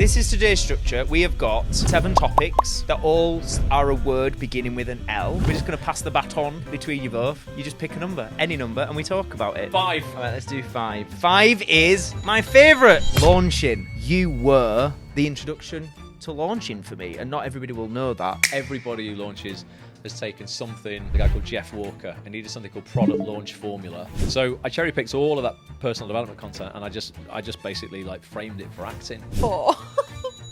this is today's structure. We have got 7 topics that all are a word beginning with an L. We're just going to pass the baton between you both. You just pick a number, any number, and we talk about it. 5. All right, let's do 5. 5 is my favourite. Launching. You were the introduction to launching for me, and not everybody will know that. Everybody who launches has taken something, the guy called Jeff Walker, and he did something called product launch formula. So I cherry picked all of that personal development content, and I just basically like framed it for acting. 4.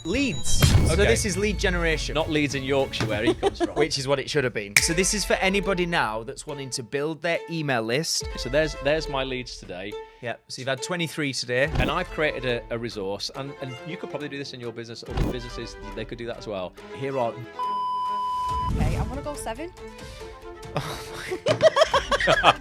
Leads. So Okay. this is lead generation. Not Leeds in Yorkshire, where he comes from. Which is what it should have been. So this is for anybody now that's wanting to build their email list. So there's my leads today. Yep. So you've had 23 today. And I've created a resource, and you could probably do this in your business. Other businesses, they could do that as well. Here are... Okay, I'm gonna go 7.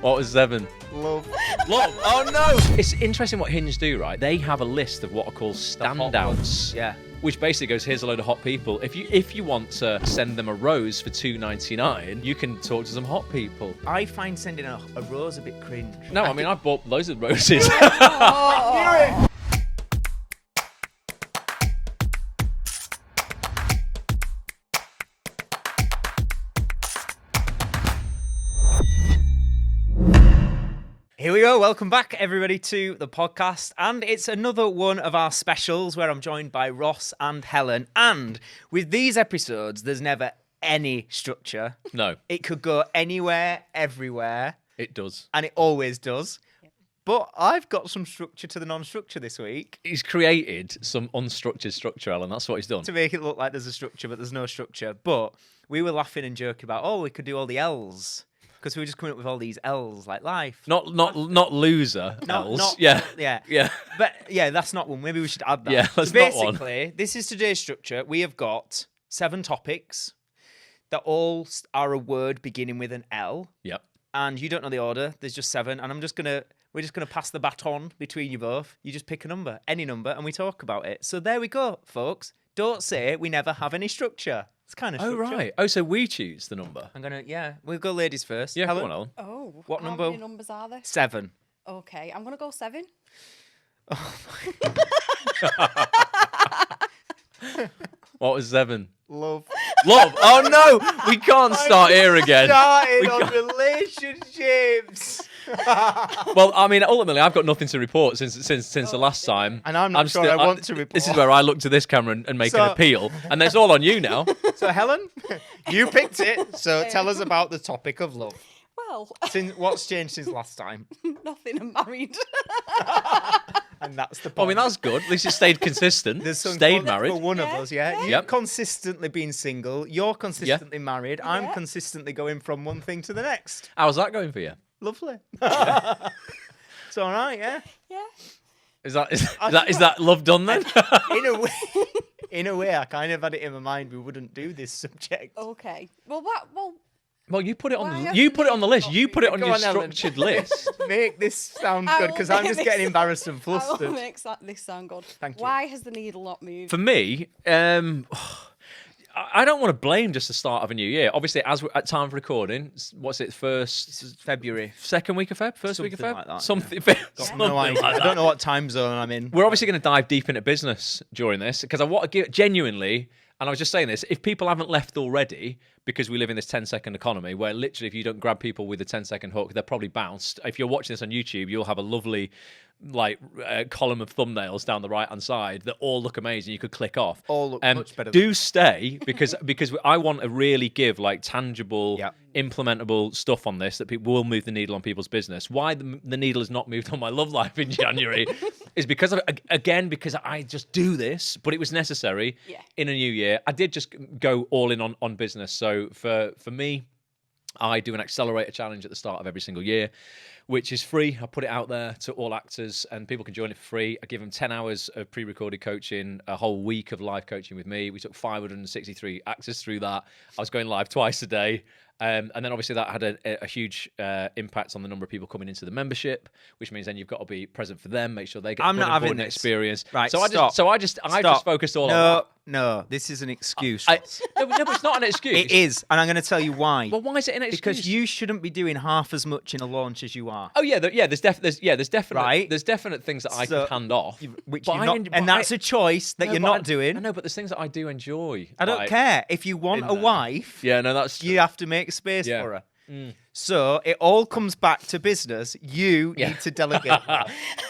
What was 7? Love. Love. Oh no! It's interesting what Hinge do, right? They have a list of what are called standouts. Yeah. Which basically goes, here's a load of hot people. If you want to send them a rose for $2.99, you can talk to some hot people. I find sending a rose a bit cringe. No, I mean, I've bought loads of roses. Here we go. Welcome back, everybody, to the podcast. And it's another one of our specials where I'm joined by Ross and Helen. And with these episodes, there's never any structure. No, It could go anywhere, everywhere, it does. and it always does. But I've got some structure to the non-structure this week He's created some unstructured structure, Alan. That's what he's done. to make it look like there's a structure, but there's no structure. But we were laughing and joking about, we could do all the L's. Because we were just coming up with all these L's, like life. Not loser. L's. Not, Yeah. Yeah. But yeah, that's not one. Maybe we should add that. Yeah, So that's not one. basically, this is today's structure. We have got 7 topics that all are a word beginning with an L. Yep. And you don't know the order. There's just 7. And we're just gonna pass the baton between you both. You just pick a number, any number, and we talk about it. So there we go, folks. Don't say we never have any structure. It's kind of Oh, structure. right. Oh, so we choose the number. We'll go ladies first. Yeah, Helen? come on, Alan. Oh, What how number? many numbers are there? 7. Okay, I'm gonna go 7. What was 7? Love. Love. Oh, no. We can't start here again. Started We on can't- relationships. Well, I mean, ultimately, I've got nothing to report since the last time. And I'm not sure I want to report. This is where I look to this camera and make So- an appeal, and it's all on you now. So Helen, you picked it. So tell us about the topic of love. Well, What's changed since last time? nothing. I'm married. And that's the I point. mean, that's good. At least you stayed consistent. There's some Stayed for married. one of us, yeah. You've Yep. consistently been single. You're consistently married. I'm Yeah. consistently going from one thing to the next. How's that going for you? Lovely. It's all right, yeah. Yeah. Is that love done then? In a way, I kind of had it in my mind we wouldn't do this subject. Okay. Well, Well, you put it on. Why You hasn't put it on the list. it You put it on Go your on, Ellen. structured list. Make this sound I good will because I'm make just this- getting embarrassed and I will flustered. make this sound good. Thank you. Why has the needle not moved? For me, I don't want to blame just the start of a new year. Obviously, as we're at time of recording, what's it? First February. second week of Feb, first week of Something Feb, like that, something. Got no idea. I don't know what time zone I'm in. We're obviously going to dive deep into business during this because I want to give genuinely. And I was just saying this, if people haven't left already, because we live in this 10-second economy where literally if you don't grab people with a 10-second hook, they're probably bounced. If you're watching this on YouTube, you'll have a lovely column of thumbnails down the right-hand side that all look amazing. You could click off. All look much better. Do stay because I want to really give tangible, Yep. implementable stuff on this that people will move the needle on people's business. Why the needle has not moved on my love life in January is because I just do this, but it was necessary in a new year. I did just go all in on business. So for me, I do an accelerator challenge at the start of every single year, which is free. I put it out there to all actors and people can join it for free. I give them 10 hours of pre-recorded coaching, a whole week of live coaching with me. We took 563 actors through that. I was going live twice a day. And then obviously that had a huge impact on the number of people coming into the membership, which means then you've got to be present for them, make sure they get I'm an not having important this. experience. Right, So stop. I just focused all on No, that. No, this is an excuse. No, but it's not an excuse. It is, and I'm going to tell you why. Well, why is it an excuse? Because you shouldn't be doing half as much in a launch as you are. Oh yeah, there's definite Right. there's definite things that I can hand off, Which but you're I not, en- and but that's a choice that no, you're but not I doing. know, but there's things that I do enjoy. I don't like, care. If you want in a there. wife, Yeah, no, that's true. you have to make space Yeah. for her. So it all comes back to business. You need to delegate.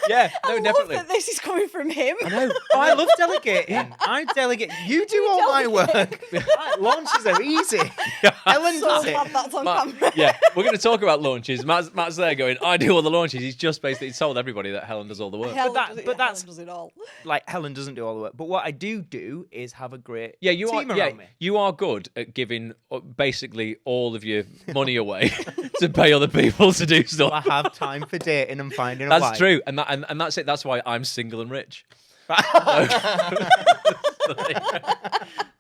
Yeah, I no, love definitely. that this is coming from him. I know. Oh, I love delegating. I delegate. You do all my work. Launches are easy. Ellen So does it. glad that's on camera. Yeah, we're going to talk about launches. Matt's there going, I do all the launches. He's just basically told everybody that Helen does all the work. Helen that- does it, but that's- Helen does it all. Like Helen doesn't do all the work, but what I do is have a great Yeah, you team are. around Yeah, me. you are good at giving basically all of your money away to pay other people to do stuff. I have time for dating and finding a wife. That's true, and that's it. That's why I'm single and rich.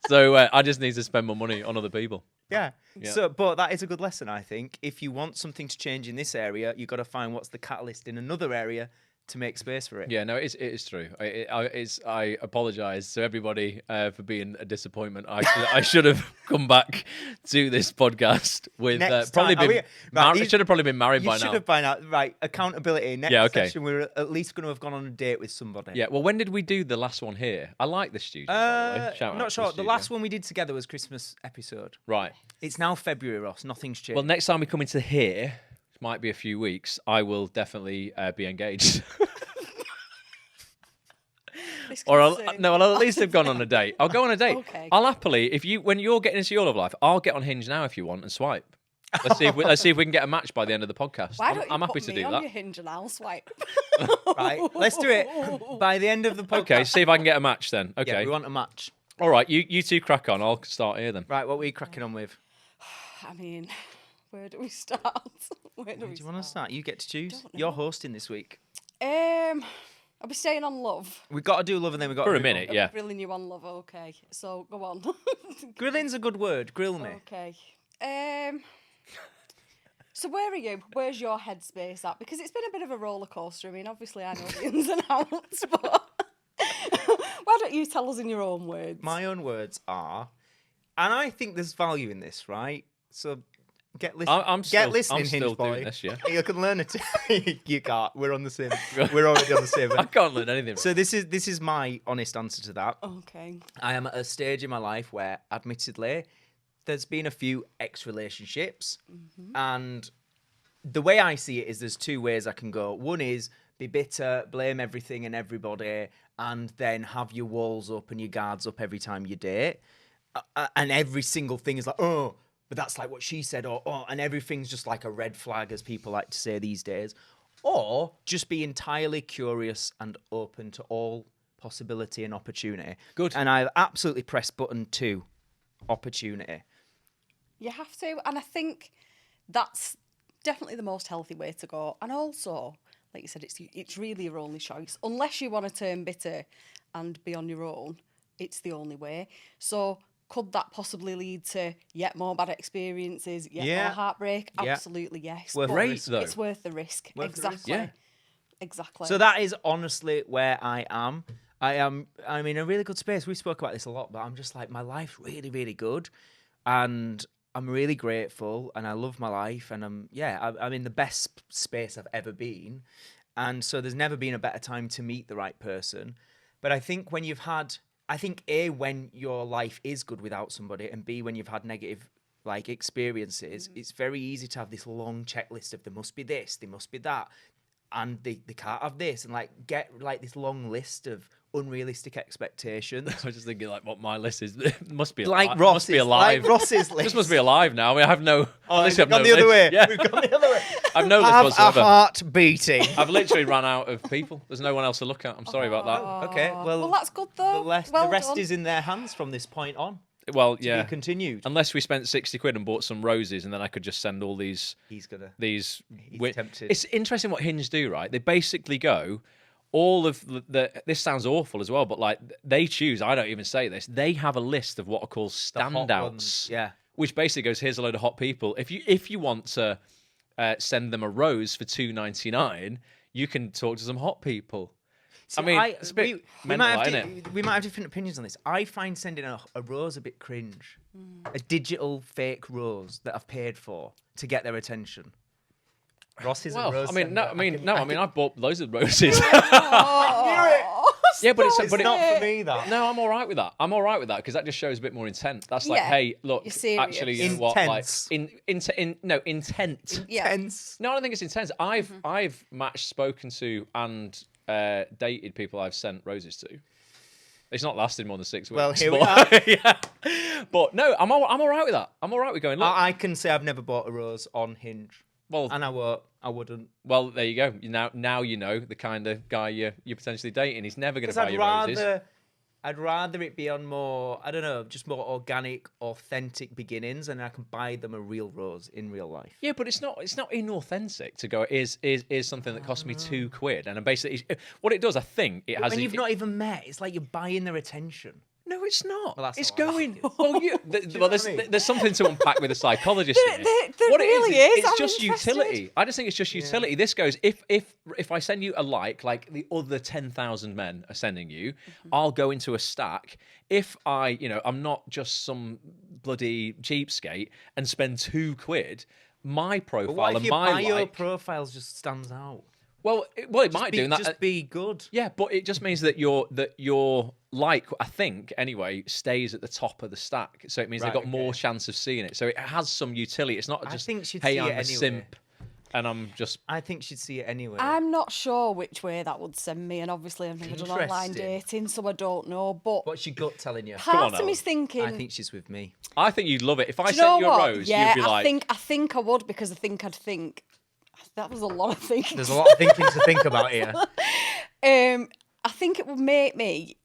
So I just need to spend more money on other people. Yeah. Yeah. So, but that is a good lesson, I think. If you want something to change in this area, you've got to find what's the catalyst in another area to make space for it. Yeah, no, it is true. I apologise to everybody for being a disappointment. I should have come back to this podcast with Next probably time- been. are we- right, I should have probably been married You by should now. have by now. Right. Accountability. Next Yeah, okay. session, we're at least going to have gone on a date with somebody. Yeah. Well, when did we do the last one here? I like the studio. By the way. Shout I'm out not to sure. The studio. last one we did together was Christmas episode. Right. It's now February, Ross. Nothing's changed. Well, next time we come into here, which might be a few weeks, I will definitely be engaged. This Or can I'll, soon- no, I'll at least have gone on a date. I'll go on a date. Okay. I'll happily, when you're getting into your love life, I'll get on Hinge now if you want and swipe. Let's see if we can get a match by the end of the podcast. Why don't you I'm happy put to me do on that. your Hinge and I'll swipe? right. Let's do it by the end of the podcast. Okay, see if I can get a match then. Okay. Yeah, we want a match. All right, you two crack on. I'll start here then. Right. What were you cracking on with? I mean, where do we start? Where do Do we you want to start? You get to choose. Don't know. You're hosting this week. I'll be staying on love. We've got to do love and then we've got For to a do minute, love. yeah. Grilling you on love. Okay, so go on. Grilling's a good word. Grill me. Okay. So where are you? Where's your headspace at? Because it's been a bit of a roller coaster. I mean, obviously I know the ins and outs, but why don't you tell us in your own words? My own words are, and I think there's value in this, right? So get listening. I'm still Hinge still boy. doing this, yeah. You can learn it. You can't. We're on the same. We're already on the same. I can't learn anything. So this is my honest answer to that. Okay. I am at a stage in my life where, admittedly, there's been a few ex-relationships, and the way I see it is there's two ways I can go. One is be bitter, blame everything and everybody, and then have your walls up and your guards up every time you date, and every single thing is like, oh, but that's like what she said, or oh, and everything's just like a red flag, as people like to say these days. Or just be entirely curious and open to all possibility and opportunity. Good. And I've absolutely pressed button 2, opportunity. You have to, and I think that's definitely the most healthy way to go. And also, like you said, it's really your only choice. Unless you want to turn bitter and be on your own, it's the only way. So could that possibly lead to yet more bad experiences, yet Yeah. more heartbreak? Yeah. Absolutely, yes. Worth But the risk, though. it's worth the risk. Worth the risk. Exactly. Yeah. Exactly. So that is honestly where I am. I'm in a really good space. We spoke about this a lot, but I'm just like, my life's really, really good. And I'm really grateful and I love my life. And I'm in the best space I've ever been. And so there's never been a better time to meet the right person. But I think when you've had, A, when your life is good without somebody, and B, when you've had negative like experiences, it's very easy to have this long checklist of there must be this, there must be that, and they can't have this, and like get like this long list of unrealistic expectations. I was just thinking, like, what my list is. It must be Like alive. Ross's, Must be alive. like Ross's list. This must be alive now. I mean, I have no. Oh, literally we've gone have the no other list. way. Yeah. We've gone the other way. I've no list Have a whatsoever. heart beating. I've literally run out of people. There's no one else to look at. I'm sorry about that. Okay, well, that's good though. the rest is in their hands from this point on. Well, To yeah. be continued. Unless we spent 60 quid and bought some roses, and then I could just send all these. He's gonna. These. He's tempted. It's interesting what Hinge do, right? They basically go. All of the this sounds awful as well, but like they choose. I don't even say this. They have a list of what are called The hot standouts. ones, yeah. Which basically goes, here's a load of hot people. If you want to send them a rose for $2.99, you can talk to some hot people. See, I mean, it's a bit mental, isn't it? we might have different opinions on this. I find sending a rose a bit cringe. A digital fake rose that I've paid for to get their attention. Ross is a Well, rose I mean, sender. I bought loads of roses. Yeah, but It's not for me, that. No, I'm all right with that. I'm all right with that because that just shows a bit more intent. That's like, Yeah, hey, look, you're serious. actually, you know what? Like, Intense. intent. Yeah. Tense. No, I don't think it's intense. I've matched, spoken to, and dated people I've sent roses to. It's not lasted more than 6 weeks. Well, here we but- are. yeah. But no, I'm all right with that. I'm all right with going, look. I can say I've never bought a rose on Hinge. Well, And I won't. I wouldn't. well, there you go. Now you know the kind of guy you're potentially dating. He's never going to buy Because you roses. I'd rather it be on more, I don't know, just more organic, authentic beginnings, and I can buy them a real rose in real life. Yeah, but it's not inauthentic to go. Is something that cost me £2, and basically what it does. I think it has. When you've not even met, it's like you're buying their attention. No, it's not. Well, that's it's not what I going. think. Well, you know well, what I mean? there's something to unpack with a psychologist. in it. There What really it is, is. it's I'm just interested. utility. I just think it's just utility. This goes if I send you a like the other 10,000 men are sending you, I'll go into a stack. If I'm not just some bloody cheapskate and spend £2, my But profile what if and your my bio like. profiles just stands out? Well, it might do that. Just be good. Yeah, but it just means that your like, I think, anyway, stays at the top of the stack. So it means Right, they've got more okay. chance of seeing it. So it has some utility. It's not I just, think she'd hey, see I'm it a anyway. simp and I'm just... I think she'd see it anyway. I'm not sure which way that would send me, and obviously I've never done online Interesting. dating, so I don't know. But What's your gut telling you? part on, of me's Ellen. thinking, I think she's with me. I think you'd love it. If I do you know sent you a what? rose, Yeah, you'd be like... I think I would, because I think I'd think that was a lot of thinking. There's a lot of thinking to think about here. I think it would make me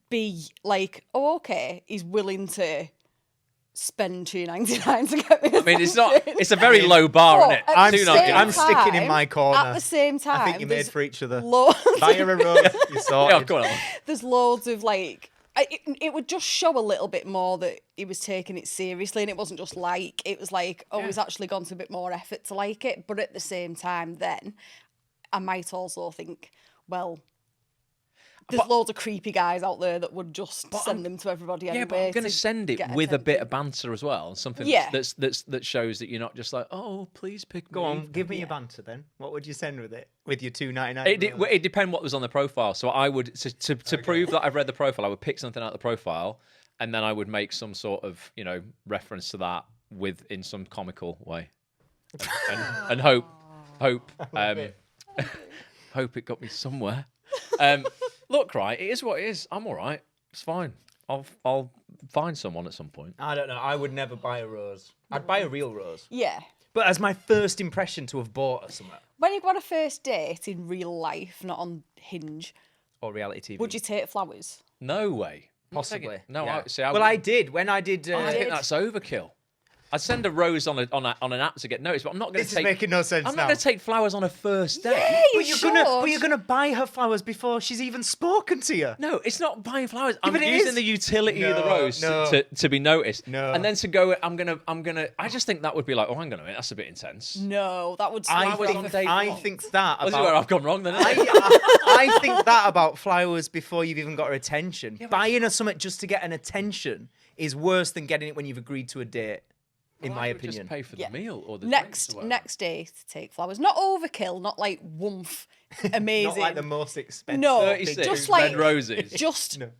be like, oh, okay, he's willing to spend $2.99 to get me. I mean, it's a very low bar, isn't it? But at I'm the sticking- same I'm sticking in time- my corner. At the same time, I think you're made there's for each other. loads, Buy her a rose, you sorted. Yeah, go on. there's loads of like. It would just show a little bit more that he was taking it seriously, and it wasn't just like, it was like, oh, he's actually gone to a bit more effort to like it. But at the same time, then I might also think, well, there's loads of creepy guys out there that would just send them to everybody anyway. Yeah, but I'm going to send it get with a bit attention. of banter as well. Something Yeah. that shows that you're not just like, oh, please pick Go me. on, give me your banter then. What would you send with it? With your $2.99? It depends what was on the profile. So I would to prove that I've read the profile, I would pick something out of the profile, and then I would make some sort of reference to that in some comical way, and hope hope it got me somewhere. Look, right, it is what it is. I'm all right. It's fine. I'll find someone at some point. I don't know. I would never buy a rose. I'd buy a real rose. Yeah. But as my first impression to have bought her somewhere. When you go on a first date in real life, not on Hinge, Or reality TV. would you take flowers? No way. Possibly. No, yeah. I Well, I did. When I did... I think did. that's overkill. I'd send a rose on an app to get noticed, but I'm not going This to is making no sense I'm now. not going to take flowers on a first date. Yeah, you But should. you're gonna buy her flowers before she's even spoken to you. No, it's not buying flowers. I'm but it using is. the utility of the No, rose no. to be noticed. No. And then to go, I'm gonna. I just think that would be like, oh, hang on a minute, that's a bit intense. No, that would I slap on off. date I one. think that This is where about... I've gone wrong then. Isn't it? I think that about flowers before you've even got her attention. Buying her something just to get an attention is worse than getting it when you've agreed to a date, in my I would opinion. Just pay for the Yeah. meal or the drinks or whatever. Next day to take flowers. Not overkill, not like woof, amazing. Not like the most expensive. No, big 36 just red like roses. just No.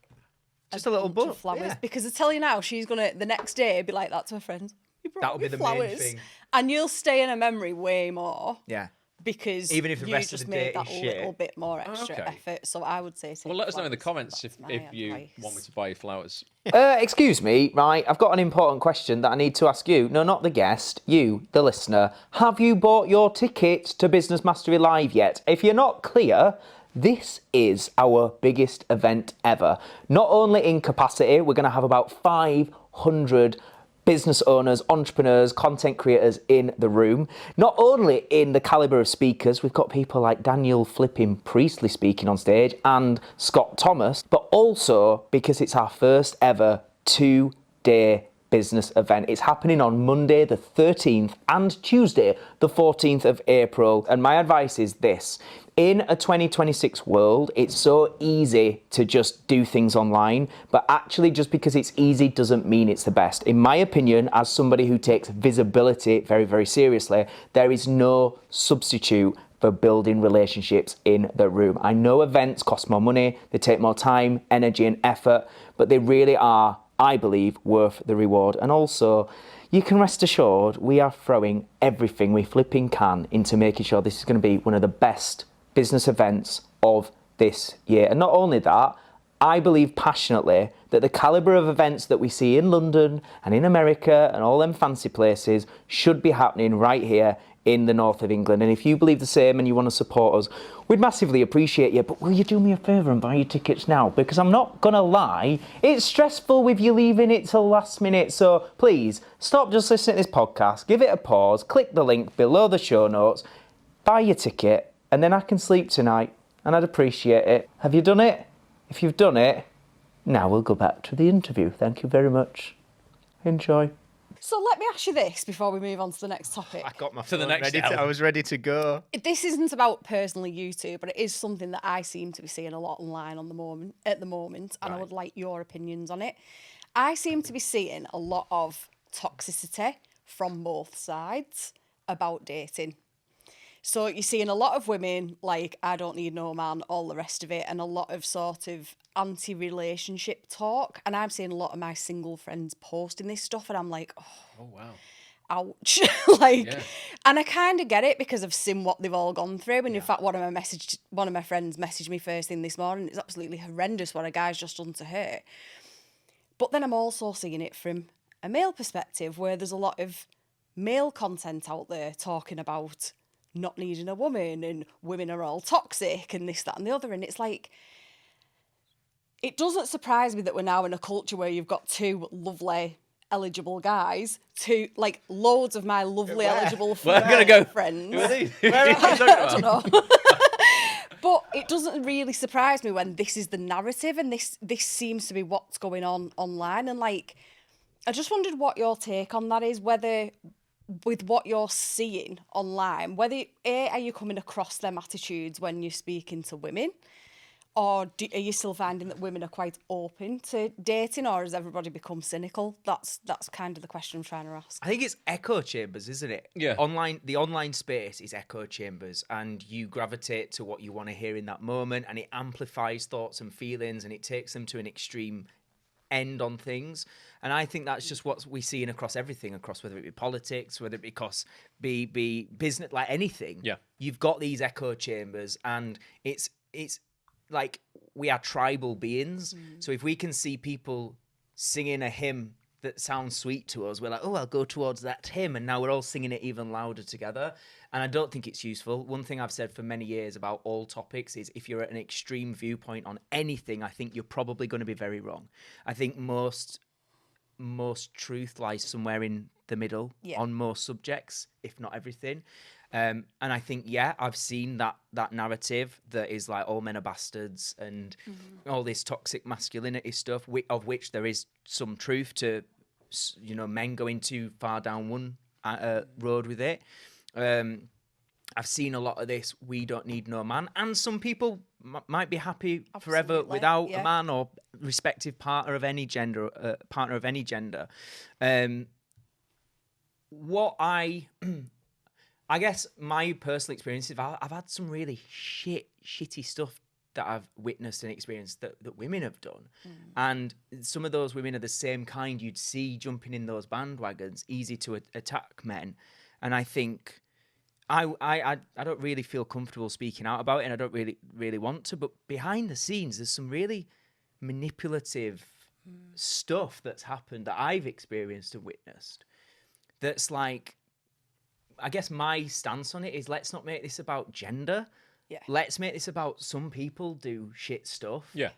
Just a little bunch bud. of flowers. Yeah. Because I tell you now, she's gonna the next day be like that to her friends. You brought That'll me be the flowers. main thing. And you'll stay in her memory way more Yeah. because Even if the you rest of just the made date that is little shit. bit more extra okay. effort. So I would say take Well, let us know in the flowers. comments That's if my you advice. want me to buy you flowers. Excuse me, right, I've got an important question that I need to ask you. No, not the guest, you, the listener. Have you bought your ticket to Business Mastery Live yet? If you're not clear, this is our biggest event ever. Not only in capacity, we're going to have about 500 business owners, entrepreneurs, content creators in the room. Not only in the calibre of speakers, we've got people like Daniel flipping Priestley speaking on stage and Scott Thomas, but also because it's our first ever 2-day business event. It's happening on Monday the 13th and Tuesday the 14th of April. And my advice is this. In a 2026 world, it's so easy to just do things online, but actually just because it's easy doesn't mean it's the best. In my opinion, as somebody who takes visibility very, very seriously, there is no substitute for building relationships in the room. I know events cost more money, they take more time, energy and effort, but they really are, I believe, worth the reward. And also, you can rest assured we are throwing everything we flipping can into making sure this is going to be one of the best business events of this year. And not only that, I believe passionately that the calibre of events that we see in London and in America and all them fancy places should be happening right here in the north of England. And if you believe the same and you want to support us, we'd massively appreciate you. But will you do me a favour and buy your tickets now? Because I'm not going to lie, it's stressful with you leaving it till last minute. So please, stop just listening to this podcast, give it a pause, click the link below the show notes, buy your ticket, and then I can sleep tonight, and I'd appreciate it. Have you done it? If you've done it, now we'll go back to the interview. Thank you very much. Enjoy. So let me ask you this before we move on to the next topic. I got my To the phone next ready L. I was ready to go. This isn't about personally you two, but it is something that I seem to be seeing a lot online at the moment, and I would like your opinions on it. I seem to be seeing a lot of toxicity from both sides about dating. So you're seeing a lot of women like, I don't need no man, all the rest of it, and a lot of sort of anti-relationship talk. And I'm seeing a lot of my single friends posting this stuff, and I'm like, Oh, wow. ouch. And I kind of get it because I've seen what they've all gone through. And in fact, one of my friends messaged me first thing this morning. It's absolutely horrendous what a guy's just done to her. But then I'm also seeing it from a male perspective, where there's a lot of male content out there talking about not needing a woman and women are all toxic and this, that and the other. And it's like, it doesn't surprise me that we're now in a culture where you've got two lovely, eligible guys, two, like, loads of my lovely, eligible Where I'm gonna go. friends. Who are these? I don't know. But it doesn't really surprise me when this is the narrative and this seems to be what's going on online. And, like, I just wondered what your take on that is, whether with what you're seeing online, whether are you coming across them attitudes when you're speaking to women, or are you still finding that women are quite open to dating, or has everybody become cynical? That's kind of the question I'm trying to ask. I think it's echo chambers, isn't it? Yeah. The online space is echo chambers, and you gravitate to what you want to hear in that moment, and it amplifies thoughts and feelings, and it takes them to an extreme end on things. And I think that's just what we see across everything, across whether it be politics, whether it be business, like anything. Yeah. You've got these echo chambers, and it's like we are tribal beings. So if we can see people singing a hymn that sounds sweet to us, we're like, oh, I'll go towards that hymn, and now we're all singing it even louder together. And I don't think it's useful. One thing I've said for many years about all topics is if you're at an extreme viewpoint on anything, I think you're probably going to be very wrong. I think most truth lies somewhere in the middle on most subjects, if not everything. And I think, I've seen that narrative that is like all men are bastards and all this toxic masculinity stuff, of which there is some truth to, men going too far down one road with it. I've seen a lot of this, we don't need no man. And some people might be happy forever without a man or respective partner of any gender. I guess my personal experience is I've had some really shitty stuff that I've witnessed and experienced that women have done. And some of those women are the same kind you'd see jumping in those bandwagons, easy to attack men. And I think I don't really feel comfortable speaking out about it, and I don't really want to, but behind the scenes there's some really manipulative stuff that's happened that I've experienced and witnessed. That's like, I guess my stance on it is, let's not make this about gender. Yeah. Let's make this about some people do shit stuff. Yeah.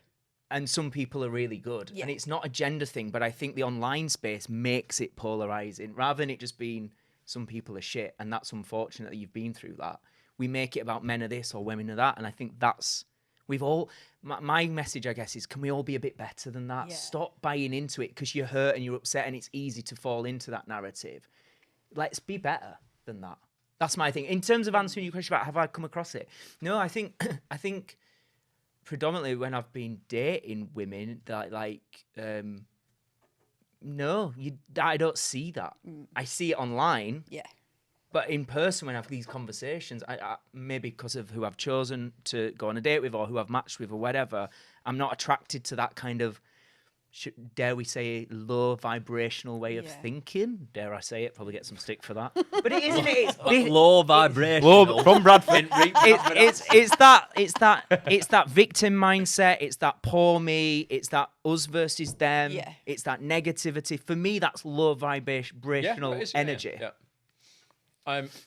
And some people are really good. Yeah. And it's not a gender thing, but I think the online space makes it polarizing rather than it just being some people are shit. And that's unfortunate that you've been through that. We make it about men are this or women are that. And I think that's We've all. My message, I guess, is can we all be a bit better than that? Yeah. Stop buying into it because you're hurt and you're upset, and it's easy to fall into that narrative. Let's be better than that. That's my thing. In terms of answering your question about have I come across it? No, I think predominantly when I've been dating women that no, I don't see that. I see it online. Yeah. But in person, when I have these conversations, I maybe because of who I've chosen to go on a date with or who I've matched with or whatever, I'm not attracted to that kind of, dare we say, low vibrational way of thinking. Dare I say it? Probably get some stick for that. But it isn't it? It's Low vibration. from Bradford. It's that victim mindset. It's that poor me. It's that us versus them. Yeah. It's that negativity. For me, that's low vibrational energy. Yeah.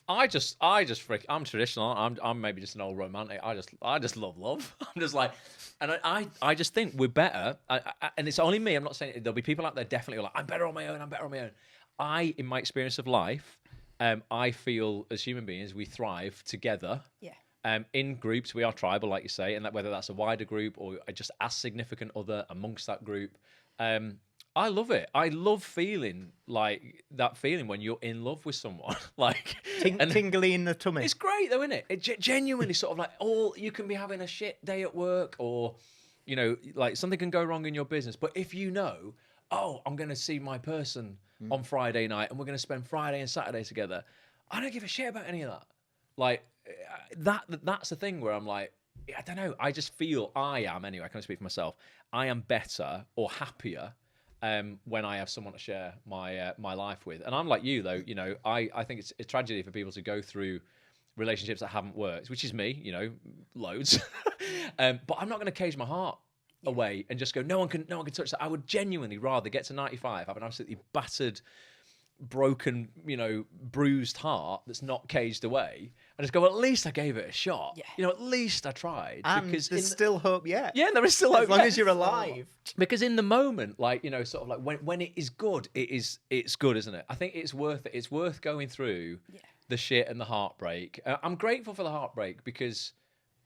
I just freak. I'm traditional. I'm maybe just an old romantic. I just love love. I'm just like, and I just think we're better. And it's only me. I'm not saying there'll be people out there definitely like I'm better on my own. I'm better on my own. In my experience of life, I feel as human beings we thrive together. Yeah. In groups, we are tribal, like you say, and that whether that's a wider group or just a significant other amongst that group. I love it. I love feeling like that feeling when you're in love with someone. Like Tingly in the tummy. it's great though, isn't it? It genuinely sort of like you can be having a shit day at work or, like something can go wrong in your business. But if you know, I'm going to see my person on Friday night and we're going to spend Friday and Saturday together, I don't give a shit about any of that. Like that's the thing where I'm like, I don't know. I just feel I am anyway. I can speak for myself. I am better or happier when I have someone to share my life with. And I'm like you, though. I think it's a tragedy for people to go through relationships that haven't worked, which is me, loads. But I'm not going to cage my heart away and just go, no one can touch that. I would genuinely rather get to 95, have an absolutely battered, broken, bruised heart that's not caged away, and just go, well, at least I gave it a shot. Yeah. At least I tried. And because there's still hope yet. Yeah, there is still hope. As long as you're alive. Because in the moment, sort of like when it is good, it's good, isn't it? I think it's worth it. It's worth going through the shit and the heartbreak. I'm grateful for the heartbreak because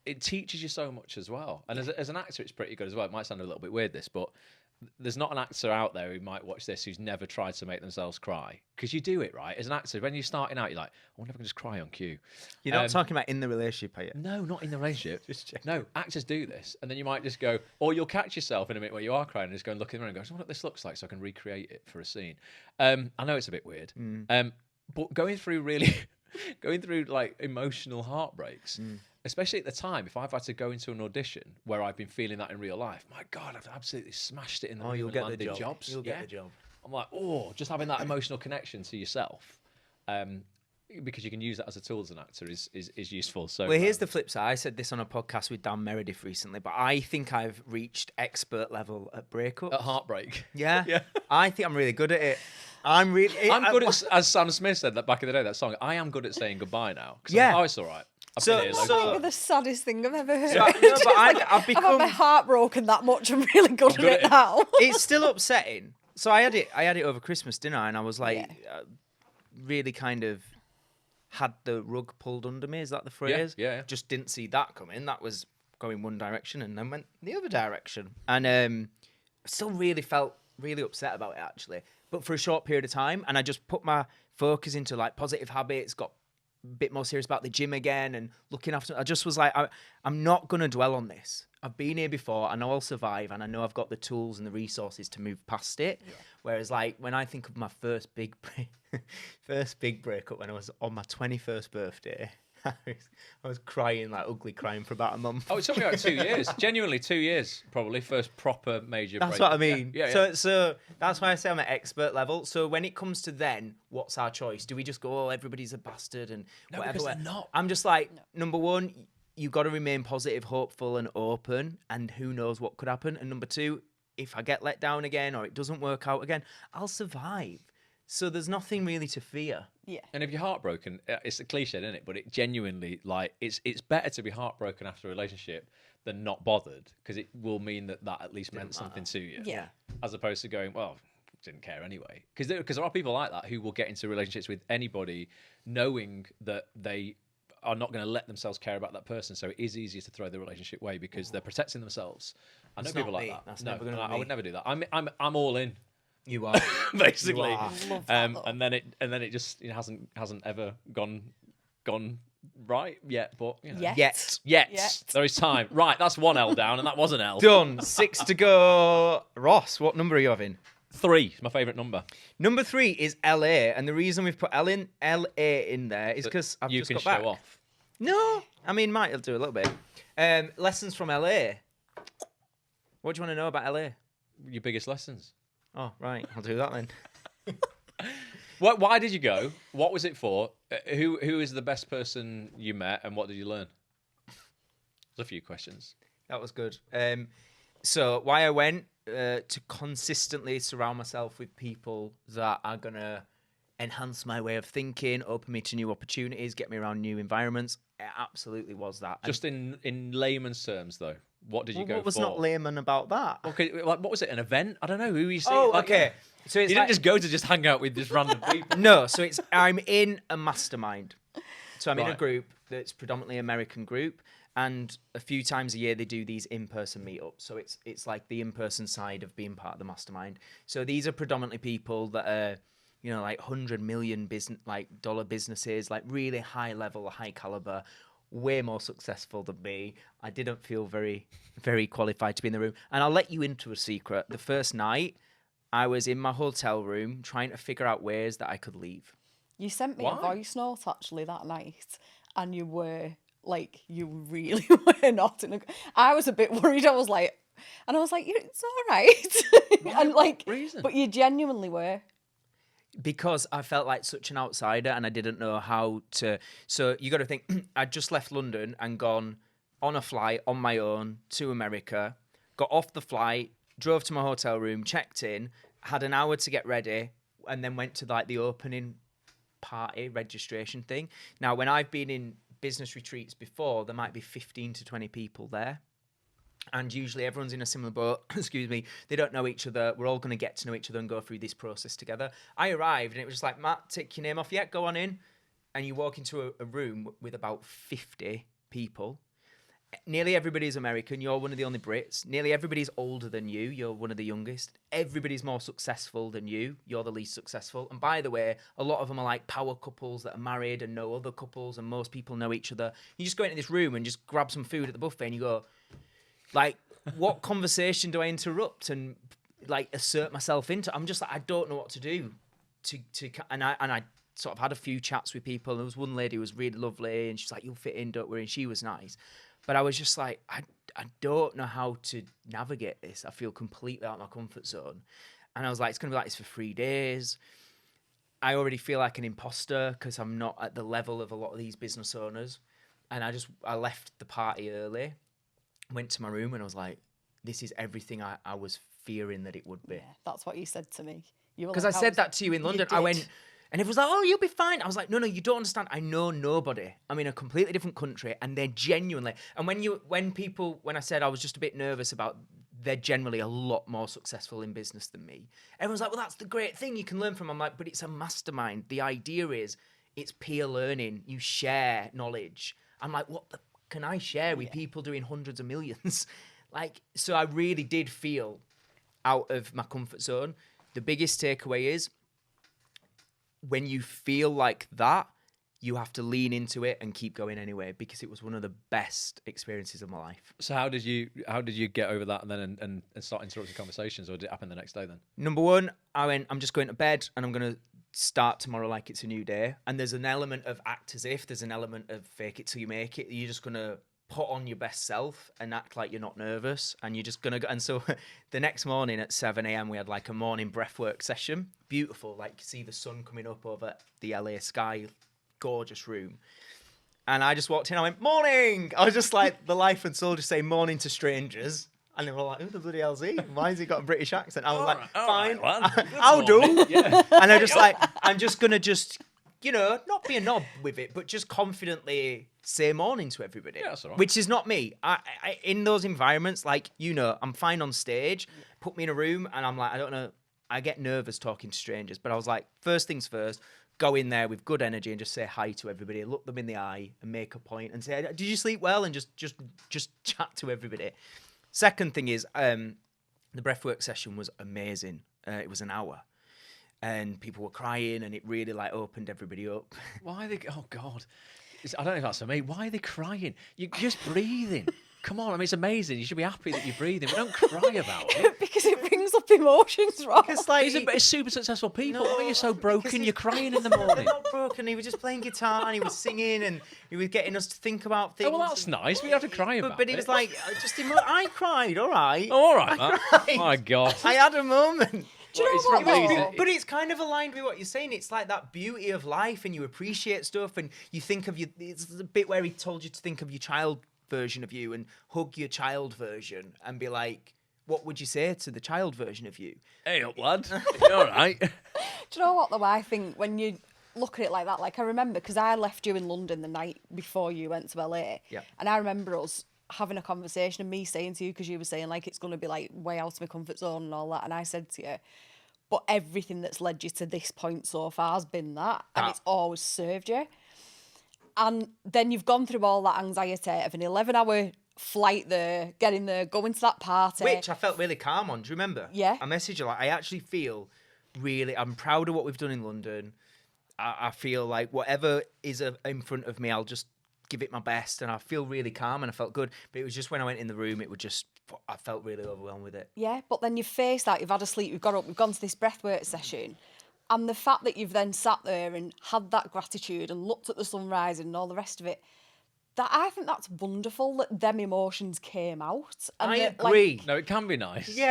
it teaches you so much as well. And as an actor, it's pretty good as well. It might sound a little bit weird, this, but there's not an actor out there who might watch this who's never tried to make themselves cry. Because you do it, right? As an actor, when you're starting out, you're like, I wonder if I can just cry on cue. You're not talking about in the relationship, are you? No, not in the relationship. Just checking. No, actors do this. And then you might just go, or you'll catch yourself in a minute where you are crying and just go and look in the mirror and go, I wonder what this looks like so I can recreate it for a scene. I know it's a bit weird. But going through like emotional heartbreaks, especially at the time, if I've had to go into an audition where I've been feeling that in real life, my God, I've absolutely smashed it in the you'll get the job. jobs. You'll get the job. I'm like, just having that emotional connection to yourself, because you can use that as a tool as an actor is useful. So, well, here's the flip side. I said this on a podcast with Dan Meredith recently, but I think I've reached expert level at breakups. at heartbreak. Yeah. Yeah. I think I'm really good at it. I'm good at, as Sam Smith said that back in the day, that song, I am good at saying goodbye now. Yeah. It's all right. So- That might be the saddest thing I've ever heard. No, but I've I've had become. my heart broken that much. I'm really good at good at it it. now. It's still upsetting. So I had it over Christmas, didn't I? And I was like, really kind of had the rug pulled under me. Is that the phrase? Yeah. Just didn't see that coming. That was going one direction and then went the other direction. And still really felt really upset about it actually, but for a short period of time. And I just put my focus into like positive habits, got a bit more serious about the gym again and looking after. I just was like, I'm not going to dwell on this. I've been here before. I know I'll survive, and I know I've got the tools and the resources to move past it. Yeah. Whereas, like when I think of my first big breakup when I was on my 21st birthday, I was crying, like ugly crying for about a month. Oh, it took me about 2 years. Genuinely 2 years, probably. First proper major That's break. what I mean. Yeah. So that's why I say I'm at expert level. So when it comes to then, what's our choice? Do we just go, everybody's a bastard and No, whatever? because they're not. I'm just like, number one, you got to remain positive, hopeful and open, and who knows what could happen. And number two, if I get let down again or it doesn't work out again, I'll survive. So there's nothing really to fear. Yeah. And if you're heartbroken, it's a cliche, isn't it? But it genuinely, like, it's better to be heartbroken after a relationship than not bothered, because it will mean that at least meant something to you. Yeah. As opposed to going, well, didn't care anyway. Because there are people like that who will get into relationships with anybody knowing that they are not going to let themselves care about that person. So it is easier to throw the relationship away because they're protecting themselves. I know It's people not like me. that. That's No, never gonna be I me. would never do that. I'm all in. You are. Basically. You are. Love that, though. And then it just hasn't ever gone right yet. But you know. Yet. Yet. There is time. Right, that's one L down, and that was an L. Done. 6 to go. Ross, what number are you having? 3 is my favourite number. Number 3 is LA, and the reason we've put LA in there is because I've You just can got show back. off. No, I mean, might do a little bit. Lessons from LA. What do you want to know about LA? Your biggest lessons. Oh, right, I'll do that then. Why did you go? What was it for? Who is the best person you met, and what did you learn? There's a few questions. That was good. So why I went to consistently surround myself with people that are gonna enhance my way of thinking, open me to new opportunities, get me around new environments. It absolutely was that. Just in layman's terms, though, what did you go what was for? not layman about that? Okay, like, what was it? An event? I don't know. Who you see? Oh, like, okay. So it's you like, didn't just go to just hang out with just random people. no. So I'm in a mastermind. So I'm in a Right. group that's predominantly American group, and a few times a year they do these in-person meetups. So it's like the in-person side of being part of the mastermind. So these are predominantly people that are, you know, like $100 million dollar businesses, like really high level, high caliber, way more successful than me. I didn't feel very, very qualified to be in the room. And I'll let you into a secret. The first night, I was in my hotel room trying to figure out ways that I could leave. You sent me Why? a voice note actually that night, and you really were not in a. I was a bit worried. I was like, it's all right, and like, reason? but you genuinely were. Because I felt like such an outsider and I didn't know how to. So you got to think, I'd just left London and gone on a flight on my own to America, got off the flight, drove to my hotel room, checked in, had an hour to get ready, and then went to like the opening party registration thing. Now, when I've been in business retreats before, there might be 15 to 20 people there. And usually everyone's in a similar boat. Excuse me. They don't know each other. We're all going to get to know each other and go through this process together. I arrived and it was just like, Matt, take your name off. Yeah, go on in. And you walk into a room with about 50 people. Nearly everybody's American. You're one of the only Brits. Nearly everybody's older than you. You're one of the youngest. Everybody's more successful than you. You're the least successful. And by the way, a lot of them are like power couples that are married and know other couples, and most people know each other. You just go into this room and just grab some food at the buffet and you go, like, what conversation do I interrupt and like assert myself into? I'm just like, I don't know what to do. And I sort of had a few chats with people. There was one lady who was really lovely, and she's like, "You'll fit in, don't worry." And she was nice, but I was just like, I don't know how to navigate this. I feel completely out of my comfort zone, and I was like, it's gonna be like this for 3 days. I already feel like an imposter because I'm not at the level of a lot of these business owners, and I left the party early. Went to my room and I was like, this is everything I was fearing that it would be. Yeah, that's what you said to me. You were Because like, I said that to you in London. I went, and it was like, oh, you'll be fine. I was like, no, you don't understand. I know nobody. I'm in a completely different country, and they're genuinely. And when I said I was just a bit nervous about, they're generally a lot more successful in business than me. Everyone's like, well, that's the great thing you can learn from. I'm like, but it's a mastermind. The idea is it's peer learning. You share knowledge. I'm like, what the can I share with people doing hundreds of millions? Like, so I really did feel out of my comfort zone. The biggest takeaway is when you feel like that, you have to lean into it and keep going anyway, because it was one of the best experiences of my life. So how did you get over that and then and start interrupting conversations, or did it happen the next day then? Number one, I went, I'm just going to bed and I'm going to start tomorrow like it's a new day. And there's an element of act as if, there's an element of fake it till you make it. You're just going to put on your best self and act like you're not nervous, and you're just going to go. And so the next morning at 7 a.m. we had like a morning breathwork session. Beautiful, like you see the sun coming up over the LA sky, gorgeous room. And I just walked in, I went, morning! I was just like the life and soul, just saying morning to strangers. And they were like, who the bloody hell's he? Why has he got a British accent? I was like, fine, I'll do. Yeah. And I'm just like, I'm just going to not be a knob with it, but just confidently say morning to everybody. Yeah, that's all right. Which is not me. I in those environments, like, I'm fine on stage. Put me in a room and I'm like, I don't know I get nervous talking to strangers, but I was like, first things first, go in there with good energy and just say hi to everybody, look them in the eye and make a point and say, did you sleep well? And just chat to everybody. Second thing is, the breathwork session was amazing. It was an hour and people were crying and it really like opened everybody up. Why are they? Oh God, I don't know if that's for me. Why are they crying? You're just breathing. Come on, I mean, it's amazing. You should be happy that you're breathing, but don't cry about it. Because it brings up emotions, right? It's like It's super successful people. No, Why are you so broken? You're crying in the They're morning. not broken. He was just playing guitar and he was singing and he was getting us to think about things. Oh, well, that's nice. We have to cry about But it. it was like, I cried, all right. Oh, all right, man. cried. My God. I had a moment. Do you know It's what? probably- though? But it's kind of aligned with what you're saying. It's like that beauty of life and you appreciate stuff and you think of it's the bit where he told you to think of your child version of you and hug your child version and be like, what would you say to the child version of you? Hey up, lad. You all right? Do you know what, though? I think when you look at it like that, like I remember, because I left you in London the night before you went to LA. Yeah. And I remember us having a conversation and me saying to you, because you were saying, like, it's going to be, like, way out of my comfort zone and all that. And I said to you, but everything that's led you to this point so far has been that. And it's always served you. And then you've gone through all that anxiety of an 11-hour flight there, getting there, going to that party. Which I felt really calm on. Do you remember? Yeah. I messaged you like, I actually feel I'm proud of what we've done in London. I feel like whatever is in front of me, I'll just give it my best. And I feel really calm and I felt good. But it was just when I went in the room, I felt really overwhelmed with it. Yeah, but then you've faced that, you've had a sleep, you've got up, we've gone to this breathwork session. And the fact that you've then sat there and had that gratitude and looked at the sunrise and all the rest of it, that I think that's wonderful that them emotions came out. And I that, agree. No, it can be nice. Yeah.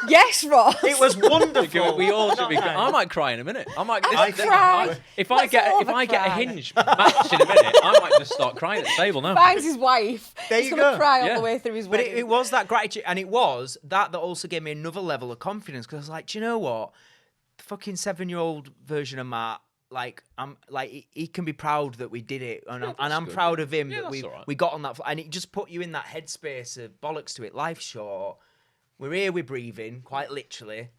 Yes, Ross. It was wonderful. We all should be. I might cry in a minute. I might. cry. If I Let's get all a cry. hinge match in a minute, I might just start crying at the table now. Finds his wife. There He's you gonna go. cry all Yeah. the way through his But wedding. it was that gratitude, and it was that also gave me another level of confidence because I was like, do you know what? The fucking 7-year-old version of Matt, like I'm like he can be proud that we did it, and I'm good. proud of him Yeah, that that's all right. we got on that, and it just put you in that headspace of bollocks to it. Life's short. We're here, we're breathing, quite literally,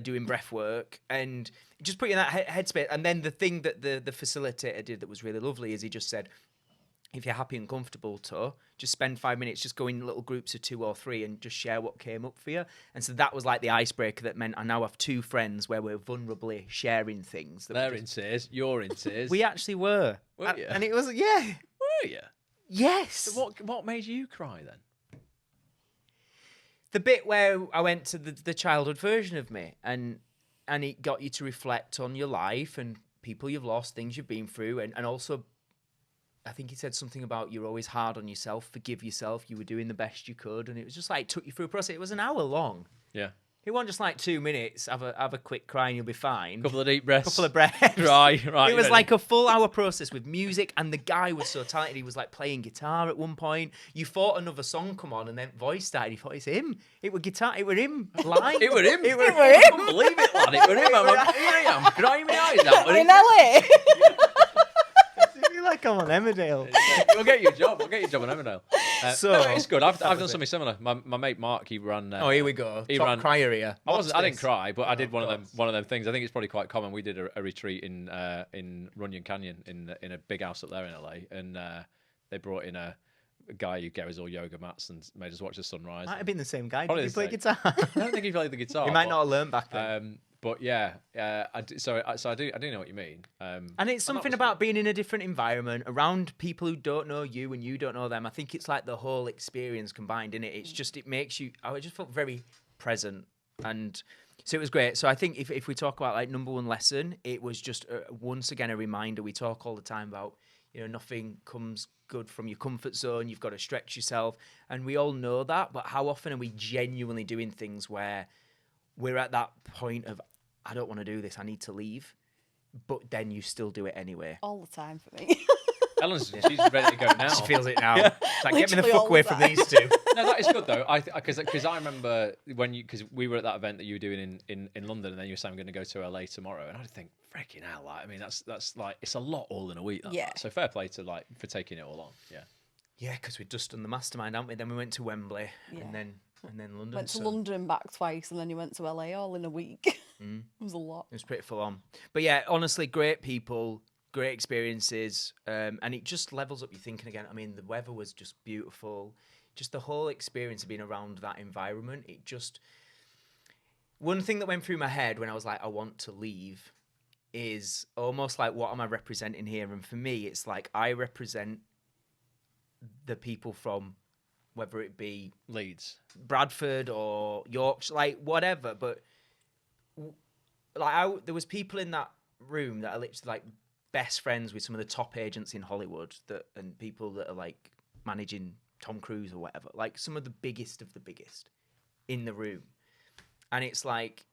doing breath work, and it just put you in that headspace. And then the thing that the facilitator did that was really lovely is he just said, if you're happy and comfortable, just spend 5 minutes, just go in little groups of 2 or 3 and just share what came up for you. And so that was like the icebreaker that meant I now have 2 friends where we're vulnerably sharing things. They're in tears. You're in tears. We actually were. Were you? And it was, yeah. Were you? Yes. So what made you cry then? The bit where I went to the childhood version of me and it got you to reflect on your life and people you've lost, things you've been through, and also I think he said something about you're always hard on yourself, forgive yourself, you were doing the best you could, and it was just like took you through a process. It was an hour long. Yeah. It wasn't just like 2 minutes, have a quick cry and you'll be fine. Couple of deep breaths. Couple of breaths. Right. It was ready. like a full hour process with music, and the guy was so talented. He was like playing guitar at one point. You thought another song come on, and then voice started. You thought it's him. It were guitar. It were him. Live. It were him. It were him. I can't believe it, lad. It were him. Here I am, crying my eyes out. in LA. I feel like I'm on Emmerdale. We'll get you a job. We'll get you a job on Emmerdale. So- No, it's good. I've done was something similar. My mate Mark, he ran. Oh, here we go. He Top ran- crier here. I What's didn't this? cry, but I did one course. of them things. I think it's probably quite common. We did a retreat in Runyon Canyon in a big house up there in LA, and they brought in a guy who gave us all yoga mats and made us watch the sunrise. Might have been the same guy. Probably Did he the play same. guitar? I don't think he played the guitar. He might but, not have learned back then. But yeah, I do know what you mean. And it's something about being in a different environment around people who don't know you and you don't know them. I think it's like the whole experience combined in it. It's just, it makes you, I just felt very present. And so it was great. So I think if we talk about like number one lesson, it was just once again a reminder. We talk all the time about, nothing comes good from your comfort zone. You've got to stretch yourself. And we all know that. But how often are we genuinely doing things where we're at that point of, I don't want to do this, I need to leave, but then you still do it anyway. All the time for me. Ellen's she's ready to go now. She feels it now. It's like, get me the Literally fuck all away the from time. these two. No, that is good though. Because I remember because we were at that event that you were doing in London, and then you were saying I'm going to go to LA tomorrow, and I think freaking hell, like, I mean that's like it's a lot all in a week. Yeah. So fair play to for taking it all on. Yeah. Yeah, because we'd just done the mastermind, hadn't we? Then we went to Wembley, Yeah. and then And then London. Went to so London and back twice, and then you went to LA all in a week. It was a lot. It was pretty full on. But yeah, honestly, great people, great experiences, and it just levels up your thinking again. I mean, the weather was just beautiful. Just the whole experience of being around that environment, it just... One thing that went through my head when I was like, I want to leave, is almost like, what am I representing here? And for me, it's like, I represent the people from, whether it be Leeds. Bradford or Yorkshire, like whatever, but like there was people in that room that are literally like best friends with some of the top agents in Hollywood, and people that are like managing Tom Cruise or whatever, like some of the biggest in the room. And it's like,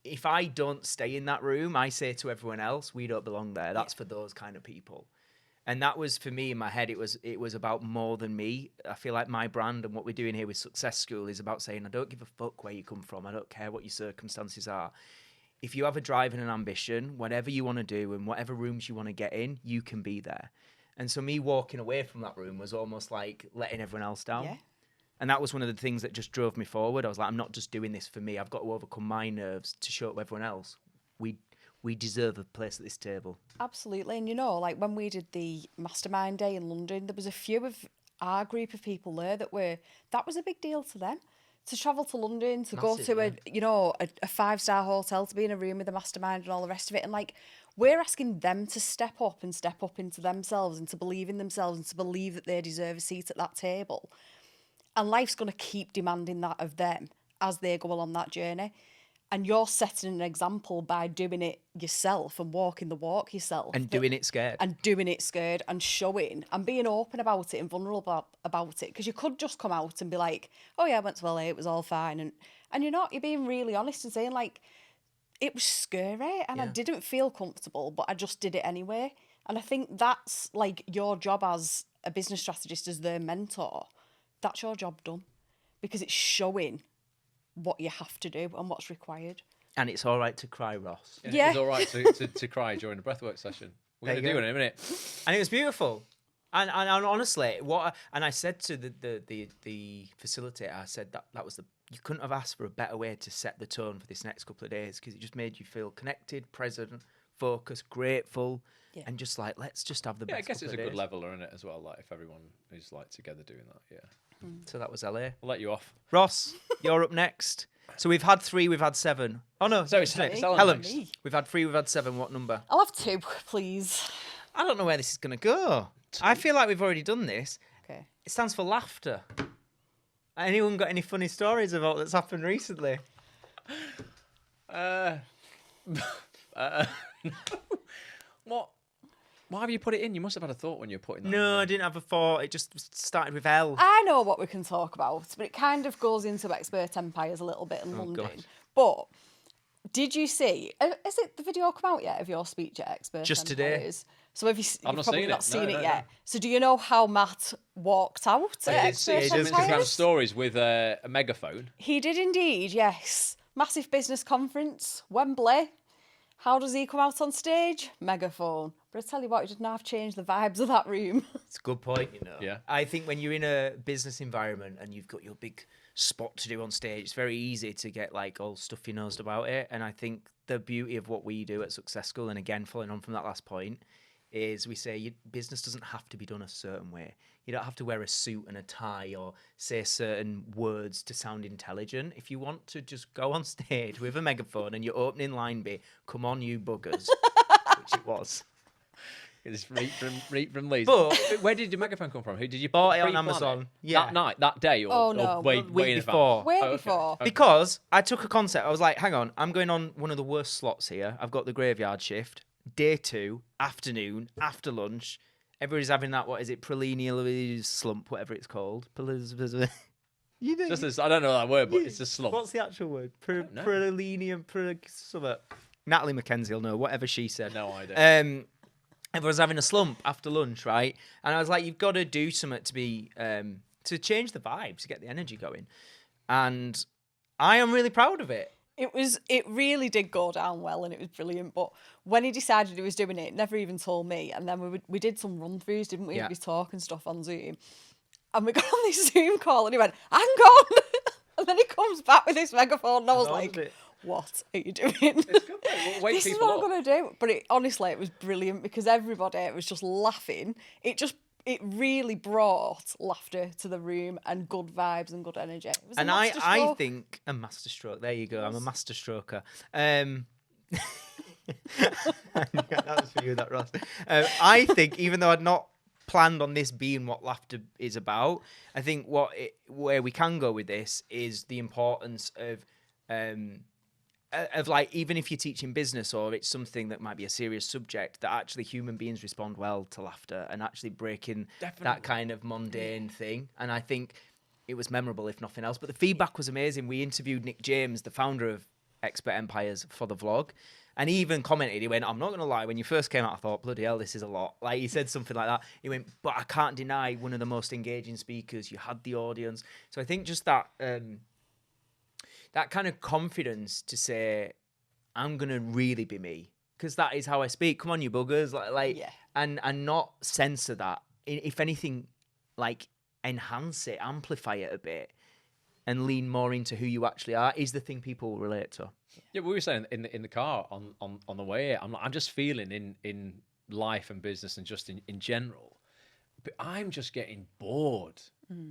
if I don't stay in that room, I say to everyone else, we don't belong there. That's for those kind of people. And that was, for me, in my head, it was about more than me. I feel like my brand and what we're doing here with Success School is about saying, I don't give a fuck where you come from. I don't care what your circumstances are. If you have a drive and an ambition, whatever you want to do and whatever rooms you want to get in, you can be there. And so me walking away from that room was almost like letting everyone else down. Yeah. And that was one of the things that just drove me forward. I was like, I'm not just doing this for me. I've got to overcome my nerves to show everyone else we deserve a place at this table. Absolutely. And like when we did the mastermind day in London, there was a few of our group of people there that was a big deal to them. To travel to London, to go to a 5-star hotel, to be in a room with a mastermind and all the rest of it. And like, we're asking them to step up into themselves and to believe in themselves and to believe that they deserve a seat at that table. And life's going to keep demanding that of them as they go along that journey. And you're setting an example by doing it yourself and walking the walk yourself. And doing it scared. And doing it scared and showing and being open about it and vulnerable about it. Because you could just come out and be like, oh yeah, I went to LA, it was all fine. And you're not. You're being really honest and saying like, it was scary and I didn't feel comfortable, but I just did it anyway. And I think that's like your job as a business strategist, as their mentor. That's your job done. Because it's showing what you have to do and what's required. And it's all right to cry, Ross. Yeah. It's all right to cry during a breathwork session. We're going to do it in a minute. And it was beautiful. And honestly, I said to the facilitator, I said that was you couldn't have asked for a better way to set the tone for this next couple of days, because it just made you feel connected, present, focused, grateful, and just like, let's just have the best. I guess it's a couple of good days. leveler, isn't it, as well? Like if everyone is like together doing that, yeah. So that was LA. I'll let you off. Ross, you're up next. So we've had 3, we've had 7. Oh no, So it's Helen. next. We've had 3, we've had 7. What number? I'll have 2, please. I don't know where this is going to go. I feel like we've already done this. Okay. It stands for laughter. Anyone got any funny stories about that's happened recently? What? Why have you put it in? You must have had a thought when you were putting that No, in. I didn't have a thought. It just started with L. I know what we can talk about, but it kind of goes into expert empires a little bit in London. God. But did you see? Has the video come out yet of your speech at expert Just today. empires? So have you? I've You've not probably seen not it. seen No, it no, yet. So do you know how Matt walked out I at did see expert some Instagram empires? stories with a megaphone. He did indeed. Yes, massive business conference, Wembley. How does he come out on stage? Megaphone. But I tell you what, he didn't have to change the vibes of that room. It's a good point, you know. Yeah. I think when you're in a business environment and you've got your big spot to do on stage, it's very easy to get like all stuffy-nosed about it. And I think the beauty of what we do at Success School, and again, following on from that last point, is we say your business doesn't have to be done a certain way. You don't have to wear a suit and a tie or say certain words to sound intelligent. If you want to just go on stage with a megaphone and your opening line be, "Come on, you buggers," which it was. It's right from Leeds. But where did your megaphone come from? Who did you bought it on pre-plan Amazon. Yeah. That night, that day, or, Oh, no. or way, Week way in before. advance? Way Oh, okay. before. Because I took a concept. I was like, hang on, I'm going on one of the worst slots here. I've got the graveyard shift, day 2, afternoon, after lunch. Everybody's having that, what is it, prelineal slump, whatever it's called. You know, Just as, I don't know that word, but it's a slump. what's the actual word? know. Prelineum, something. Natalie McKenzie will know, whatever she said. No idea. Everyone's having a slump after lunch, right? And I was like, you've got to do something to be to change the vibe, to get the energy going. And I am really proud of it. It really did go down well and it was brilliant. But when he decided he was doing it, never even told me. And then we did some run-throughs, didn't we? Yeah. Of his talk and stuff on Zoom. And we got on this Zoom call and he went, hang on. And then he comes back with this megaphone, and I was love like, it. what are you doing? It's good, mate. We'll wake This is people what I'm up. going to do. But honestly, it was brilliant because everybody was just laughing. It really brought laughter to the room and good vibes and good energy. It was And a I masterstroke. think a masterstroke. There you go. I'm a master stroker. That was for you, that Ross. I think even though I'd not planned on this being what laughter is about, I think where we can go with this is the importance of like, even if you're teaching business or it's something that might be a serious subject, that actually human beings respond well to laughter and actually breaking that kind of mundane thing. And I think it was memorable, if nothing else. But the feedback was amazing. We interviewed Nick James, the founder of Expert Empires, for the vlog. And he even commented, he went, I'm not going to lie, when you first came out, I thought, bloody hell, this is a lot. Like, he said something like that. He went, but I can't deny one of the most engaging speakers. You had the audience. So I think just that that kind of confidence to say, I'm going to really be me, because that is how I speak. Come on, you buggers. Yeah. And not censor that. If anything, like, enhance it, amplify it a bit, and lean more into who you actually are is the thing people will relate to. Yeah, we were saying in the car on the way here, I'm just feeling in life and business and just in general, but I'm just getting bored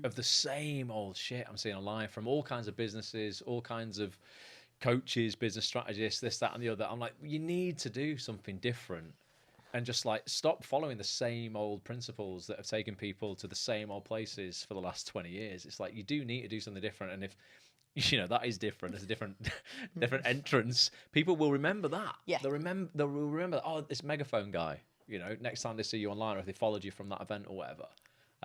of the same old shit I'm seeing online from all kinds of businesses, all kinds of coaches, business strategists, this, that, and the other. I'm like, you need to do something different and just like stop following the same old principles that have taken people to the same old places for the last 20 years. It's like, you do need to do something different. And if, you know, that is different, it's a different entrance, people will remember that. Yeah. They'll remember, oh, this megaphone guy, you know, next time they see you online or if they followed you from that event or whatever.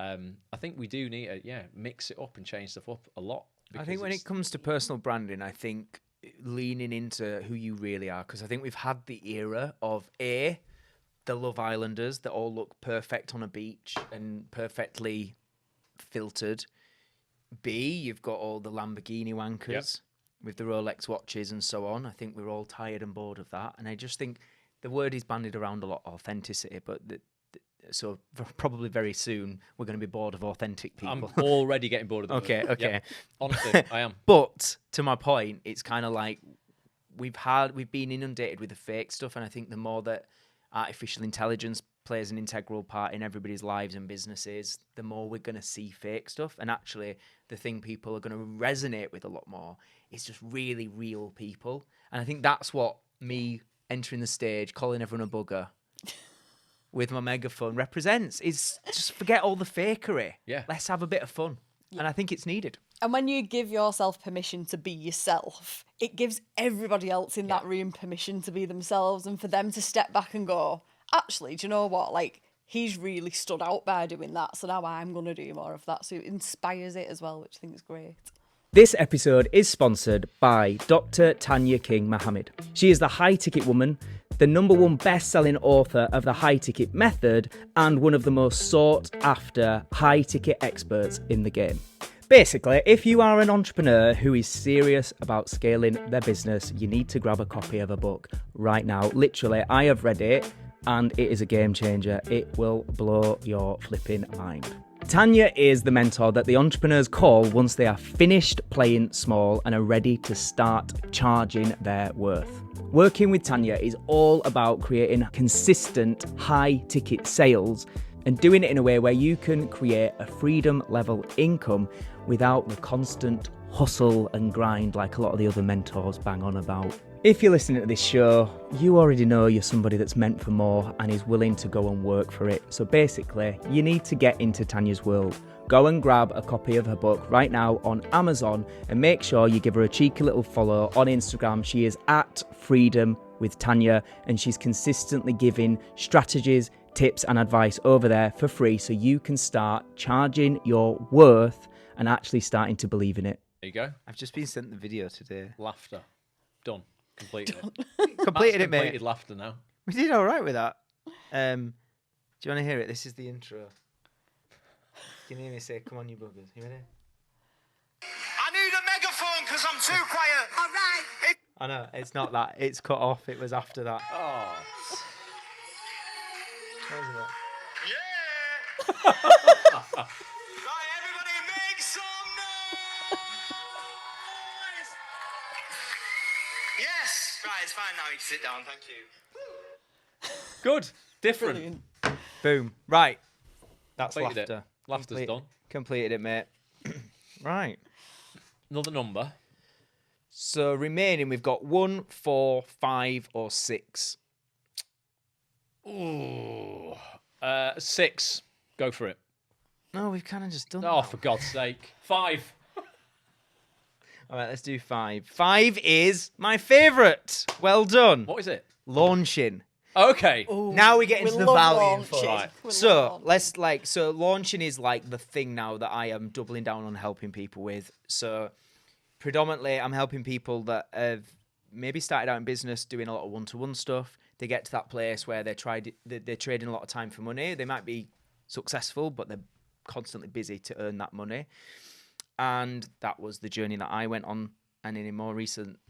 I think we do need to, mix it up and change stuff up a lot. I think when it comes to personal branding, I think leaning into who you really are, because I think we've had the era of the Love Islanders that all look perfect on a beach and perfectly filtered. B, you've got all the Lamborghini wankers with the Rolex watches and so on. I think we're all tired and bored of that. And I just think the word is bandied around a lot, authenticity, but so probably very soon we're going to be bored of authentic people. I'm already getting bored of them. Okay. Yep. Honestly, I am. But to my point, it's kind of like we've been inundated with the fake stuff, and I think the more that artificial intelligence plays an integral part in everybody's lives and businesses, the more we're going to see fake stuff. And actually, the thing people are going to resonate with a lot more is just really real people. And I think that's what me entering the stage, calling everyone a bugger with my megaphone represents, is just forget all the fakery. Yeah. Let's have a bit of fun. Yeah. And I think it's needed. And when you give yourself permission to be yourself, it gives everybody else in that room permission to be themselves and for them to step back and go, actually, do you know what? Like, he's really stood out by doing that, so now I'm going to do more of that. So it inspires it as well, which I think is great. This episode is sponsored by Dr. Tania King-Mohammad. She is the High Ticket Woman, the #1 best-selling author of the High Ticket Method, and one of the most sought-after high ticket experts in the game. Basically, if you are an entrepreneur who is serious about scaling their business, you need to grab a copy of her book right now. Literally, I have read it and it is a game changer. It will blow your flipping mind. Tania is the mentor that the entrepreneurs call once they are finished playing small and are ready to start charging their worth. Working with Tania is all about creating consistent high ticket sales and doing it in a way where you can create a freedom level income without the constant hustle and grind like a lot of the other mentors bang on about. If you're listening to this show, you already know you're somebody that's meant for more and is willing to go and work for it. So basically, you need to get into Tania's world. Go and grab a copy of her book right now on Amazon and make sure you give her a cheeky little follow on Instagram. She is at Freedom with Tania and she's consistently giving strategies, tips and advice over there for free so you can start charging your worth and actually starting to believe in it. There you go. I've just been sent the video today. Laughter. Done. Completed it. Completed it, mate. Completed laughter now. We did all right with that. Do you want to hear it? This is the intro. Can you hear me say, come on, you buggers? You ready? I need a megaphone because I'm too quiet. All right. I know, it's not that. It's cut off. It was after that. Oh. What was it? Yeah. Right, everybody make some noise. Yes. Right, it's fine now. You can sit down. Thank you. Good. Different. Brilliant. Boom. Right. That's Completed laughter. it. Laughter's done. Completed it, mate. Right. Another number. So remaining, we've got 1, 4, 5, or 6. Ooh. 6. Go for it. No, we've kind of just done Oh, that. for God's sake. 5. All right, let's do 5. 5 is my favourite. Well done. What is it? Launching. Okay. Now we get into the love value launching. for it. Right. We love So launching. so launching is like the thing now that I am doubling down on helping people with. So predominantly I'm helping people that have maybe started out in business doing a lot of one-to-one stuff. They get to that place where they're trading a lot of time for money. They might be successful, but they're constantly busy to earn that money. And that was the journey that I went on. And in more recent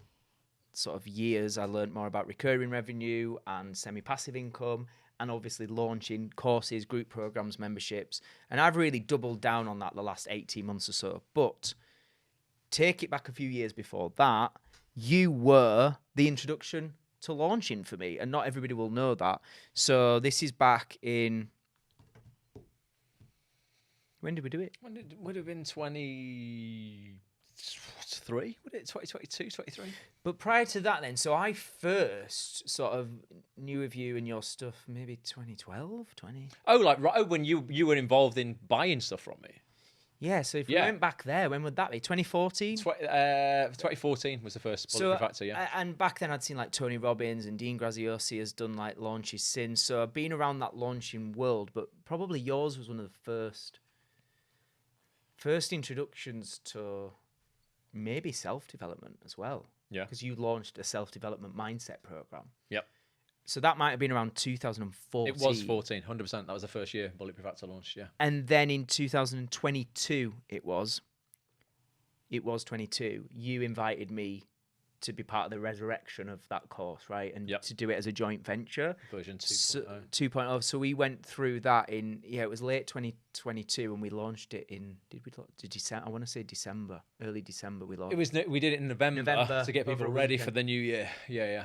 sort of years, I learned more about recurring revenue and semi-passive income, and obviously launching courses, group programs, memberships. And I've really doubled down on that the last 18 months or so. But take it back a few years before that, you were the introduction to launching for me, and not everybody will know that. So this is back in... When did we do it? It would have been 23? Would it? 2022, 23? But prior to that then, so I first sort of knew of you and your stuff maybe 2012, 20... Oh, like right when you were involved in buying stuff from me. Yeah, so if we Yeah. went back there, when would that be? 2014? 2014 was the first Bulletproof Factor, yeah. And back then I'd seen like Tony Robbins and Dean Graziosi has done like launches since. So I've been around that launching world, but probably yours was one of the first introductions to maybe self-development as well. Yeah. Because you launched a self-development mindset program. Yep. So that might have been around 2014. It was 14, 100%. That was the first year Bulletproof Factor launched, yeah. And then in 2022, it was 22. You invited me to be part of the resurrection of that course, right? And Yep. to do it as a joint venture. Version 2.0. So, 2.0. So we went through that it was late 2022 and we launched it in, did December? I want to say December, early December we launched. We did it in November to get over people a ready weekend. for the new year. Yeah.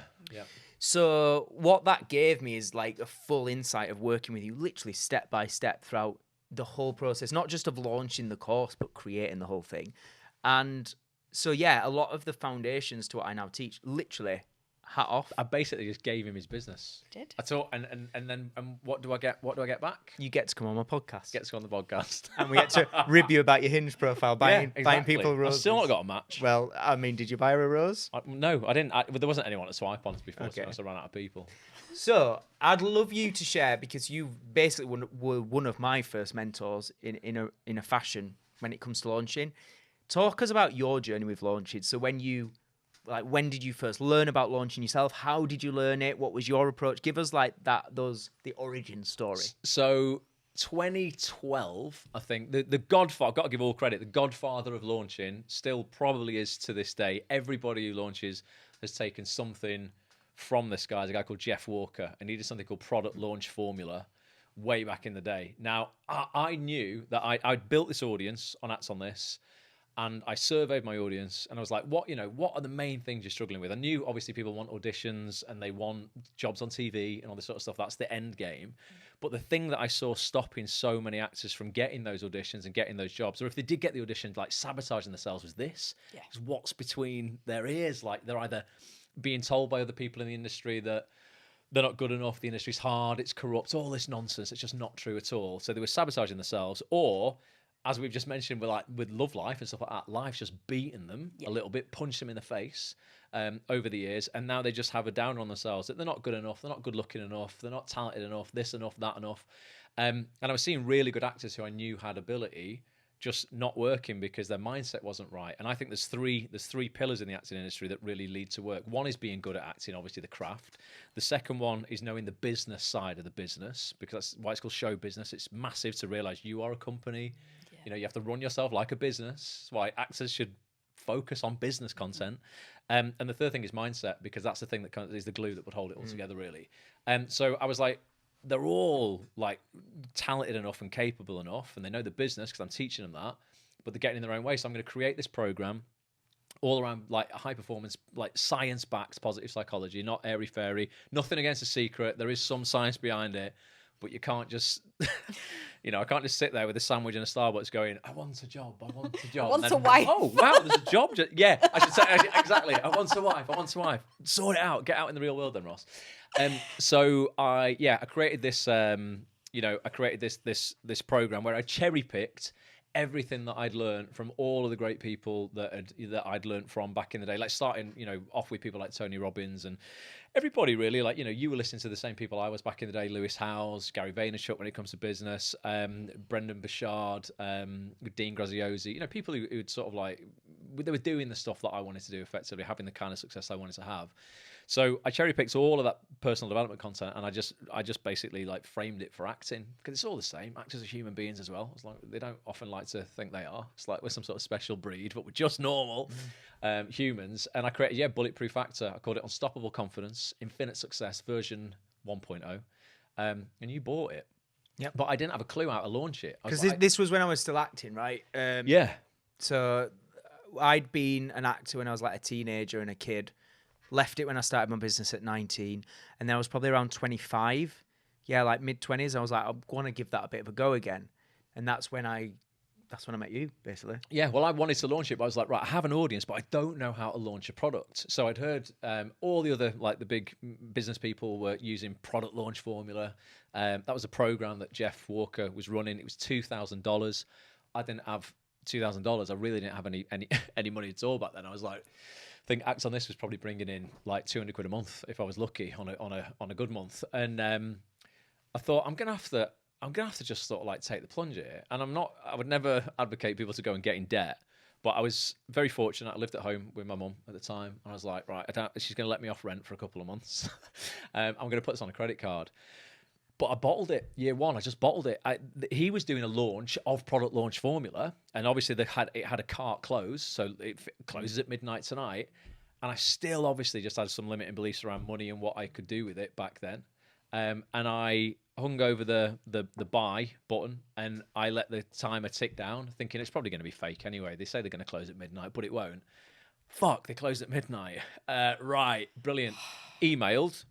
So what that gave me is like a full insight of working with you literally step by step throughout the whole process, not just of launching the course, but creating the whole thing. And so, yeah, a lot of the foundations to what I now teach, literally, hat off. I basically just gave him his business. Did. I thought, and then what do I get? What do I get back? You get to come on my podcast. Get to go on the podcast. And we get to rib you about your Hinge profile, buying people roses. I've still not got a match. Well, I mean, did you buy her a rose? No, I didn't. There wasn't anyone to swipe on before, Okay. so I ran out of people. So I'd love you to share, because you basically were one of my first mentors in a fashion when it comes to launching. Talk us about your journey with launching. So when did you first learn about launching yourself? How did you learn it? What was your approach? Give us like the origin story. So 2012, I think the Godfather. I've got to give all credit. The Godfather of launching still probably is to this day. Everybody who launches has taken something from this guy. There's a guy called Jeff Walker, and he did something called Product Launch Formula way back in the day. Now I knew that I'd built this audience on Acts on This. And I surveyed my audience and I was like, what are the main things you're struggling with? I knew obviously people want auditions and they want jobs on TV and all this sort of stuff. That's the end game. But the thing that I saw stopping so many actors from getting those auditions and getting those jobs, or if they did get the auditions, like sabotaging themselves, was this. Yeah. It's what's between their ears. Like they're either being told by other people in the industry that they're not good enough, the industry's hard, it's corrupt, all this nonsense. It's just not true at all. So they were sabotaging themselves, or as we've just mentioned, with love life and stuff like that, life's just beaten them a little bit, punched them in the face over the years, and now they just have a downer on themselves that they're not good enough, they're not good looking enough, they're not talented enough, this enough, that enough. And I was seeing really good actors who I knew had ability just not working because their mindset wasn't right. And I think there's three pillars in the acting industry that really lead to work. One is being good at acting, obviously the craft. The second one is knowing the business side of the business, because that's why it's called show business. It's massive to realize you are a company. Yeah. You know, you have to run yourself like a business. That's why actors should focus on business content. And the third thing is mindset, because that's the thing that kind of is the glue that would hold it all together, really. So I was like, they're all like talented enough and capable enough, and they know the business because I'm teaching them that, but they're getting in their own way. So I'm going to create this program all around like high performance, like science-backed positive psychology, not airy-fairy. Nothing against a secret. There is some science behind it, but you can't just, I can't just sit there with a sandwich and a Starbucks going, I want a job, I want a job. I want a wife. Oh, wow, there's a job. Yeah, I should say, exactly. I want a wife. Sort it out. Get out in the real world then, Ross. So I created this, this program where I cherry-picked everything that I'd learned from all of the great people that I'd learned from back in the day, like starting, off with people like Tony Robbins and everybody really, like, you were listening to the same people I was back in the day, Lewis Howes, Gary Vaynerchuk when it comes to business, Brendan Burchard, Dean Graziosi, people who'd sort of like, they were doing the stuff that I wanted to do effectively, having the kind of success I wanted to have. So I cherry picked all of that personal development content, and I just basically like framed it for acting, because it's all the same. Actors are human beings as well. It's like they don't often like to think they are. It's like we're some sort of special breed, but we're just normal humans. And I created Bulletproof Actor. I called it Unstoppable Confidence, Infinite Success version 1.0. And you bought it. Yeah, but I didn't have a clue how to launch it because this was when I was still acting, right? Yeah. So I'd been an actor when I was like a teenager and a kid. Left it when I started my business at 19, and then I was probably around 25. Yeah, like mid-20s. I was like, I want to give that a bit of a go again, and that's when I met you, basically. Yeah, well, I wanted to launch it, but I was like, right, I have an audience, but I don't know how to launch a product. So I'd heard all the other, like the big business people were using Product Launch Formula. That was a program that Jeff Walker was running. It was $2,000. I didn't have $2,000. I really didn't have any money at all back then. I was like, I think Act on This was probably bringing in like 200 quid a month if I was lucky on a good month. And I thought I'm gonna have to just sort of like take the plunge here. And I would never advocate people to go and get in debt, but I was very fortunate. I lived at home with my mum at the time, and I was like, right, she's gonna let me off rent for a couple of months. I'm gonna put this on a credit card. But I bottled it year one. I just bottled it. He was doing a launch of Product Launch Formula, and obviously it had a cart close, so it closes at midnight tonight. And I still obviously just had some limiting beliefs around money and what I could do with it back then. And I hung over the buy button, and I let the timer tick down, thinking it's probably going to be fake anyway. They say they're going to close at midnight, but it won't. Fuck, they closed at midnight. Right, brilliant. Emailed.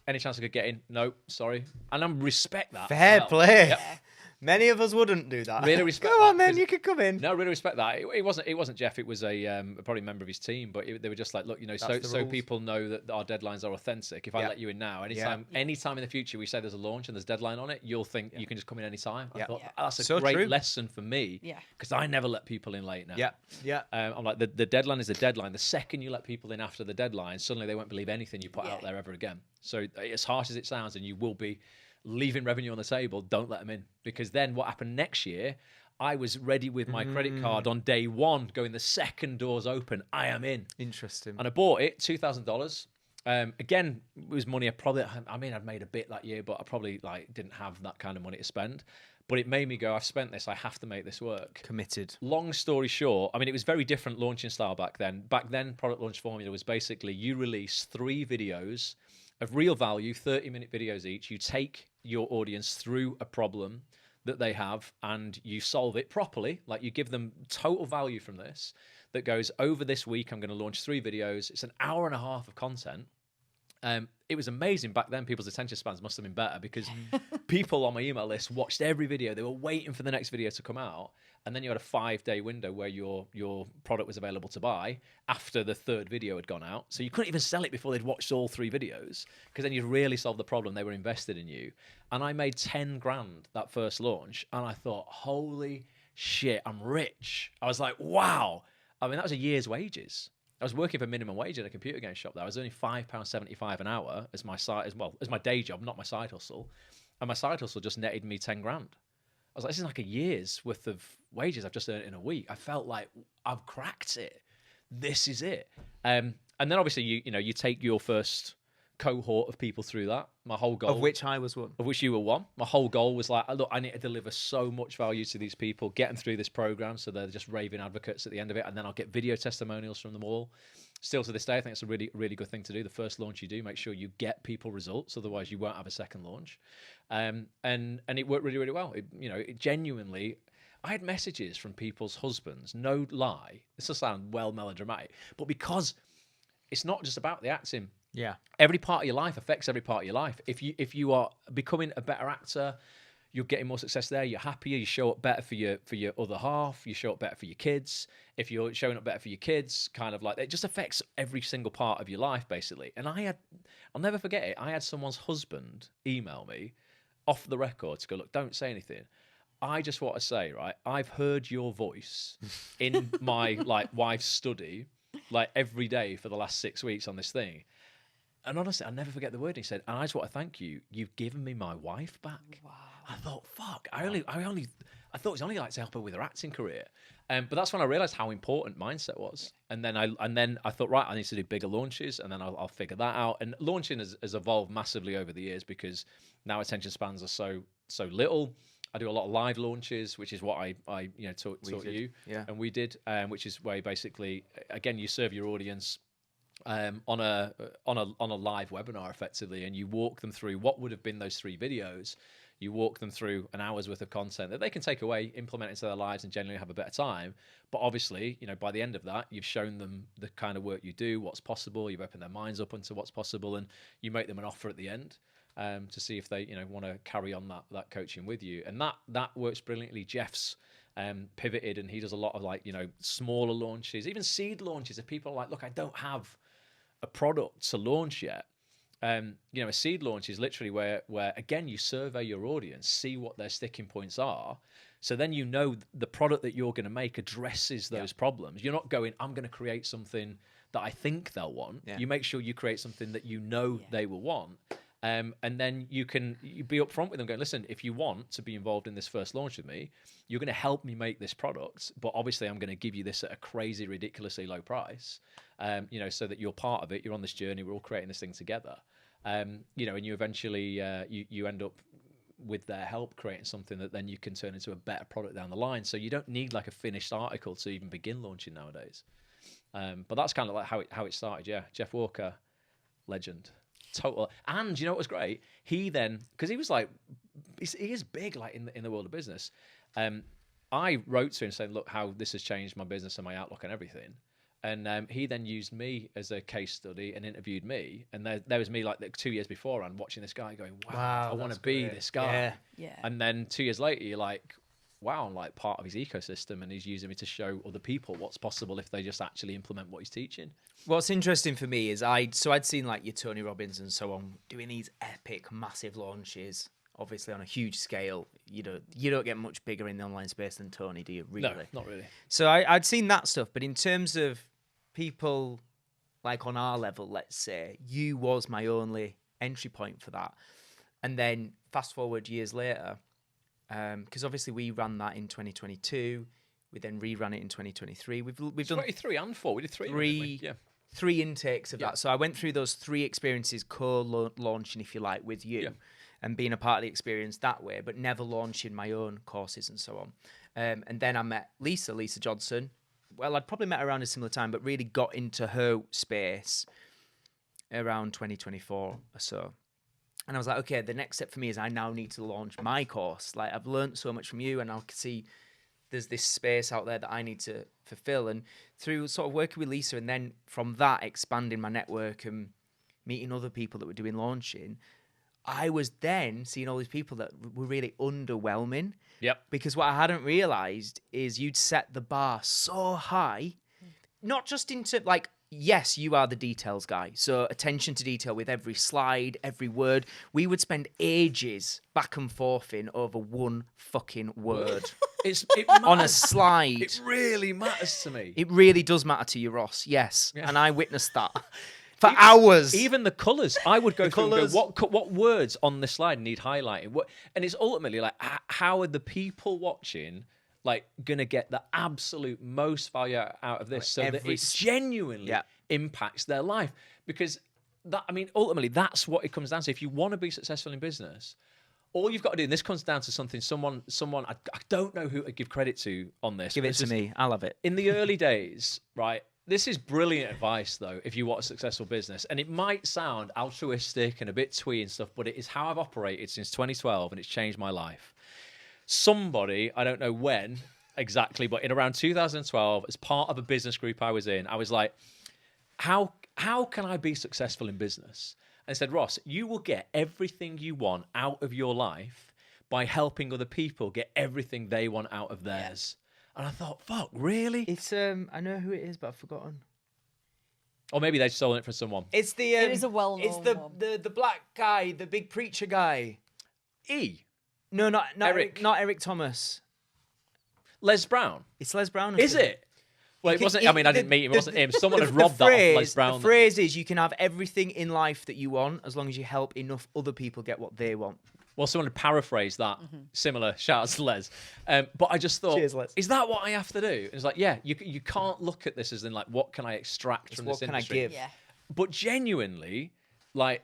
Any chance I could get in? No, sorry. And I respect that. Fair play. Yep. Many of us wouldn't do that. Really respect Go that, on then, you could come in. No, really respect that. It wasn't Jeff. It was probably a member of his team. But they were just like, look, so people know that our deadlines are authentic. If I let you in now, anytime in the future we say there's a launch and there's a deadline on it, you'll think you can just come in anytime. I thought that's a great lesson for me. Yeah. Because I never let people in late now. Yeah. Yeah. I'm like, the deadline is the deadline. The second you let people in after the deadline, suddenly they won't believe anything you put out there ever again. So as harsh as it sounds, and you will be leaving revenue on the table, don't let them in. Because then what happened next year, I was ready with my credit card on day one, going the second doors open, I am in. Interesting. And I bought it, $2,000. Again, it was money I'd made a bit that year, but I probably didn't have that kind of money to spend. But it made me go, I've spent this, I have to make this work. Committed. Long story short, it was very different launching style back then. Back then, Product Launch Formula was basically you release 3 videos of real value, 30-minute videos each. You take your audience through a problem that they have and you solve it properly. Like you give them total value from this that goes, over this week, I'm going to launch 3 videos. It's an hour and a half of content. It was amazing back then. People's attention spans must have been better because people on my email list watched every video. They were waiting for the next video to come out. And then you had a 5-day window where your product was available to buy after the 3rd video had gone out. So you couldn't even sell it before they'd watched all 3 videos, because then you'd really solved the problem. They were invested in you. And I made 10 grand that first launch. And I thought, holy shit, I'm rich. I was like, wow. That was a year's wages. I was working for minimum wage at a computer game shop there. I was earning £5.75 an hour as my day job, not my side hustle. And my side hustle just netted me 10 grand. I was like, this is like a year's worth of wages I've just earned in a week. I felt like I've cracked it. This is it. And then obviously you take your first cohort of people through that. My whole goal, of which I was one, of which you were one. My whole goal was like, look, I need to deliver so much value to these people, get them through this program so they're just raving advocates at the end of it, and then I'll get video testimonials from them all. Still to this day, I think it's a really, really good thing to do. The first launch you do, make sure you get people results, otherwise you won't have a second launch. And it worked really, really well. It genuinely, I had messages from people's husbands, no lie. This will sound well melodramatic, but because it's not just about the acting. Yeah. Every part of your life affects every part of your life. If you are becoming a better actor, you're getting more success there. You're happier. You show up better for your other half. You show up better for your kids. If you're showing up better for your kids, kind of like it just affects every single part of your life, basically. And I'll never forget it. I had someone's husband email me off the record to go, look, don't say anything. I just want to say, right, I've heard your voice in my like wife's study like every day for the last 6 weeks on this thing. And honestly, I'll never forget the word. He said, and I just want to thank you. You've given me my wife back. Wow. I thought, fuck. I thought it was only like to help her with her acting career. But that's when I realized how important mindset was. And then I thought, right, I need to do bigger launches, and then I'll figure that out. And launching has evolved massively over the years because now attention spans are so little. I do a lot of live launches, which is what I taught you, and we did, which is where basically, again, you serve your audience on a live webinar effectively, and you walk them through what would have been those 3 videos. You walk them through an hour's worth of content that they can take away, implement into their lives, and generally have a better time. But obviously, by the end of that, you've shown them the kind of work you do, what's possible. You've opened their minds up into what's possible, and you make them an offer at the end to see if they want to carry on that coaching with you. And that works brilliantly. Jeff's pivoted, and he does a lot of smaller launches, even seed launches. If people are like, look, I don't have a product to launch yet. A seed launch is literally where again you survey your audience, see what their sticking points are, so then the product that you're going to make addresses those problems. You're not going, I'm going to create something that I think they'll want. Yeah. You make sure you create something that they will want, and then you be upfront with them, going, listen, if you want to be involved in this first launch with me, you're going to help me make this product, but obviously I'm going to give you this at a crazy, ridiculously low price, so that you're part of it. You're on this journey. We're all creating this thing together. And you eventually you end up with their help creating something that then you can turn into a better product down the line. So you don't need like a finished article to even begin launching nowadays. But that's kind of like how it started. Yeah, Jeff Walker, legend, total. And you know what was great? He then, because he was like, he is big like in the world of business. I wrote to him saying, look, how this has changed my business and my outlook and everything. And he then used me as a case study and interviewed me. And there was me like 2 years before and watching this guy going, wow, I want to be this guy. Yeah. And then 2 years later, you're like, wow, I'm like part of his ecosystem, and he's using me to show other people what's possible if they just actually implement what he's teaching. What's interesting for me is I'd seen like your Tony Robbins and so on doing these epic, massive launches, obviously on a huge scale. You don't get much bigger in the online space than Tony, do you? Really? No, not really. So I'd seen that stuff, but in terms of people like on our level, let's say, you was my only entry point for that. And then fast forward years later, because obviously we ran that in 2022, we then reran it in 2023. We've done 23 and 4. We did three. Three intakes of that. So I went through those 3 experiences, co-launching, if you like, with you, and being a part of the experience that way, but never launching my own courses and so on. And then I met Lisa Johnson. Well, I'd probably met her around a similar time, but really got into her space around 2024 or so. And I was like, okay, the next step for me is I now need to launch my course. Like, I've learned so much from you, and I can see there's this space out there that I need to fulfill. And through sort of working with Lisa, and then from that, expanding my network and meeting other people that were doing launching, I was then seeing all these people that were really underwhelming. Yep. Because what I hadn't realized is you'd set the bar so high, not just into like, yes, you are the details guy. So attention to detail with every slide, every word. We would spend ages back and forth in over one fucking word. On a slide. It really matters to me. It really does matter to you, Ross. Yes. Yeah. And I witnessed that. For hours. Even the colours. I would go through and go, what words on this slide need highlighting? And it's ultimately like, how are the people watching like going to get the absolute most value out of this, so that it genuinely impacts their life? Because ultimately, that's what it comes down to. If you want to be successful in business, all you've got to do, and this comes down to something someone I don't know who to give credit to on this. Give it to me. I'll have it. In the early days, right? This is brilliant advice, though, if you want a successful business. And it might sound altruistic and a bit twee and stuff, but it is how I've operated since 2012, and it's changed my life. Somebody, I don't know when, exactly. But in around 2012, as part of a business group I was in, I was like, how can I be successful in business? And I said, Ross, you will get everything you want out of your life by helping other people get everything they want out of theirs. And I thought, fuck, really? It's I know who it is, but I've forgotten. Or maybe they've stolen it from someone. It's the It is a well-known It's the, one. the black guy, the big preacher guy. E. No, not Eric. Not Eric Thomas. Les Brown. It's Les Brown. Is it? Well, it wasn't. I mean, I didn't meet him. It wasn't him. Someone had robbed that off Les Brown. The phrase is, you can have everything in life that you want as long as you help enough other people get what they want. Well, someone had paraphrased that. Similar. Shout out to Les. But I just thought, Cheers, Les. is that what I have to do? And it's like, yeah, you can't look at this as in like, what can I extract from what this can I industry? give? Yeah. But genuinely, like,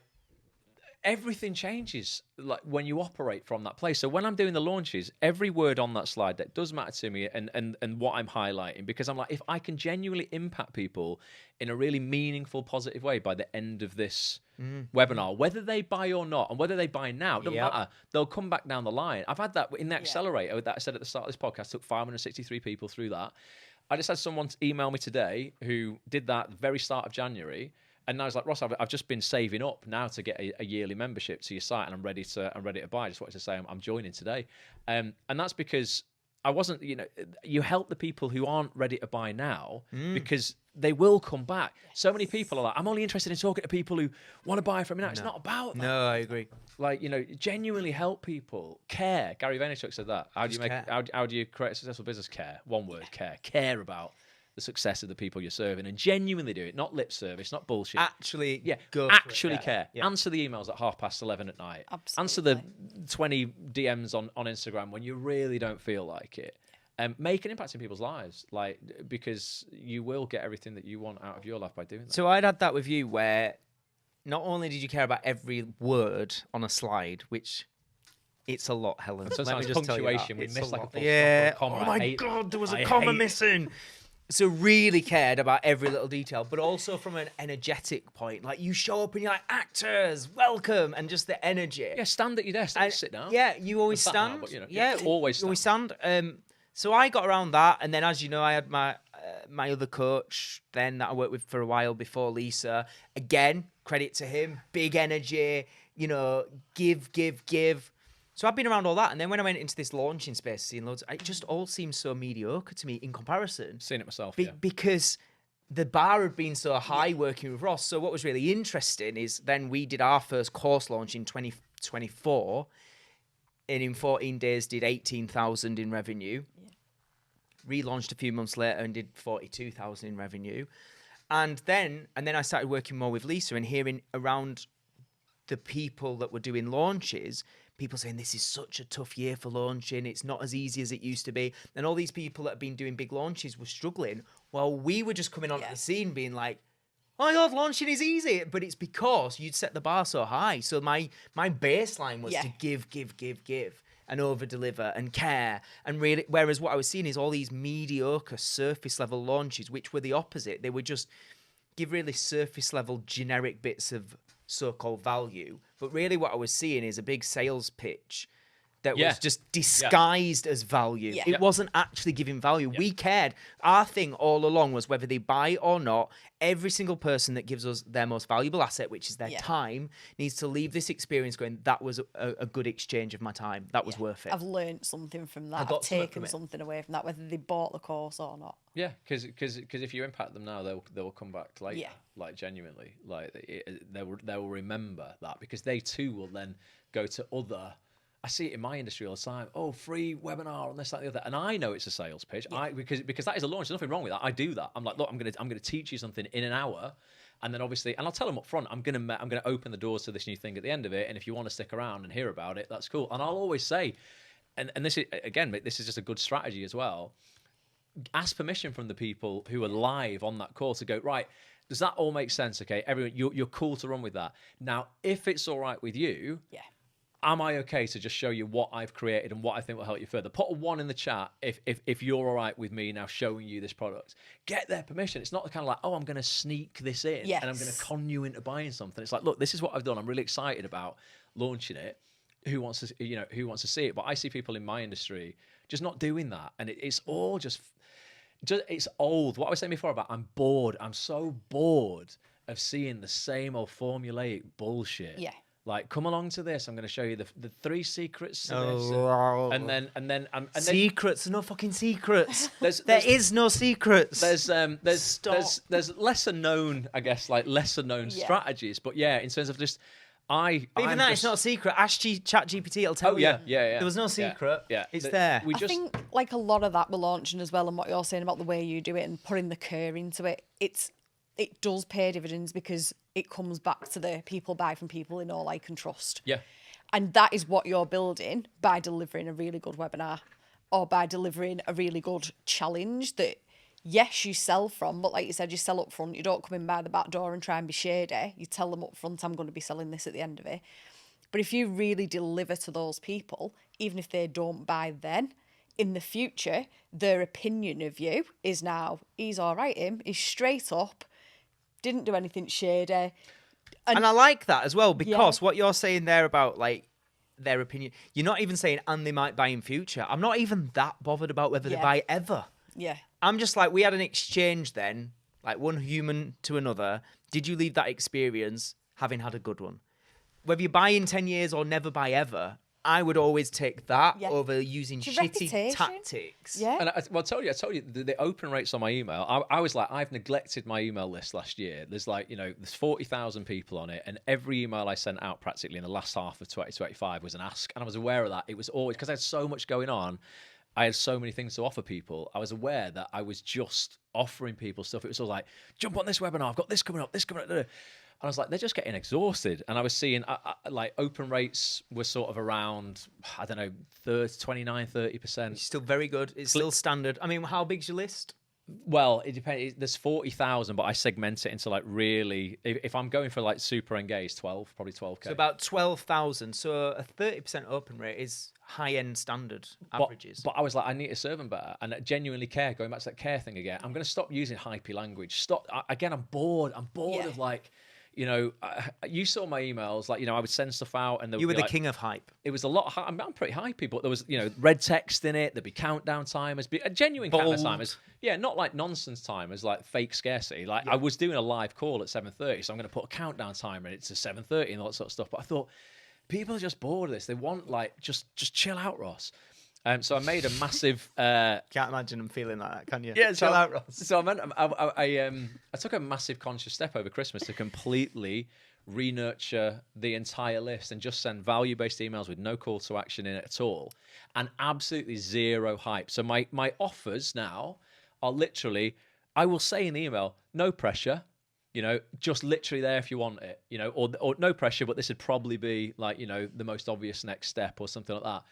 everything changes like when you operate from that place. So when I'm doing the launches, every word on that slide that does matter to me and what I'm highlighting, because I'm like, if I can genuinely impact people in a really meaningful, positive way by the end of this webinar, whether they buy or not, and whether they buy now, doesn't matter. They'll come back down the line. I've had that in the accelerator that I said at the start of this podcast, took 563 people through that. I just had someone email me today who did that at the very start of January. And I was like, Ross, I've just been saving up now to get a yearly membership to your site, and I'm ready to buy. I just wanted to say I'm joining today, and that's because I wasn't. You help the people who aren't ready to buy now because they will come back. So many people are like, I'm only interested in talking to people who want to buy from me now. It's not about that. No, I agree. Like, genuinely help people. Care. Gary Vaynerchuk said that. How do you create a successful business? Care. One word. Care. Care about the success of the people you're serving, and genuinely do it, not lip service, not bullshit. Actually, Actually care. Yeah. Answer the emails at 11:30 at night. Absolutely. Answer the 20 DMs on Instagram when you really don't feel like it. Make an impact in people's lives, like, because you will get everything that you want out of your life by doing that. So I'd had that with you, where not only did you care about every word on a slide, which it's a lot, Helen. Sometimes Let me just tell you that. punctuation, we It's miss like a lot. full Yeah. stop or a comma. Oh I my hate- God, there was I a comma hate- missing. So really cared about every little detail, but also from an energetic point. Like, you show up and you're like, actors, welcome, and just the energy. Yeah, stand at your desk, don't And- sit down. Yeah, you always I'm sat now, stand. but, yeah, always you always stand. So I got around that, and then, as you know, I had my other coach then that I worked with for a while before Lisa. Again, credit to him, big energy. Give. So I've been around all that, and then when I went into this launching space, seeing loads, it just all seemed so mediocre to me in comparison. Seen it myself. Yeah. Because the bar had been so high working with Ross. So what was really interesting is then we did our first course launch in 2024, and in 14 days did 18,000 in revenue. Relaunched a few months later and did 42,000 in revenue. And then I started working more with Lisa and hearing around the people that were doing launches, people saying this is such a tough year for launching, it's not as easy as it used to be. And all these people that have been doing big launches were struggling, while we were just coming onto the scene being like, oh my God, launching is easy. But it's because you'd set the bar so high. So my baseline was to give and over deliver and care, and really, whereas what I was seeing is all these mediocre surface level launches, which were the opposite. They would just give really surface level generic bits of so-called value, but really what I was seeing is a big sales pitch that was just disguised as value. Yeah. It wasn't actually giving value. We cared. Our thing all along was whether they buy or not, every single person that gives us their most valuable asset, which is their time, needs to leave this experience going, that was a good exchange of my time. That was worth it. I've learned something from that. I got I've something taken from it. something away from that, whether they bought the course or not. Yeah, because if you impact them now, they'll come back later. Yeah. Like, genuinely, like they will remember that, because they too will then go to other. I see it in my industry all the time. Oh, free webinar on this, that, and the other, and I know it's a sales pitch. Because that is a launch. There's nothing wrong with that. I do that. I'm like, look, I'm gonna teach you something in an hour, and then obviously, and I'll tell them up front, I'm gonna open the doors to this new thing at the end of it, and if you want to stick around and hear about it, that's cool. And I'll always say, and this is again, this is just a good strategy as well. Ask permission from the people who are live on that call to go, right, does that all make sense? Okay, everyone, you're cool to run with that. Now, if it's all right with you, am I okay to just show you what I've created and what I think will help you further? Put a 1 in the chat if you're all right with me now showing you this product. Get their permission. It's not the kind of like, oh, I'm going to sneak this in and I'm going to con you into buying something. It's like, look, this is what I've done. I'm really excited about launching it. who wants to see it. But I see people in my industry just not doing that, and it's all just it's old. What I was saying before about I'm bored. I'm so bored of seeing the same old formulaic bullshit. Yeah. Like, come along to this. I'm going to show you the 3 secrets to this, Oh. and then Secrets, no fucking secrets. There's There is no secrets. there's lesser known, I guess, like lesser known Yeah. strategies. But yeah, in terms of just But even I'm that, just, it's not a secret. Ask ChatGPT, it'll tell Oh you. yeah. There was no Yeah, secret. Yeah, It's The- there. We I just think like a lot of that we're launching as well, and what you're saying about the way you do it and putting the care into it, it does pay dividends because it comes back to the people buy from people in all I can trust. yeah. And that is what you're building by delivering a really good webinar or by delivering a really good challenge that, yes, you sell from, but like you said, you sell up front. You don't come in by the back door and try and be shady. You tell them up front, I'm going to be selling this at the end of it. But if you really deliver to those people, even if they don't buy then, in the future, their opinion of you is now, he's all right, he's straight up, didn't do anything shady. And I like that as well, because what you're saying there about like their opinion, you're not even saying and they might buy in future. I'm not even that bothered about whether they Yeah. buy ever. Yeah. I'm just like, we had an exchange then, like one human to another. Did you leave that experience having had a good one? Whether you buy in 10 years or never buy ever, I would always take that Yeah. over using your shitty reputation. tactics. Yeah. And I told you the open rates on my email. I was like, I've neglected my email list last year. There's like, there's 40,000 people on it, and every email I sent out practically in the last half of 2025 was an ask, and I was aware of that. It was always because I had so much going on. I had so many things to offer people. I was aware that I was just offering people stuff. It was all like, jump on this webinar. I've got this coming up. And I was like, they're just getting exhausted. And I was seeing like open rates were sort of around, I don't know, 29, 30%. It's still very good. It's still standard. I mean, how big's your list? Well, it depends. There's 40,000, but I segment it into like really, if I'm going for like super engaged, probably 12K. So about 12,000. So a 30% open rate is high-end standard averages. But I was like, I need to serve them better and genuinely care. Going back to that care thing again, I'm going to stop using hypey language. Again, I'm bored. I'm bored of like, you saw my emails, like, I would send stuff out and you were the king of hype. It was a lot. I'm pretty hypey, but there was, red text in it. There'd be countdown timers, genuine countdown timers. Yeah, not like nonsense timers, like fake scarcity. Like I was doing a live call at 7:30, so I'm going to put a countdown timer in it to 7:30 and all that sort of stuff. But I thought people are just bored of this. They want like just chill out, Ross. So I made a massive. Can't imagine them feeling like that, can you? Yeah, chill out, Ross. So I took a massive conscious step over Christmas to completely re-nurture the entire list and just send value-based emails with no call to action in it at all, and absolutely zero hype. So my offers now are literally, I will say in the email, no pressure. Just literally there if you want it. Or no pressure, but this would probably be like the most obvious next step or something like that.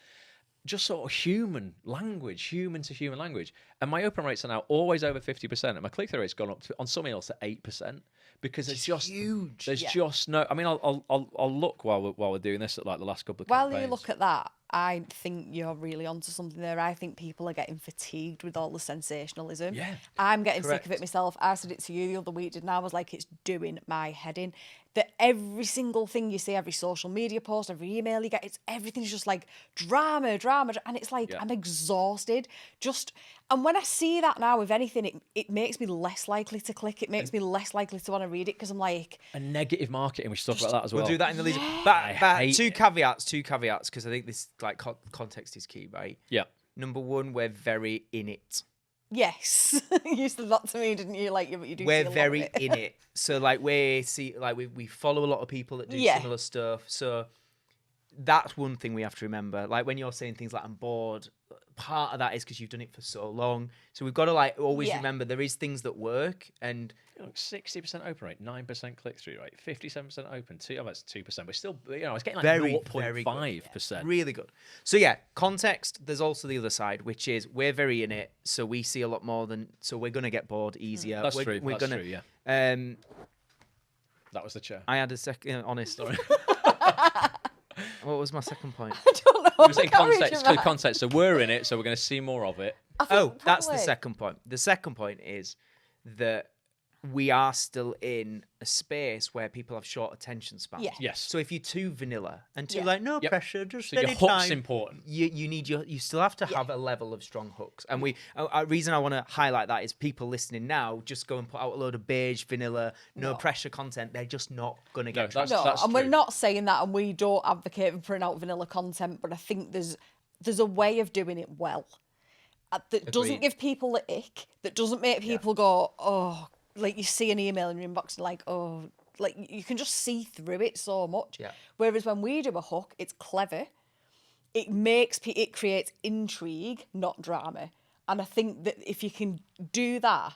Just sort of human to human language. And my open rates are now always over 50%. And my click-through rate's gone up to, on some emails, to 8%. Because it's just huge. There's just no. I mean, I'll look while we're doing this at like the last couple of While campaigns. you look at that, I think you're really onto something there. I think people are getting fatigued with all the sensationalism. Yeah. I'm getting Correct. sick of it myself. I said it to you the other week, didn't I? I was like, it's doing my head in. That every single thing you see, every social media post, every email you get, everything's just like drama. And it's like, I'm exhausted. And when I see that now, if anything, it makes me less likely to click. It makes me less likely to want to read it because I'm like... And negative marketing, we should talk about that as well. We'll do that in the lead. I But hate two it. caveats, because I think this like context is key, right? Yeah. Number one, we're very in it. Yes. You said that to me, didn't you? Like, but you do We're see a lot of very it. in it. So like we follow a lot of people that do Yeah. similar stuff. So that's one thing we have to remember. Like when you're saying things like I'm bored, part of that is because you've done it for so long. So we've got to like always Yeah. remember there is things that work, and 60% open rate, 9% click-through rate, 57% open. That's 2%, but still, it's getting like very, very good. 0.5%. really good. So yeah, context. There's also the other side, which is we're very in it. So we see a lot more than. So we're gonna get bored easier. That's we're, true. We're That's gonna, true. Yeah. That was the chair. I had a second. Honest story. What was my second point? I don't know. You were saying I can't read context. your mind. Context. So we're in it. So we're going to see more of it. I think Oh, that's the probably- second point. The second point is that we are still in a space where people have short attention spans. Yeah. Yes. So if you're too vanilla and too Yeah. like no Yep. pressure, just So your anytime, hook's important. You need you still have to have a level of strong hooks. And reason I want to highlight that is people listening now just go and put out a load of beige vanilla, no pressure content. They're just not going to get traction. No, and we're true. not saying that, and we don't advocate for putting out vanilla content, but I think there's a way of doing it well that doesn't give people the ick, that doesn't make people go, oh, like you see an email in your inbox and like, oh, like you can just see through it so much. Yeah. Whereas when we do a hook, it's clever. It creates intrigue, not drama. And I think that if you can do that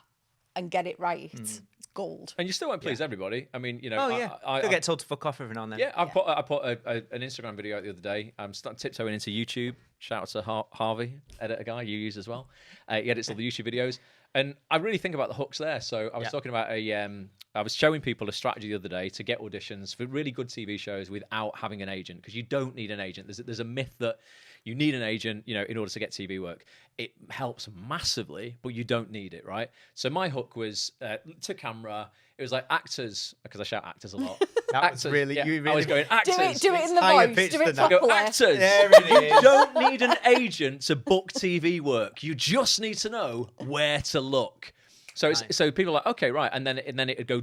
and get it right, it's gold. And you still won't please everybody. I mean, you know, Oh yeah, I you'll get told to fuck off every now and then. Yeah, I put an Instagram video out the other day. I'm starting tiptoeing into YouTube. Shout out to Harvey, editor guy you use as well. He edits all the YouTube videos, and I really think about the hooks there. So I was talking about I was showing people a strategy the other day to get auditions for really good TV shows without having an agent, because you don't need an agent. There's a myth that you need an agent, you know, in order to get TV work. It helps massively, but you don't need it, right? So my hook was to camera. It was like actors, because I shout actors a lot. That was really, yeah, you really I was going actors. Do it in the higher voice. pitch Do than it that. Go, properly. actors. There it is. You don't need an agent to book TV work. You just need to know where to look. So so people are like, okay, right, and then it would go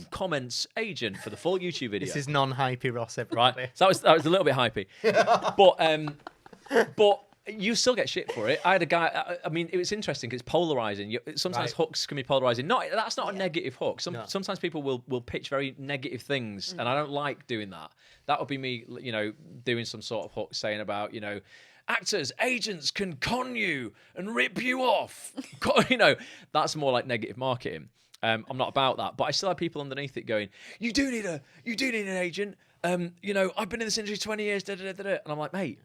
comments agent for the full YouTube video. This is non-hypey Ross, right. everybody. So that was a little bit hypey, but you still get shit for it. I had a guy. I mean, it was interesting because it's polarizing. Sometimes hooks can be polarizing. That's not a negative hook. Sometimes people will pitch very negative things, and I don't like doing that. That would be me, you know, doing some sort of hook saying about, you know, actors, agents can con you and rip you off. You know, that's more like negative marketing. I'm not about that, but I still have people underneath it going, you do need an agent. You know, I've been in this industry 20 years, and I'm like, mate.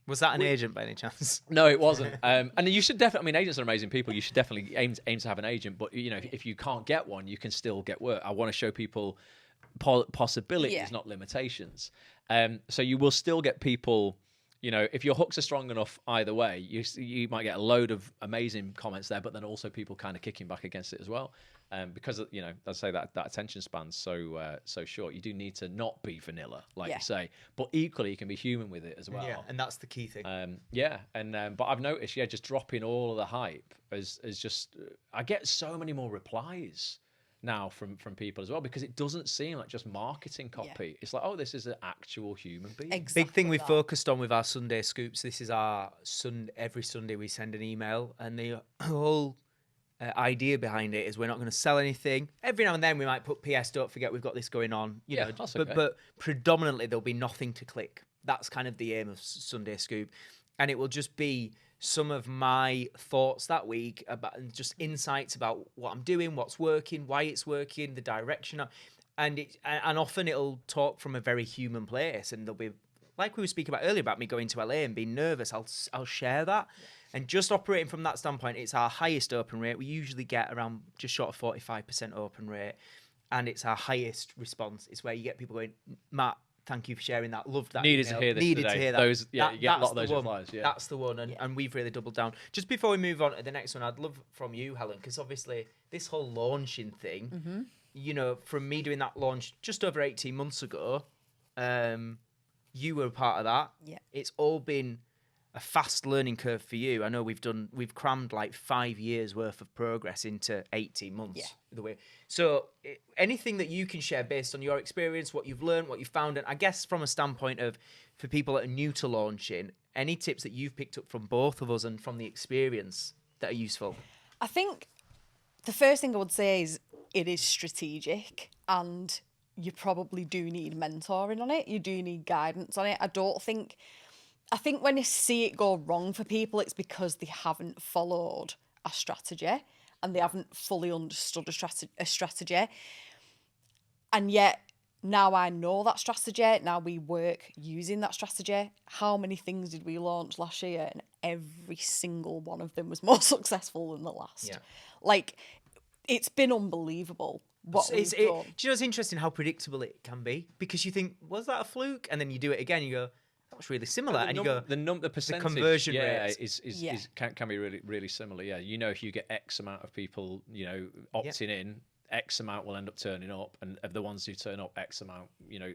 Was that an agent by any chance? No, it wasn't. And you should definitely. I mean, agents are amazing people. You should definitely aim to have an agent. But you know, if you can't get one, you can still get work. I want to show people possibilities, not limitations. So you will still get people. You know, if your hooks are strong enough, either way, you might get a load of amazing comments there, but then also people kind of kicking back against it as well. Because, you know, I'd say that attention span's so short. You do need to not be vanilla, like you say, but equally you can be human with it as well. Yeah, and that's the key thing. But I've noticed, just dropping all of the hype is just. I get so many more replies now from people as well, because it doesn't seem like just marketing copy. It's like, oh, this is an actual human being. Exactly Big thing we that. focused on with our Sunday scoops. This is our every Sunday we send an email, and the whole idea behind it is we're not going to sell anything. Every now and then we might put PS, don't forget we've got this going on, you know, that's okay. but predominantly there'll be nothing to click. That's kind of the aim of Sunday Scoop, and it will just be some of my thoughts that week about, and just insights about what I'm doing, what's working, why it's working, the direction, and often it'll talk from a very human place, and there'll be, like we were speaking about earlier about me going to LA and being nervous. I'll share that. And just operating from that standpoint, it's our highest open rate. We usually get around just short of 45% open rate. And it's our highest response. It's where you get people going, Matt, thank you for sharing that. Loved that. Needed email. to hear this Needed today. to hear that. Those, you get a lot of those the one. replies. Yeah. That's the one. And we've really doubled down. Just before we move on to the next one, I'd love from you, Helen, because obviously this whole launching thing, you know, from me doing that launch just over 18 months ago, you were a part of that. Yeah. It's all been a fast learning curve for you. I know we've crammed like 5 years worth of progress into 18 months. Yeah. The way. So anything that you can share based on your experience, what you've learned, what you found, and I guess from a standpoint of, for people that are new to launching, any tips that you've picked up from both of us and from the experience that are useful? I think the first thing I would say is it is strategic, and you probably do need mentoring on it. You do need guidance on it. I think when you see it go wrong for people, it's because they haven't followed a strategy and they haven't fully understood a strategy. And yet now I know that strategy. Now we work using that strategy. How many things did we launch last year? And every single one of them was more successful than the last. Yeah. Like, it's been unbelievable. What we've done. Do you know it's interesting how predictable it can be? Because you think, was that a fluke? And then you do it again, you go, that was really similar. And you go, the percentage, conversion rate can be really, really similar. Yeah, you know, if you get X amount of people, you know, opting in, X amount will end up turning up, and of the ones who turn up, X amount,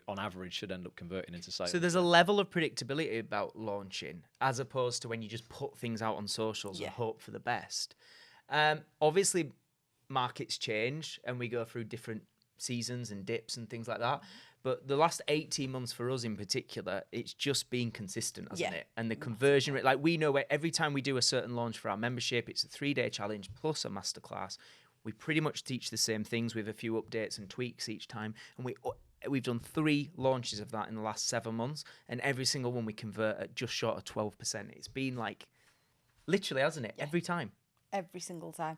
on average should end up converting into sales. So there's a level of predictability about launching, as opposed to when you just put things out on socials and hope for the best. Obviously, markets change, and we go through different seasons and dips and things like that. But the last 18 months for us in particular, it's just been consistent, hasn't it? And the conversion rate, like we know every time we do a certain launch for our membership, it's a 3-day challenge plus a masterclass. We pretty much teach the same things with a few updates and tweaks each time. And we've done 3 launches of that in the last 7 months. And every single one we convert at just short of 12%. It's been like, literally, hasn't it? Every time. Every single time.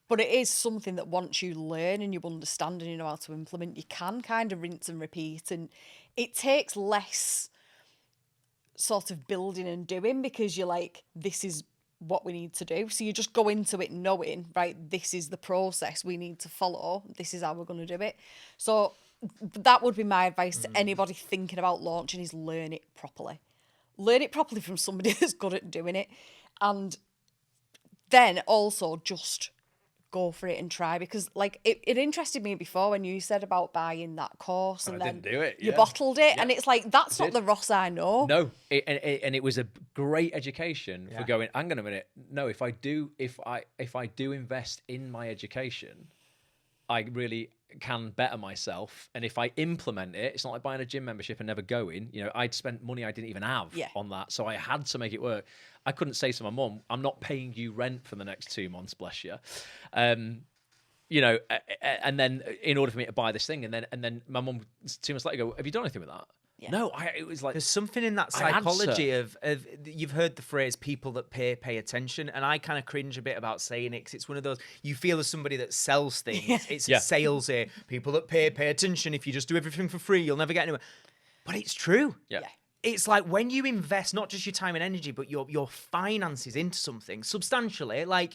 But it is something that once you learn and you understand and you know how to implement, you can kind of rinse and repeat. And it takes less sort of building and doing, because you're like, this is what we need to do. So you just go into it knowing, right, this is the process we need to follow. This is how we're going to do it. So that would be my advice to anybody thinking about launching, is learn it properly. Learn it properly from somebody that's good at doing it. And then also just go for it and try, because like it interested me before when you said about buying that course and then didn't do it, you bottled it, and it's like, that's not the Ross I know. No, and it was a great education for going, hang on a minute, no, if I do invest in my education, I really can better myself. And if I implement it, it's not like buying a gym membership and never going. I'd spent money I didn't even have on that, so I had to make it work. I couldn't say to my mum, I'm not paying you rent for the next 2 months, bless you. And then in order for me to buy this thing, and then my mum 2 months later go, have you done anything with that? Yeah. No, it was like, there's something in that psychology of you've heard the phrase people that pay attention, and I kind of cringe a bit about saying it, because it's one of those, you feel as somebody that sells things. It's salesy. People that pay attention. If you just do everything for free, you'll never get anywhere. But it's true. Yeah. It's like when you invest not just your time and energy, but your finances into something substantially, like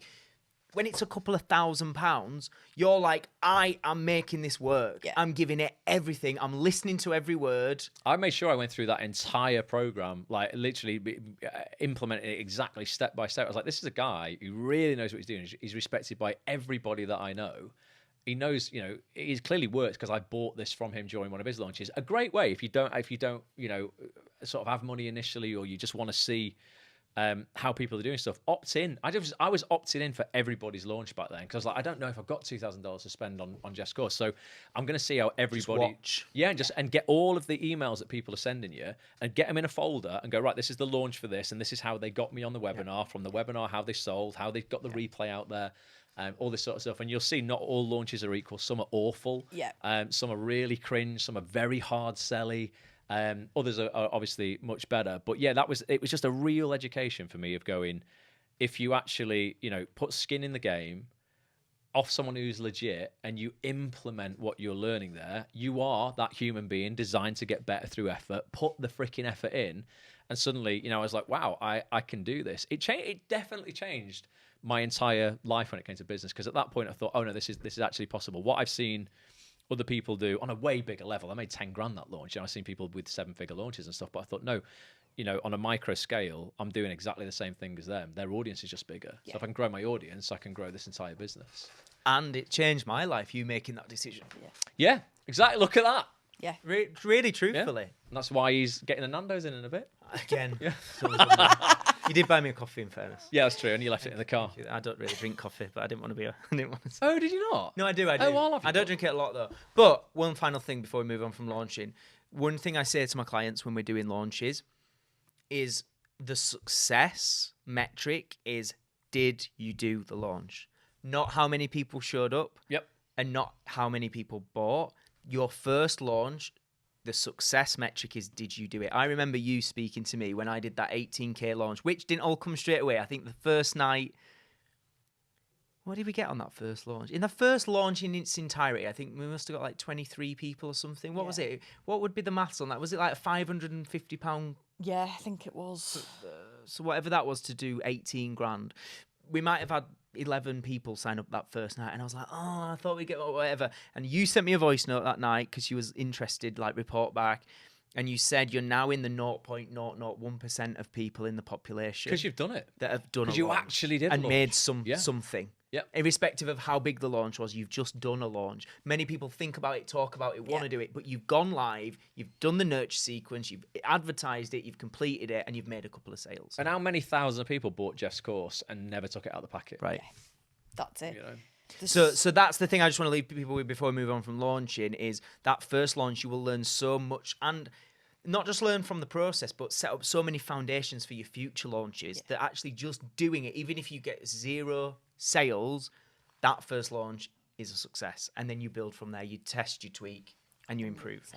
when it's a couple of £1,000, you're like, I am making this work. Yeah. I'm giving it everything. I'm listening to every word. I made sure I went through that entire program, like literally implementing it exactly step by step. I was like, this is a guy who really knows what he's doing. He's respected by everybody that I know. He knows, it clearly works because I bought this from him during one of his launches. A great way if you don't, sort of have money initially, or you just want to see how people are doing stuff. Opt in. I was opted in for everybody's launch back then, because I don't know if I've got $2,000 to spend on Jeff's course, so I'm going to see how everybody. Just watch. And get all of the emails that people are sending you, and get them in a folder, and go, right, this is the launch for this, and this is how they got me on the webinar. From the webinar, how they sold, how they got the replay out there. All this sort of stuff, and you'll see not all launches are equal. Some are awful. Some are really cringe. Some are very hard selly. Others are obviously much better. But yeah, it was just a real education for me of going, if you actually put skin in the game off someone who's legit, and you implement what you're learning there, you are that human being designed to get better through effort. Put the freaking effort in, and suddenly I was like, wow, I can do this. It definitely changed my entire life when it came to business, because at that point I thought, oh no, this is actually possible. What I've seen other people do on a way bigger level, I made 10 grand that launch, and I've seen people with 7-figure launches and stuff, but I thought, no, on a micro scale, I'm doing exactly the same thing as them. Their audience is just bigger. So if I can grow my audience, I can grow this entire business. And it changed my life, you making that decision. Yeah, exactly. Look at that. Yeah. Really truthfully. And that's why he's getting a Nando's in a bit. Again. You did buy me a coffee, in fairness. Yeah, that's true, and you left it in the car. I don't really drink coffee, but I didn't want to be. Oh, did you not? No, I do. Oh, well, I don't drink it a lot though. But one final thing before we move on from launching, one thing I say to my clients when we're doing launches is the success metric is, did you do the launch? Not how many people showed up. Yep. And not how many people bought. Your first launch, the success metric is, did you do it? I remember you speaking to me when I did that 18K launch, which didn't all come straight away. I think the first night, what did we get on that first launch? In the first launch in its entirety, I think we must have got like 23 people or something. What was it? What would be the maths on that? Was it like £550? Yeah, I think it was. So whatever that was to do 18 grand. We might have had 11 people sign up that first night, and I was like, oh, I thought we'd get whatever. And you sent me a voice note that night because you was interested, like, report back. And you said you're now in the 0.001% of people in the population Because you've done it. that have done a Because you launch actually did a and launch. made Yeah. something. Yep. Irrespective of how big the launch was, you've just done a launch. Many people think about it, talk about it, want to do it, but you've gone live, you've done the nurture sequence, you've advertised it, you've completed it, and you've made a couple of sales. And how many thousands of people bought Jeff's course and never took it out of the packet? Right. That's it. You know? So that's the thing I just want to leave people with before we move on from launching is that first launch you will learn so much and not just learn from the process, but set up so many foundations for your future launches that actually just doing it, even if you get 0 sales, that first launch is a success. And then you build from there. You test, you tweak, and you improve.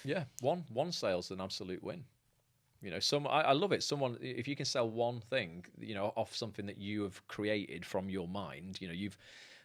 Yeah, one sale's an absolute win. You know, I love it. Someone, if you can sell one thing, you know, off something that you have created from your mind, you know, you've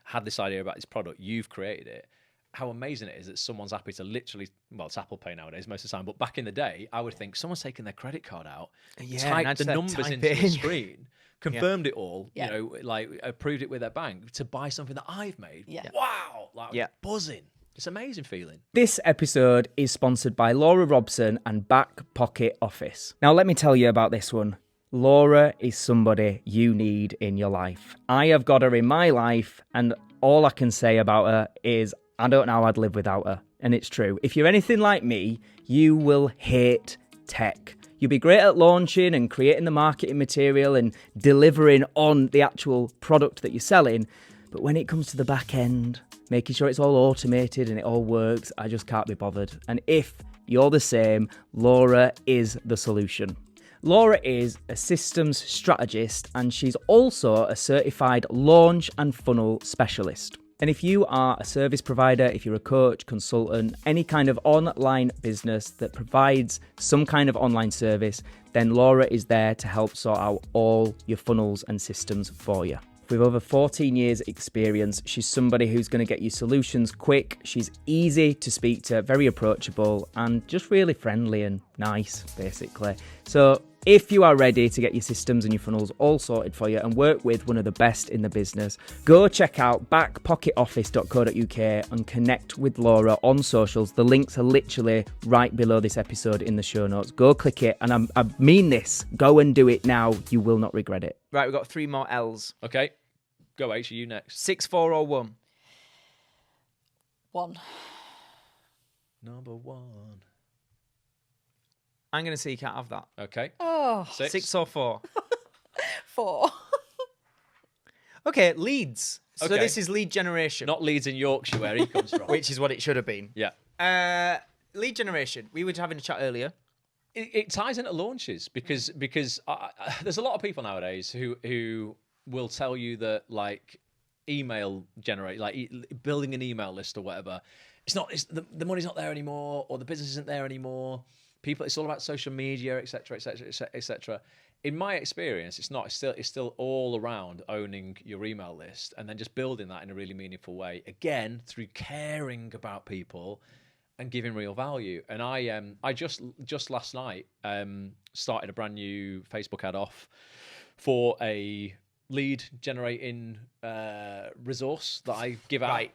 had this idea about this product, you've created it. How amazing it is that someone's happy to literally, well, it's Apple Pay nowadays most of the time, but back in the day, I would think someone's taken their credit card out, typed the numbers into the screen, confirmed it all, you know, like approved it with their bank to buy something that I've made. Yeah. Wow, like buzzing. It's an amazing feeling. This episode is sponsored by Laura Robson and Back Pocket Office. Now, let me tell you about this one. Laura is somebody you need in your life. I have got her in my life, and all I can say about her is I don't know how I'd live without her. And it's true. If you're anything like me, you will hate tech. You'll be great at launching and creating the marketing material and delivering on the actual product that you're selling. But when it comes to the back end, making sure it's all automated and it all works, I just can't be bothered. And if you're the same, Laura is the solution. Laura is a systems strategist and she's also a certified launch and funnel specialist. And if you are a service provider, if you're a coach, consultant, any kind of online business that provides some kind of online service, then Laura is there to help sort out all your funnels and systems for you. With over 14 years experience, she's somebody who's going to get you solutions quick. She's easy to speak to, very approachable, and just really friendly and nice, basically. So if you are ready to get your systems and your funnels all sorted for you and work with one of the best in the business, go check out backpocketoffice.co.uk and connect with Laura on socials. The links are literally right below this episode in the show notes. Go click it, and I mean this. Go and do it now. You will not regret it. Right, we've got 3 more L's. Okay, go H, you next. 6, 4, or 1? 1. Number 1. I'm going to say you can't have that. Okay. Oh, 6 or 4? 4. Okay, leads. So Okay. this is lead generation. Not Leeds in Yorkshire where he comes from. Which is what it should have been. Yeah. Lead generation. We were having a chat earlier. It ties into launches because there's a lot of people nowadays who will tell you that like email generate, like building an email list or whatever, the money's not there anymore, or the business isn't there anymore. People, it's all about social media, etc., etc., etc. In my experience, it's not. It's still all around owning your email list and then just building that in a really meaningful way. Again, through caring about people and giving real value. And I just last night started a brand new Facebook ad off for a lead generating resource that I give out.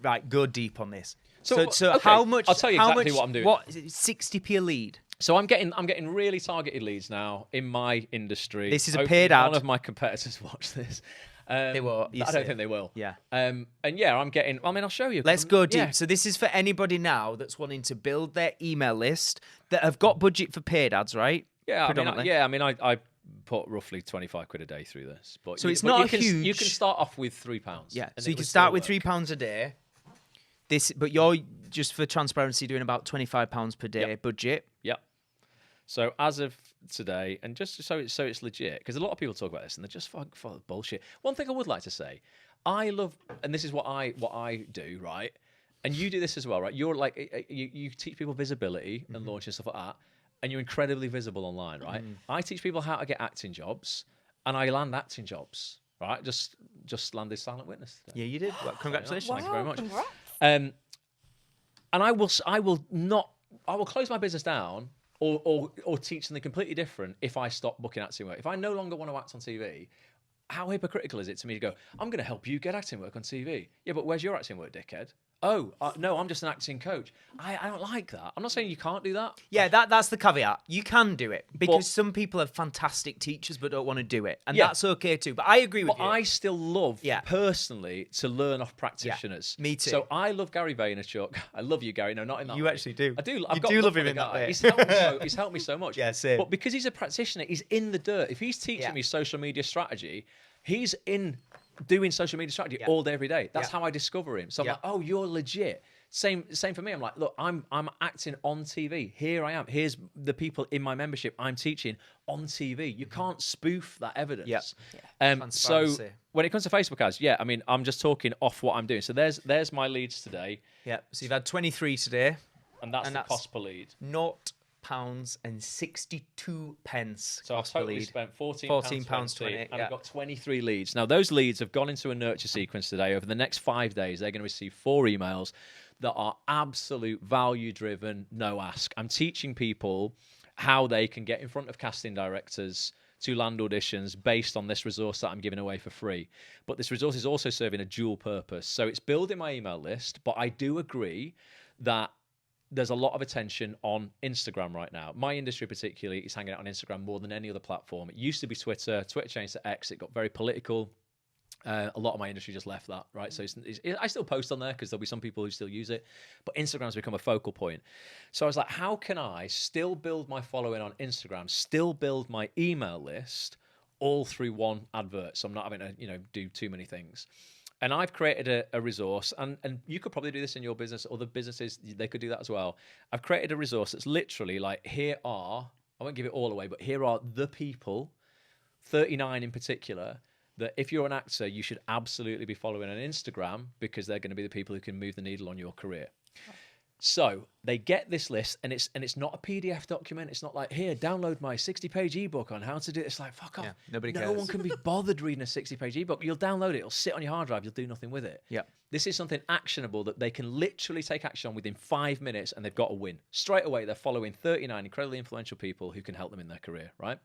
Right, go deep on this. So okay, how much? I'll tell you how exactly much, what I'm doing. What is it, 60p a lead? So I'm getting really targeted leads now in my industry. This is a Hopefully paid ad. None of my competitors watch this. They will. I don't think they will. Yeah. And yeah, I'm getting. I mean, I'll show you. Let's go deep. Yeah. So this is for anybody now that's wanting to build their email list that have got budget for paid ads, right? Yeah. Predominantly. I mean, I put roughly 25 quid a day through this. But So it's but not you huge. You can start off with £3. Yeah. and So it you can would start still with work. £3 a day. But you're just for transparency doing about £25 per day budget. Yep. So as of today, and just so it's legit, because a lot of people talk about this and they're just full of bullshit. One thing I would like to say, I love, and this is what I do, right? And you do this as well, right? You're like you teach people visibility and launch and stuff like that, and you're incredibly visible online, right? I teach people how to get acting jobs, and I land acting jobs, right? Just landed Silent Witness today. Yeah, you did. Well, congratulations. Thank you very much. Congrats. And I will close my business down or teach something completely different if I stop booking acting work. If I no longer want to act on TV, how hypocritical is it to me to go, I'm going to help you get acting work on TV? Yeah, but where's your acting work, dickhead? oh, no, I'm just an acting coach. I don't like that. I'm not saying you can't do that. Yeah, that's the caveat. You can do it because But- some people are fantastic teachers but don't want to do it, and Yeah. that's okay too. But I agree with But you. I still love, Yeah. personally, to learn off practitioners. me too. So I love Gary Vaynerchuk. I love you, Gary. No, not in that You way. actually do. I do. You I've got do love for him the in that guy. way. He's helped me so much. Yeah, same. But because he's a practitioner, he's in the dirt. If he's teaching Yeah. me social media strategy, he's in doing social media strategy all day, every day. That's Yeah. how I discover him. So I'm Yeah. like, oh, you're legit. Same for me. I'm like, look, I'm acting on TV. Here I am. Here's the people in my membership I'm teaching on TV. You can't spoof that evidence. Yeah. So Transparency. when it comes to Facebook ads, I mean, I'm just talking off what I'm doing. So there's my leads today, Yeah. So you've had 23 today. and that's And the that's- cost per lead. £0.62. So I've cost per totally lead. spent £14.20, and yeah. I've got 23 leads. Now, those leads have gone into a nurture sequence today. Over the next 5 days, they're going to receive 4 emails that are absolute value-driven, no ask. I'm teaching people how they can get in front of casting directors to land auditions based on this resource that I'm giving away for free. But this resource is also serving a dual purpose. So it's building my email list, but I do agree that there's a lot of attention on Instagram right now. My industry particularly is hanging out on Instagram more than any other platform. It used to be Twitter. Twitter changed to X. It got very political. A lot of my industry just left that, right? So I still post on there because there'll be some people who still use it, but Instagram's become a focal point. So I was like, how can I still build my following on Instagram, still build my email list, all through one advert? So I'm not having to, do too many things. And I've created a resource, and you could probably do this in your business. Other businesses, they could do that as well. I've created a resource that's literally like, I won't give it all away, but here are the people, 39 in particular, that if you're an actor, you should absolutely be following on Instagram because they're going to be the people who can move the needle on your career. So they get this list, and it's not a PDF document. It's not like, here, download my 60-page ebook on how to do it. It's like, fuck off. Yeah, nobody No cares. one can be bothered reading a 60-page ebook. You'll download it. It'll sit on your hard drive. You'll do nothing with it. Yeah. This is something actionable that they can literally take action on within 5 minutes, and they've got a win. Straight away, they're following 39 incredibly influential people who can help them in their career, right?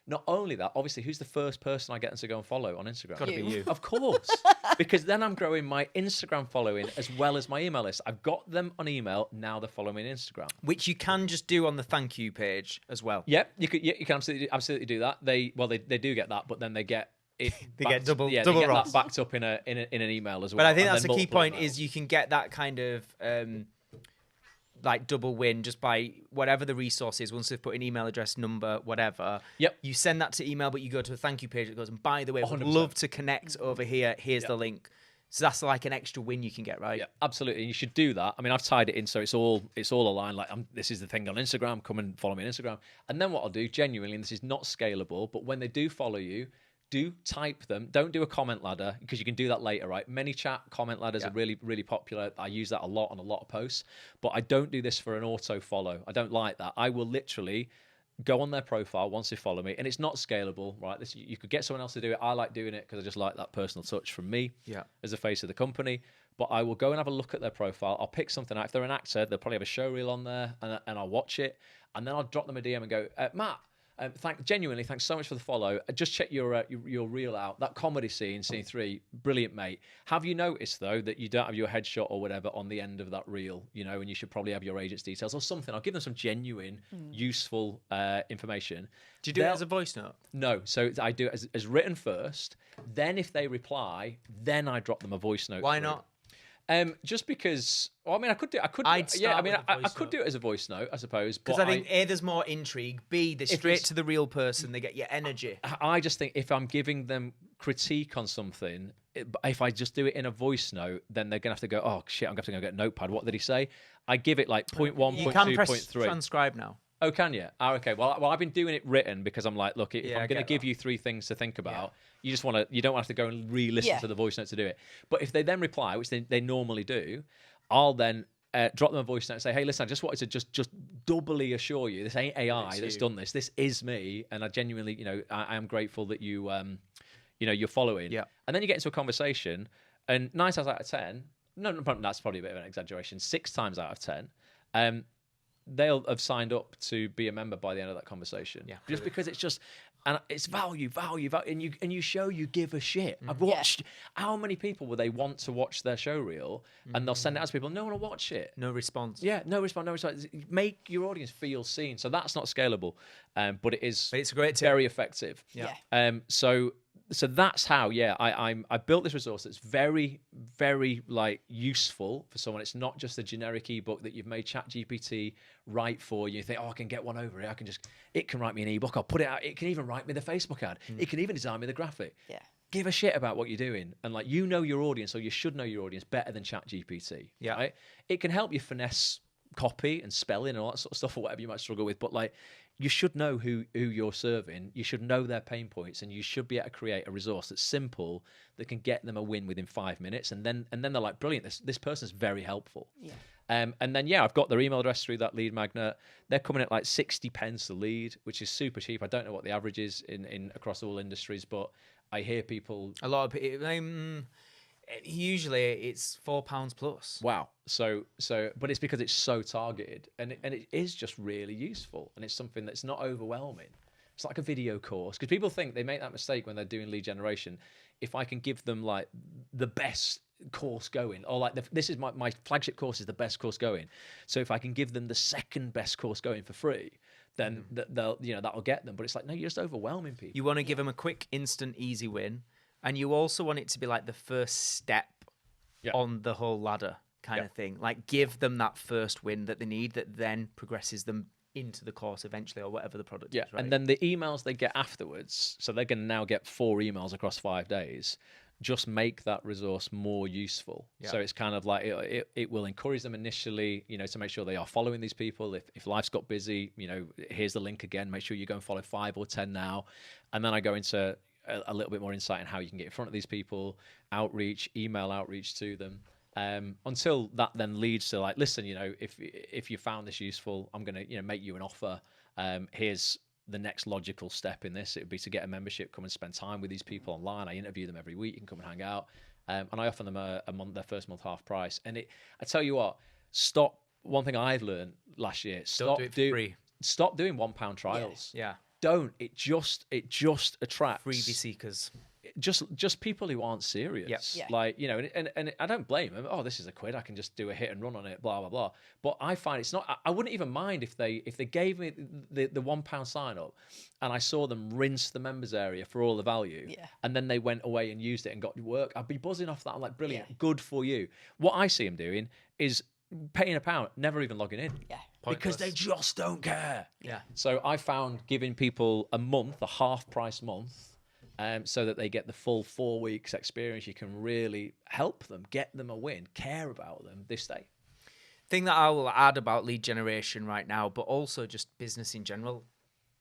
Not only that, obviously, who's the first person I get them to go and follow on Instagram? Gotta be you. Of course. Because then I'm growing my Instagram following as well as my email list. I've got them on email, now they're following me on Instagram. Which you can just do on the thank you page as well. Yep, you can absolutely do that. They do get that, but then they get it. They get double they get Ross. that backed up in an email as well. But I think and that's then the key multiple point emails. is you can get that kind of like double win just by whatever the resource is. Once they've put an email address, number, whatever. Yep. You send that to email, but you go to a thank you page that goes, and by the way, I'd 100%. love to connect over here. Here's the link. So that's like an extra win you can get, right? Yeah, absolutely. You should do that. I mean, I've tied it in so it's all aligned. Like, this is the thing on Instagram. Come and follow me on Instagram. And then what I'll do, genuinely, and this is not scalable, but when they do follow you, do type them. Don't do a comment ladder because you can do that later, right? ManyChat comment ladders are really, really popular. I use that a lot on a lot of posts, but I don't do this for an auto follow. I don't like that. I will literally go on their profile once they follow me, and it's not scalable, right? You could get someone else to do it. I like doing it because I just like that personal touch from me as the face of the company. But I will go and have a look at their profile. I'll pick something out. If they're an actor, they'll probably have a show reel on there, and I'll watch it, and then I'll drop them a DM and go, Matt, genuinely, thanks so much for the follow. Just check your reel out. That comedy scene 3, brilliant, mate. Have you noticed though that you don't have your headshot or whatever on the end of that reel? And you should probably have your agent's details or something. I'll give them some genuine, useful information. Do you do it as a voice note? No, so I do it as written first. Then if they reply, then I drop them a voice note. Why through. not? Just because. Well, I mean, I could do. I'd Yeah, I start mean, with a I voice could note. do it as a voice note, I suppose. Because but I think A, there's more intrigue. B, they're If straight it's- to the real person. They get your energy. I just think if I'm giving them critique on something, if I just do it in a voice note, then they're gonna have to go, oh shit, I'm gonna have to go get a notepad. What did he say? I give it like point 1, You point can 2, press point 3. transcribe now. Oh, can you? Oh, okay. Well, I've been doing it written because I'm like, look, if Yeah, I I'm going to get give that. you 3 things to think about, you don't have to go and re-listen Yeah. to the voice note to do it. But if they then reply, which they normally do, I'll then drop them a voice note and say, hey, listen, I just wanted to just doubly assure you, this ain't AI that's done this. This is me, and I genuinely, I am grateful that you, you're following. Yeah. And then you get into a conversation, and 9 times out of 10, no, that's probably a bit of an exaggeration. 6 times out of 10, they'll have signed up to be a member by the end of that conversation. Yeah, Just because it's just, And it's value, and you show you give a shit. I've watched how many people will they want to watch their show reel, and they'll send it out to people. No one will watch it. No response. Yeah, no response. Make your audience feel seen. So that's not scalable, but it is. But it's a great tip. very effective. Yeah. So that's how. Yeah, I built this resource that's very, very like useful for someone. It's not just a generic ebook that you've made ChatGPT write for you. You think, oh, I can get one over here. It can write me an ebook. I'll put it out. It can even write me the Facebook ad. It can even design me the graphic. Yeah. Give a shit about what you're doing, and like you know your audience, or you should know your audience better than ChatGPT. Yeah. Right? It can help you finesse copy and spelling and all that sort of stuff, or whatever you might struggle with. But like, you should know who you're serving. You should know their pain points, and you should be able to create a resource that's simple that can get them a win within 5 minutes. And then they're like, brilliant. This person's very helpful. Yeah. And then I've got their email address through that lead magnet. They're coming at like 60 pence a lead, which is super cheap. I don't know what the average is in across all industries, but I hear people. A lot of people. Usually it's £4 plus. Wow. So, but it's because it's so targeted, and it is just really useful, and it's something that's not overwhelming. It's like a video course, because people think they make that mistake when they're doing lead generation. If I can give them like the best course going, or like this is my flagship course is the best course going. So if I can give them the second best course going for free, then they'll that'll get them. But it's like, no, you're just overwhelming people. You want to give them a quick, instant, easy win, and you also want it to be like the first step on the whole ladder kind of thing. Like give them that first win that they need, that then progresses them into the course eventually, or whatever the product is. Right? And then the emails they get afterwards, so they're going to now get 4 emails across 5 days. Just make that resource more useful. So it's kind of like it will encourage them initially, to make sure they are following these people. If life's got busy, here's the link again. Make sure you go and follow 5 or 10 now. And then I go into a little bit more insight on how you can get in front of these people, outreach, email outreach to them. Until that then leads to like, listen, if you found this useful, I'm going to make you an offer. Here's the next logical step in this. It would be to get a membership, come and spend time with these people online. I interview them every week. You can come and hang out. And I offer them a month, their first month half price. And I tell you what, one thing I've learned last year, stop doing £1 trials. Yeah. Don't. It just attracts Freebie seekers. Just people who aren't serious. Yeah. Like, and I don't blame them. Oh, this is a quid. I can just do a hit and run on it, blah, blah, blah. But I find it's not, I wouldn't even mind if they gave me the £1 sign up and I saw them rinse the members area for all the value. Yeah. And then they went away and used it and got work. I'd be buzzing off that. I'm like, brilliant. Good for you. What I see them doing is paying £1, never even logging in. Yeah. Because they just don't care. Yeah. So I found giving people a half price month, so that they get the full 4 weeks experience, you can really help them, get them a win, care about them this day. Thing that I will add about lead generation right now, but also just business in general,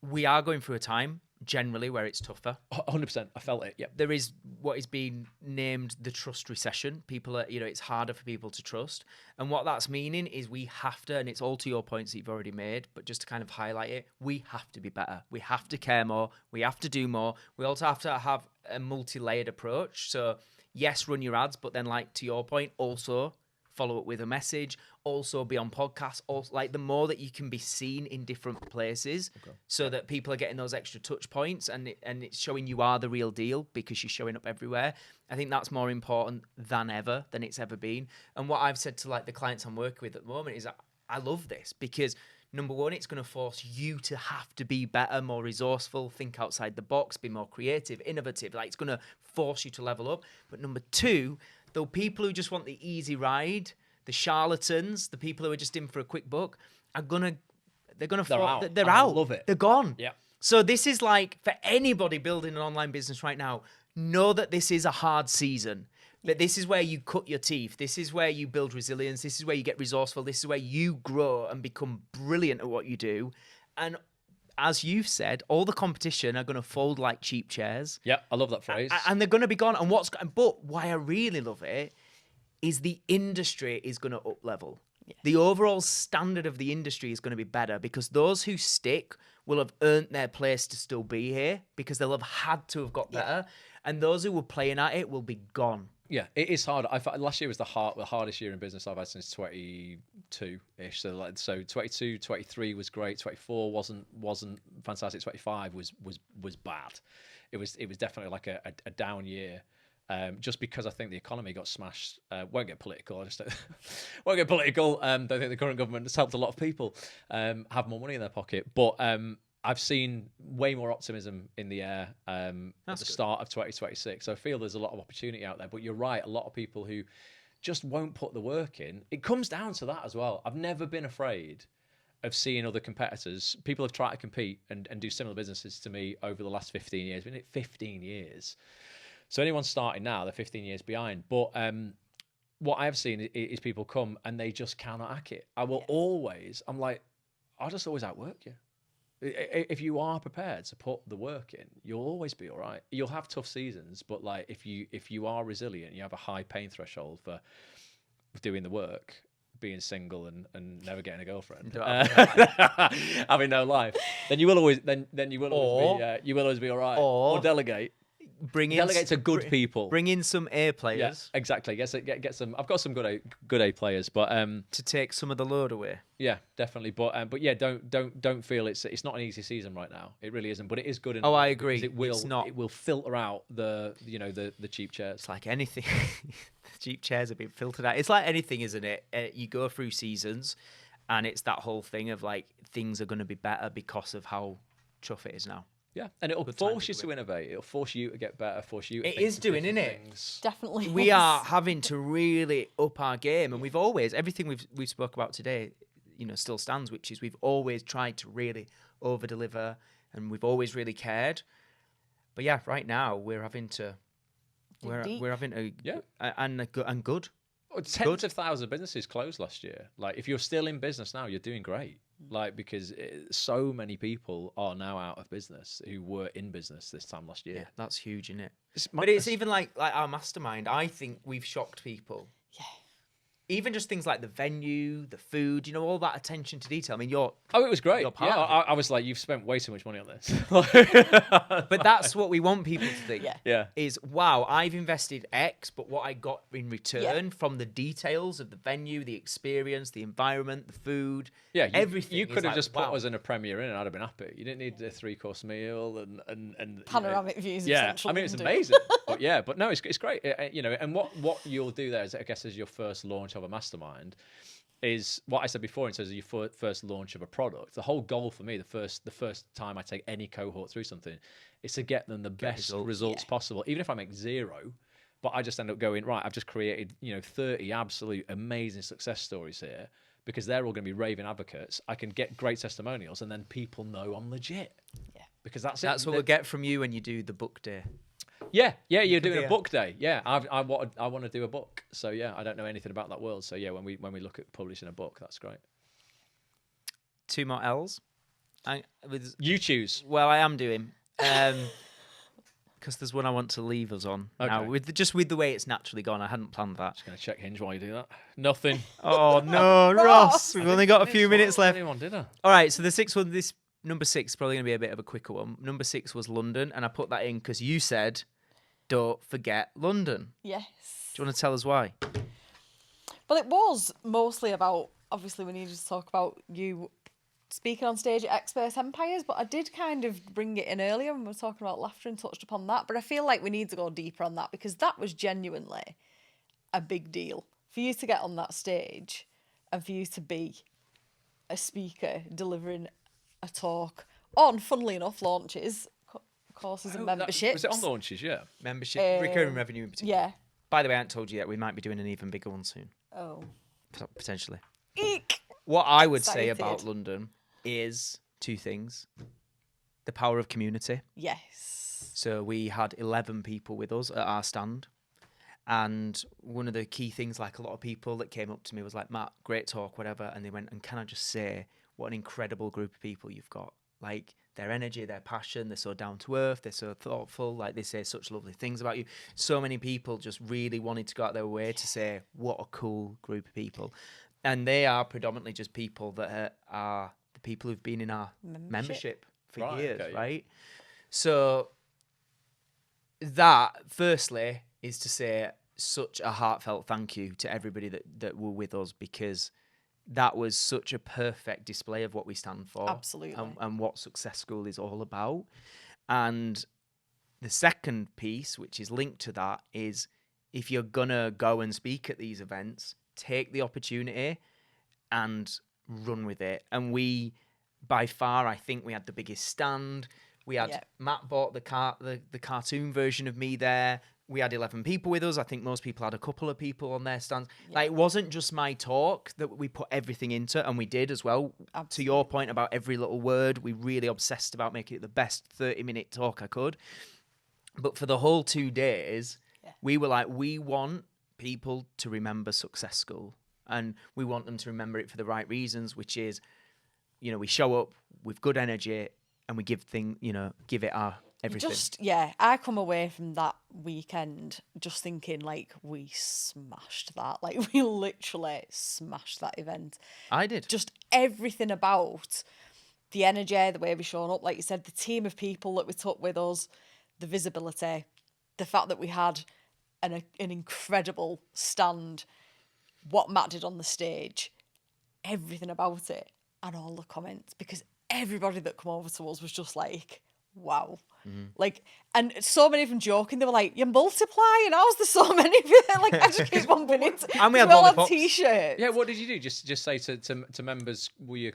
we are going through a time generally where it's tougher. 100%. I felt it. Yeah. There is what is being named the trust recession. People are, it's harder for people to trust. And what that's meaning is we have to, and it's all to your points that you've already made, but just to kind of highlight it, we have to be better. We have to care more. We have to do more. We also have to have a multi-layered approach. So yes, run your ads, but then like to your point, also follow up with a message, also be on podcasts, also like the more that you can be seen in different places, so that people are getting those extra touch points, and it's showing you are the real deal because you're showing up everywhere. I think that's more important than it's ever been. And what I've said to like the clients I'm working with at the moment is I love this because number one, it's going to force you to have to be better, more resourceful, think outside the box, be more creative, innovative. Like it's going to force you to level up. But number two, though, people who just want the easy ride, the charlatans, the people who are just in for a quick buck, they're gonna fall. They're out. Love it. They're gone. Yeah. So this is like for anybody building an online business right now, know that this is a hard season. But this is where you cut your teeth. This is where you build resilience. This is where you get resourceful. This is where you grow and become brilliant at what you do. And as you've said, all the competition are going to fold like cheap chairs. Yeah, I love that phrase. And they're going to be gone. And but why I really love it is the industry is going to up level. Yeah. The overall standard of the industry is going to be better because those who stick will have earned their place to still be here because they'll have had to have got better. And those who were playing at it will be gone. Yeah, it is hard. Last year was the hardest year in business I've had since 22-ish. So 22, 23 was great. 24 wasn't fantastic. 25 was bad. It was definitely like a down year. Just because I think the economy got smashed. Won't get political. I just won't get political. Don't think the current government has helped a lot of people have more money in their pocket. But I've seen way more optimism in the air at the start of 2026. So I feel there's a lot of opportunity out there. But you're right, a lot of people who just won't put the work in. It comes down to that as well. I've never been afraid of seeing other competitors. People have tried to compete and do similar businesses to me over the last 15 years. Been 15 years. So anyone starting now, they're 15 years behind. But what I have seen is people come and they just cannot hack it. I'll just always outwork you. If you are prepared to put the work in, you'll always be all right. You'll have tough seasons, but like if you are resilient, you have a high pain threshold for doing the work, being single and never getting a girlfriend, having no life, then you will always be all right. Or delegate. Delegate to good people. Bring in some A players. Yeah, exactly. Get some. I've got some good A players, but to take some of the load away. Yeah, definitely. But yeah, don't feel it's not an easy season right now. It really isn't. But it is good. I agree. It will filter out the cheap chairs. It's like anything. The cheap chairs are being filtered out. It's like anything, isn't it? You go through seasons, and it's that whole thing of like things are going to be better because of how tough it is now. Yeah, and it'll force you to innovate. It'll force you to get better. Force you. It is doing, isn't it? Definitely. We are having to really up our game, and we've always everything we've spoke about today, still stands. Which is we've always tried to really over deliver, and we've always really cared. But yeah, right now we're having to. We're having a and good. Tens of thousands of businesses closed last year. Like, if you're still in business now, you're doing great. Like, because so many people are now out of business who were in business this time last year. Yeah, that's huge, isn't it? But it's even like our mastermind. I think we've shocked people. Yeah. Even just things like the venue, the food, all that attention to detail. I mean, it was great. Yeah, I was like, you've spent way too much money on this. But that's what we want people to think. Yeah. Is, wow, I've invested X, but what I got in return from the details of the venue, the experience, the environment, the food, everything. You could have just put us in a Premier Inn and I'd have been happy. You didn't need a 3-course meal and panoramic views. Yeah, of I mean, it's amazing. but no, it's great. And what you'll do there is, I guess, as your first launch of a mastermind, is what I said before in terms of your first launch of a product. The whole goal for me, the first time I take any cohort through something, is to get them the best results possible, even if I make 0. But I just end up going, right, I've just created 30 absolute amazing success stories here, because they're all going to be raving advocates. I can get great testimonials, and then people know I'm legit. Yeah, because that's what we'll get from you when you do the book day. Yeah, you're doing a book day. Yeah, I want to do a book. So yeah, I don't know anything about that world. So yeah, when we look at publishing a book, that's great. 2 more L's. You choose. Well, I am doing. Because there's one I want to leave us on. Okay. Now, with the way it's naturally gone, I hadn't planned that. Just going to check Hinge while you do that. Nothing. Oh, no, Ross. We've only got a few minutes left. Anyone, did I? All right, so the 6th one, number 6 is probably going to be a bit of a quicker one. Number 6 was London, and I put that in because you said, don't forget London. Yes. Do you want to tell us why? Well, it was mostly about, obviously we needed to talk about you speaking on stage at Experts Empires, but I did kind of bring it in earlier when we were talking about laughter and touched upon that, but I feel like we need to go deeper on that, because that was genuinely a big deal. For you to get on that stage and for you to be a speaker delivering a talk on, funnily enough, launches, courses and memberships. Was it on launches? Yeah. Membership, recurring revenue in particular. Yeah. By the way, I haven't told you yet, we might be doing an even bigger one soon. Oh. Potentially. Eek! What I would say about London is 2 things. The power of community. Yes. So we had 11 people with us at our stand. And one of the key things, like a lot of people that came up to me was like, Matt, great talk, whatever. And they went, and can I just say what an incredible group of people you've got? Like their energy, their passion, they're so down to earth, they're so thoughtful, like they say such lovely things about you. So many people just really wanted to go out their way to say, what a cool group of people. And they are predominantly just people that are the people who've been in our membership for years, right? So that, firstly, is to say such a heartfelt thank you to everybody that were with us, because that was such a perfect display of what we stand for. Absolutely. And what Success School is all about. And the second piece, which is linked to that, is if you're going to go and speak at these events, take the opportunity and run with it. And we, by far, I think we had the biggest stand. We had Matt bought the cartoon version of me there. We had 11 people with us. I think most people had a couple of people on their stands. Like, it wasn't just my talk that we put everything into, and we did as well. Absolutely. To your point about every little word, we really obsessed about making it the best 30-minute talk I could. But for the whole 2 days, we were like, we want people to remember Success School, and we want them to remember it for the right reasons, which is, you know, we show up with good energy and we give it our everything. I come away from that weekend just thinking, like, we smashed that. Like, we literally smashed that event. I did. Just everything about the energy, the way we shown up, like you said, the team of people that we took with us, the visibility, the fact that we had an incredible stand, what Matt did on the stage, everything about it, and all the comments, because everybody that come over to us was just like, wow. Like, and so many of them joking, they were like, you're multiplying, how's there so many of you? Like, I just keep bumping into. And we had all lollipops. had t-shirts. Yeah, what did you do? Just say to members, will you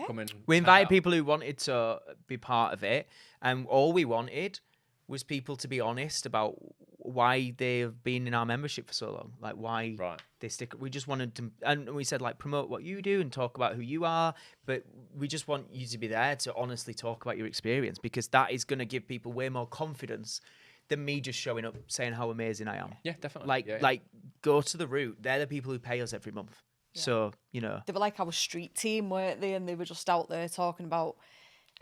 come and We hang invited out? people who wanted to be part of it, and all we wanted was people to be honest about why they've been in our membership for so long, like why they stick. We just wanted to, and we said, like, promote what you do and talk about who you are, but we just want you to be there to honestly talk about your experience, because that is going to give people way more confidence than me just showing up saying how amazing I am. Yeah, definitely. Like go to the root. They're the people who pay us every month. Yeah. So, you know, they were like our street team, weren't they? And they were just out there talking about.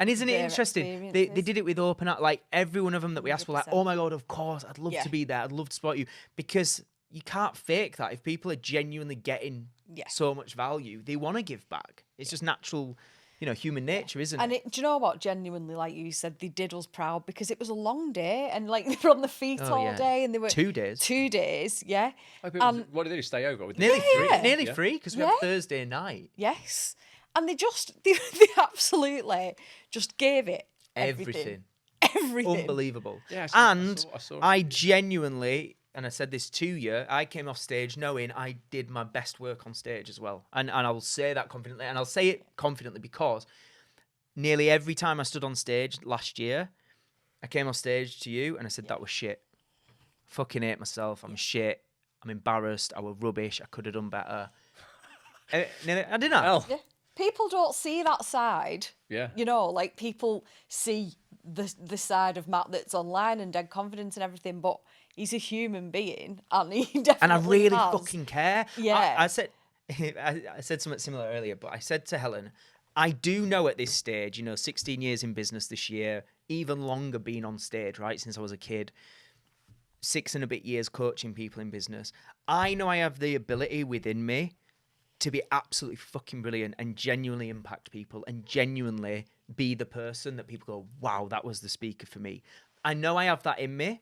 And isn't it interesting? They did it with open up. Like, every one of them that we asked were like, oh my God, of course, I'd love to be there. I'd love to support you. Because you can't fake that. If people are genuinely getting so much value, they want to give back. It's just natural, you know, human nature, isn't it? And do you know what? Genuinely, like you said, they did us proud, because it was a long day, and like they were on the feet all day, and they were 2 days. 2 days, yeah. What did they do? Stay over? Nearly free, because we had Thursday night. Yes. And they absolutely just gave it everything. Unbelievable. Yeah, I saw I genuinely, and I said this to you, I came off stage knowing I did my best work on stage as well. And I will say that confidently. And I'll say it confidently because nearly every time I stood on stage last year, I came off stage to you and I said, that was shit. I fucking hate myself. I'm shit. I'm embarrassed. I was rubbish. I could have done better. I didn't. Well, Yeah. People don't see that side. Yeah. You know, like, people see the side of Matt that's online and dead confident and everything, but he's a human being, and he definitely And I really has. fucking care. Yeah. I said something similar earlier, but I said to Helen, I do know at this stage, you know, 16 years in business this year, even longer being on stage, right, since I was a kid, 6 and a bit years coaching people in business. I know I have the ability within me to be absolutely fucking brilliant and genuinely impact people and genuinely be the person that people go, wow, that was the speaker for me. I know I have that in me,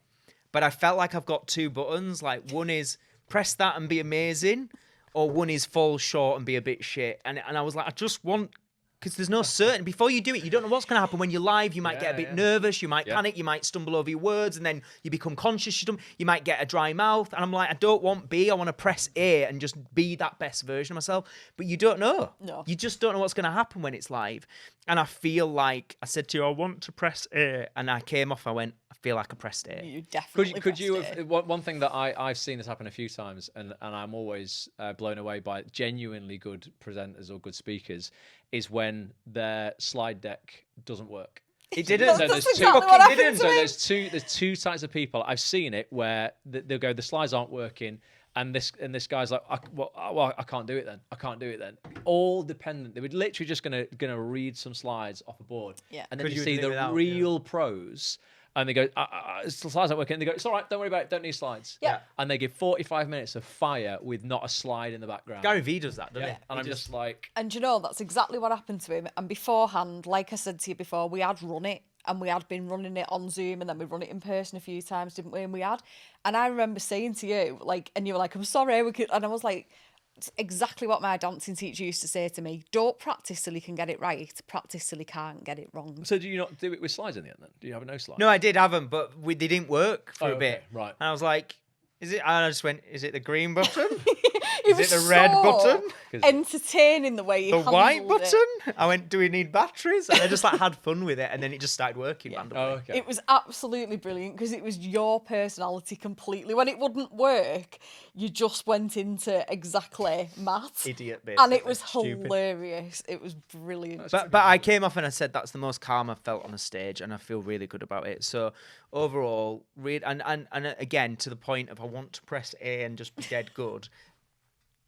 but I felt like I've got 2 buttons. Like, one is press that and be amazing, or one is fall short and be a bit shit. And I was like, I just want, because there's no certainty. Before you do it, you don't know what's going to happen. When you're live, you might get a bit nervous, you might panic, you might stumble over your words, and then you become conscious. You might get a dry mouth. And I'm like, I don't want B. I want to press A and just be that best version of myself. But you don't know. No. You just don't know what's going to happen when it's live. And I feel like I said to you, I want to press A. And I came off, I went, I feel like I pressed A. You definitely Could you pressed it. one thing that I've seen this happen a few times, and I'm always blown away by genuinely good presenters or good speakers, is when their slide deck doesn't work. It didn't. So That's exactly what happened to me. there's two types of people. I've seen it where they'll go, the slides aren't working, and this guy's like, I can't do it then. I can't do it then. All dependent. They were literally just gonna read some slides off a board, and then you see the real pros. And they go, the slides aren't working. And they go, it's all right, don't worry about it, don't need slides. Yeah. And they give 45 minutes of fire with not a slide in the background. Gary Vee does that, doesn't he? And I'm just like... And you know, that's exactly what happened to him. And beforehand, like I said to you before, we had run it. and we had been running it on Zoom, and then we run it in person a few times, didn't we? And I remember saying to you, like, and you were like, I'm sorry, and I was like, it's exactly what my dancing teacher used to say to me: don't practice till you can get it right, practice till you can't get it wrong. So do you not do it with slides in the end then? Do you have a no slide? No, I did have them, but they didn't work for a okay, bit. right. And I was like, is it? And I just went, is it the green button? It Is it the red button? Entertaining the way you The white handled button? it. I went, do we need batteries? And I just like had fun with it, and then it just started working randomly. Oh, okay. It was absolutely brilliant because it was your personality completely. When it wouldn't work, you just went into exactly Matt. Idiot bit. And it was hilarious. It was brilliant. But I came off and I said that's the most calm I've felt on a stage, and I feel really good about it. So overall, and again, to the point of I want to press A and just be dead good.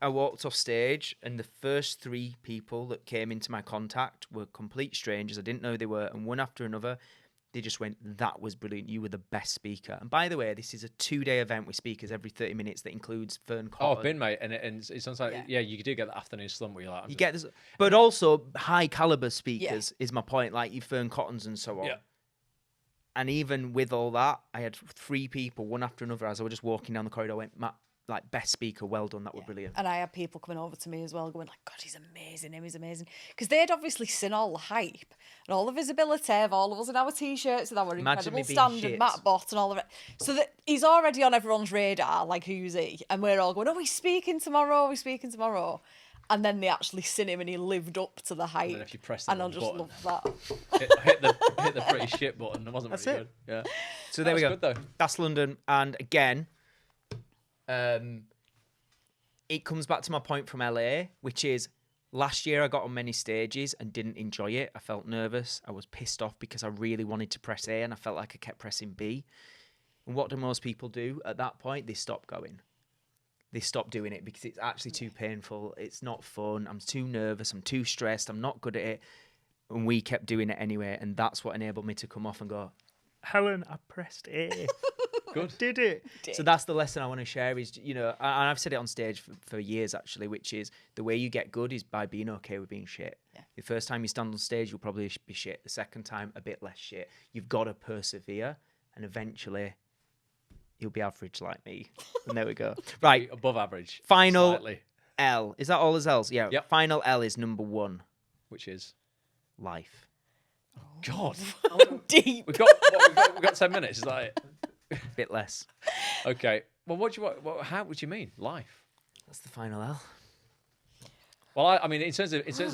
I walked off stage, and the first 3 people that came into my contact were complete strangers. I didn't know who they were, and one after another, they just went, "That was brilliant. You were the best speaker." And by the way, this is a 2-day event with speakers every 30 minutes that includes Fern Cotton. Oh, I've been, mate, and it sounds like you do get that afternoon slump where you're like, You get this, but also high caliber speakers is my point, like your Fern Cottons and so on. Yeah. And even with all that, I had 3 people, one after another, as I was just walking down the corridor, went, "Matt, like, best speaker, well done, that was brilliant." And I had people coming over to me as well going like, God, he's amazing, he's amazing. Because they'd obviously seen all the hype and all the visibility of all of us in our T-shirts with our Imagine me incredible being stand shit. and Matt Bott and all of it. So that he's already on everyone's radar, like, who's he? And we're all going, oh, he's speaking tomorrow, And then they actually seen him and he lived up to the hype. then if you press the and I wrong just button. love that. hit the pretty shit button. It wasn't That's really it. good. Yeah. So there we go. Good, though. That's London. And again, it comes back to my point from LA, which is last year I got on many stages and didn't enjoy it. I felt nervous. I was pissed off because I really wanted to press A and I felt like I kept pressing B. And what do most people do at that point? They stop going. They stop doing it because it's actually too painful. It's not fun. I'm too nervous. I'm too stressed. I'm not good at it. And we kept doing it anyway. And that's what enabled me to come off and go, Helen, I pressed A. Good. I did it. So that's the lesson I want to share is, you know, and I've said it on stage for years actually, which is the way you get good is by being okay with being shit. Yeah. The first time you stand on stage, you'll probably be shit. The second time, a bit less shit. You've got to persevere, and eventually you'll be average like me. And there we go. Right. Above average. Final Slightly. L. Is that all as L's? Yeah. Yep. Final L is number 1. Which is? Life. God. Deep. We've got 10 minutes. Is that it? Bit less. Okay. Well, how would you mean life? That's the final L. Well, I mean, in terms of Ross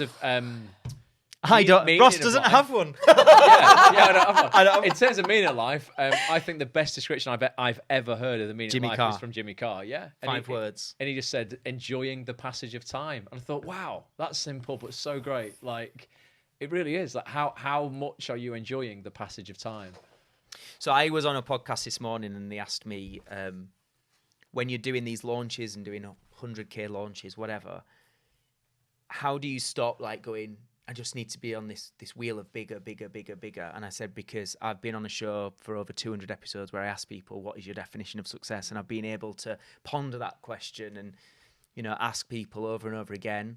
doesn't have one. I don't have one. In terms of meaning of life, I think the best description I've ever heard of the meaning Jimmy of life Carr. is from Jimmy Carr. Yeah, and 5 words. And he just said, "Enjoying the passage of time." And I thought, wow, that's simple but so great. Like, it really is. Like, how much are you enjoying the passage of time? So I was on a podcast this morning and they asked me, when you're doing these launches and doing 100k launches, whatever, how do you stop like going, I just need to be on this wheel of bigger. And I said, because I've been on a show for over 200 episodes where I ask people, what is your definition of success? And I've been able to ponder that question and, you know, ask people over and over again.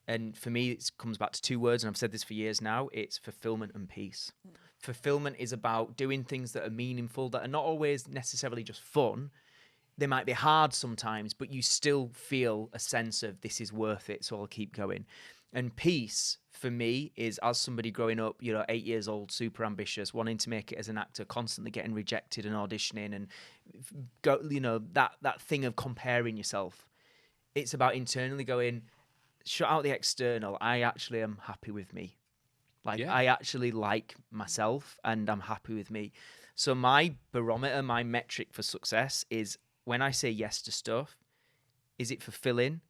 And for me, it comes back to 2 words, and I've said this for years now, it's fulfillment and peace. Fulfillment is about doing things that are meaningful, that are not always necessarily just fun. They might be hard sometimes, but you still feel a sense of this is worth it, so I'll keep going. And peace, for me, is as somebody growing up, you know, 8 years old, super ambitious, wanting to make it as an actor, constantly getting rejected and auditioning and go, you know, that thing of comparing yourself. It's about internally going, shut out the external. I actually am happy with me. Like, I actually like myself and I'm happy with me. So my barometer, my metric for success is when I say yes to stuff, is it fulfilling?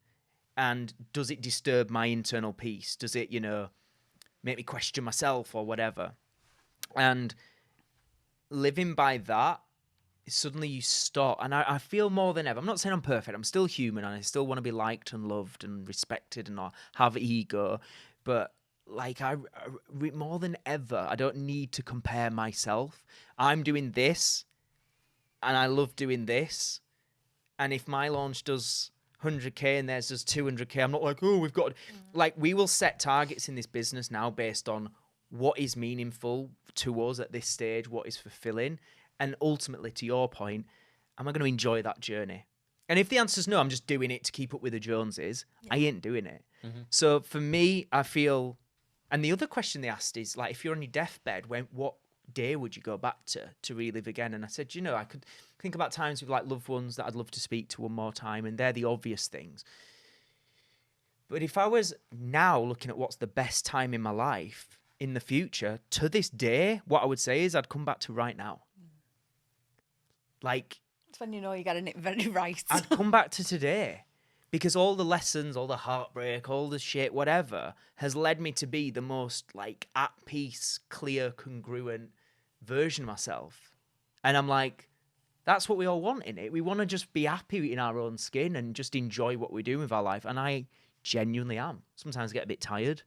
And does it disturb my internal peace? Does it, you know, make me question myself or whatever? And living by that, suddenly you stop. And I feel more than ever, I'm not saying I'm perfect. I'm still human and I still want to be liked and loved and respected and not have ego. But like more than ever, I don't need to compare myself. I'm doing this and I love doing this. And if my launch does 100k and theirs does 200k, I'm not like, oh, we've got... Like, we will set targets in this business now based on what is meaningful to us at this stage, what is fulfilling, and ultimately, to your point, am I going to enjoy that journey? And if the answer's no, I'm just doing it to keep up with the Joneses, I ain't doing it. So for me, I feel, and the other question they asked is like, if you're on your deathbed, what day would you go back to relive again? And I said, I could think about times with like loved ones that I'd love to speak to one more time, and they're the obvious things. But if I was now looking at what's the best time in my life in the future, to this day, what I would say is I'd come back to right now. Like, It's when you know you're getting it very right. I'd come back to today, because all the lessons, all the heartbreak, all the shit, whatever, has led me to be the most like at peace, clear, congruent version of myself. And I'm like, that's what we all want in it. We want to just be happy in our own skin and just enjoy what we do with our life. And I genuinely am. Sometimes I get a bit tired.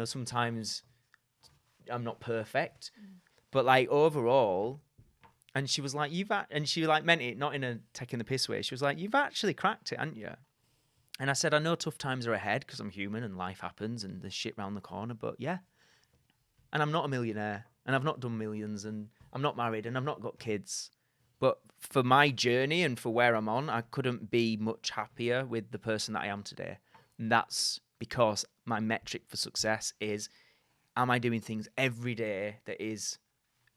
Sometimes I'm not perfect. But like overall, and she was like, and she like meant it, not in a taking the piss way. She was like, you've actually cracked it, haven't you? And I said, I know tough times are ahead because I'm human and life happens and there's shit round the corner, but yeah. And I'm not a millionaire and I've not done millions and I'm not married and I've not got kids. But for my journey and for where I'm on, I couldn't be much happier with the person that I am today. And that's because my metric for success is, am I doing things every day that is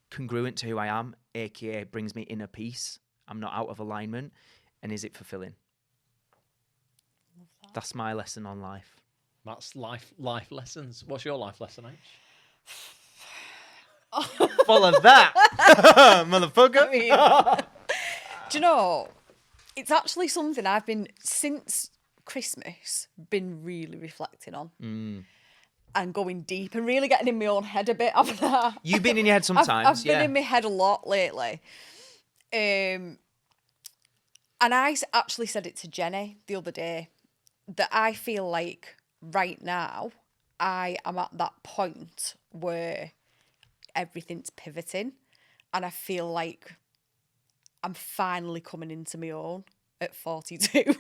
congruent to who I am, aka brings me inner peace? I'm not out of alignment. And is it fulfilling? That's my lesson on life. That's life lessons. What's your life lesson, H? Follow that, motherfucker. I mean, do you know, it's actually something I've been, since Christmas, been really reflecting on. And going deep and really getting in my own head a bit, haven't I? You've been in your head sometimes, I've been in my head a lot lately. And I actually said it to Jenny the other day, that I feel like right now I am at that point where everything's pivoting and I feel like I'm finally coming into my own at 42.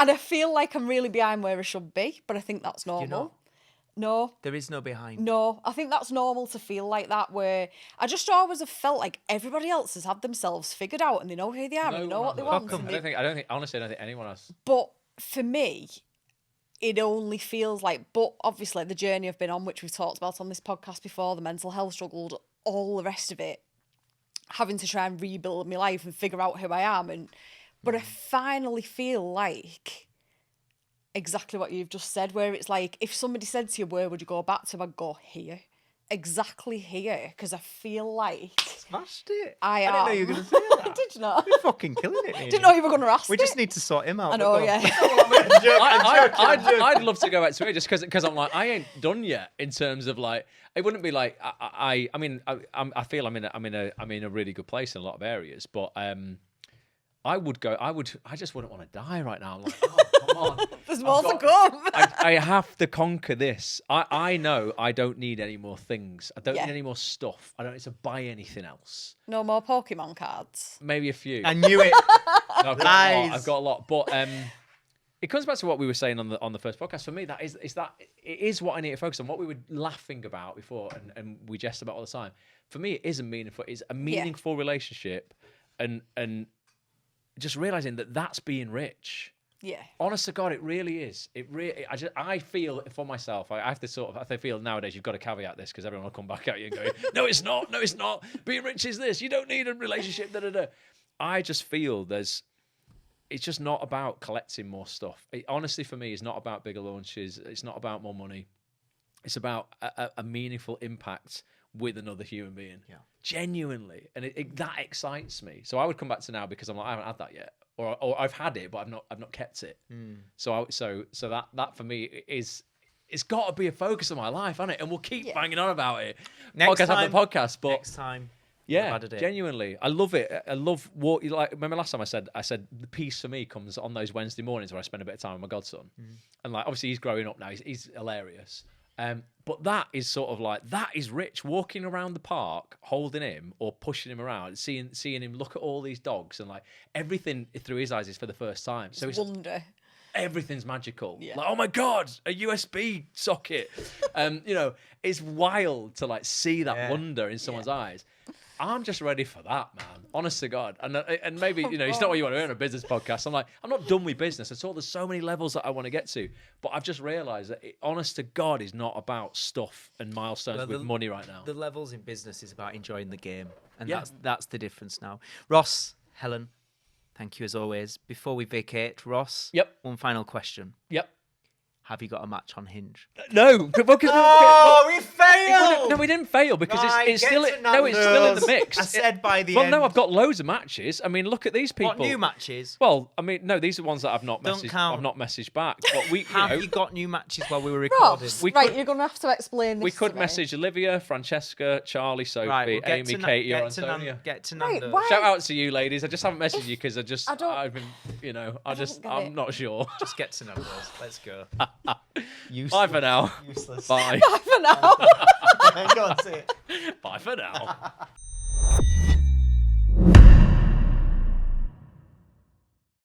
And I feel like I'm really behind where I should be, but I think that's normal. You're not. No. There is no behind. No, I think that's normal to feel like that, where I just always have felt like everybody else has had themselves figured out and they know who they are and they know what they want. Honestly, I don't think anyone else. But for me, it only feels like, but obviously the journey I've been on, which we've talked about on this podcast before, the mental health struggles, all the rest of it, having to try and rebuild my life and figure out who I am. But I finally feel like exactly what you've just said, where it's like, if somebody said to you, where would you go back to? I'd go here. Exactly here, because I feel like Smashed it. I didn't know you were going to say that. Did you not? You're fucking killing it. Didn't know you were going to ask We it. just need to sort him out. I know, yeah. I'd love to go back to it just because I'm like, I ain't done yet in terms of like, it wouldn't be like I feel I'm in a really good place in a lot of areas, but I just wouldn't want to die right now. I'm like, oh, come on. There's more to come. I have to conquer this. I know I don't need any more things. I don't need any more stuff. I don't need to buy anything else. No more Pokemon cards. Maybe a few. I knew it. No, I've got a lot. But it comes back to what we were saying on the first podcast. For me, it is what I need to focus on. What we were laughing about before and we jest about all the time. For me, it is a meaningful relationship and just realizing that that's being rich. Yeah. Honest to God, it really is. I feel for myself. I have to I feel nowadays you've got to caveat this because everyone will come back at you and go, no, it's not. No, it's not. Being rich is this. You don't need a relationship. I just feel it's just not about collecting more stuff. It, honestly, for me, is not about bigger launches. It's not about more money. It's about a meaningful impact with another human being. Yeah. Genuinely. And that excites me. So I would come back to now because I'm like, I haven't had that yet. Or I've had it, but I've not kept it. So that for me is, it's got to be a focus of my life, hasn't it? And we'll keep banging on about it. Next podcast time, after podcast, but next time. yeah, genuinely, I love it. I love what you like. Remember last time I said the peace for me comes on those Wednesday mornings where I spend a bit of time with my godson, and like obviously he's growing up now. He's hilarious. But that is sort of like, that is rich. Walking around the park, holding him or pushing him around, seeing him look at all these dogs and like everything through his eyes is for the first time. So it's wonder. everything's magical. Yeah. Like, oh my God, a USB socket. You know, it's wild to like see that wonder in someone's eyes. I'm just ready for that, man. Honest to God. And maybe, you know, it's not what you want to hear on a business podcast. I'm like, I'm not done with business at all. There's so many levels that I want to get to. But I've just realised that honest to God is not about stuff and milestones with money right now. The levels in business is about enjoying the game. And that's the difference now. Ross, Helen, thank you as always. Before we vacate, Ross, one final question. Yep. Have you got a match on Hinge? No, we failed. No, we didn't fail because it's still it's still in the mix. I said by the end. Well, no, I've got loads of matches. I mean, look at these people. What new matches? Well, I mean, no, these are ones that I've not Don't messaged. count. I've not messaged back. But we, Have you got new matches while we were recording? Ross, We right, could- you're going to have to explain this. we could to me. message Olivia, Francesca, Charlie, Sophie, Right, we'll get Amy, to Katie, or get to Antonia. Get to Right, Nando's. why- Shout out to you, ladies. I just haven't messaged you because I've been, you know, don't get I'm it. not sure. Just get to Nando's. Let's go. Bye for now. Useless. Bye. For now. Go on, say it. Bye for now.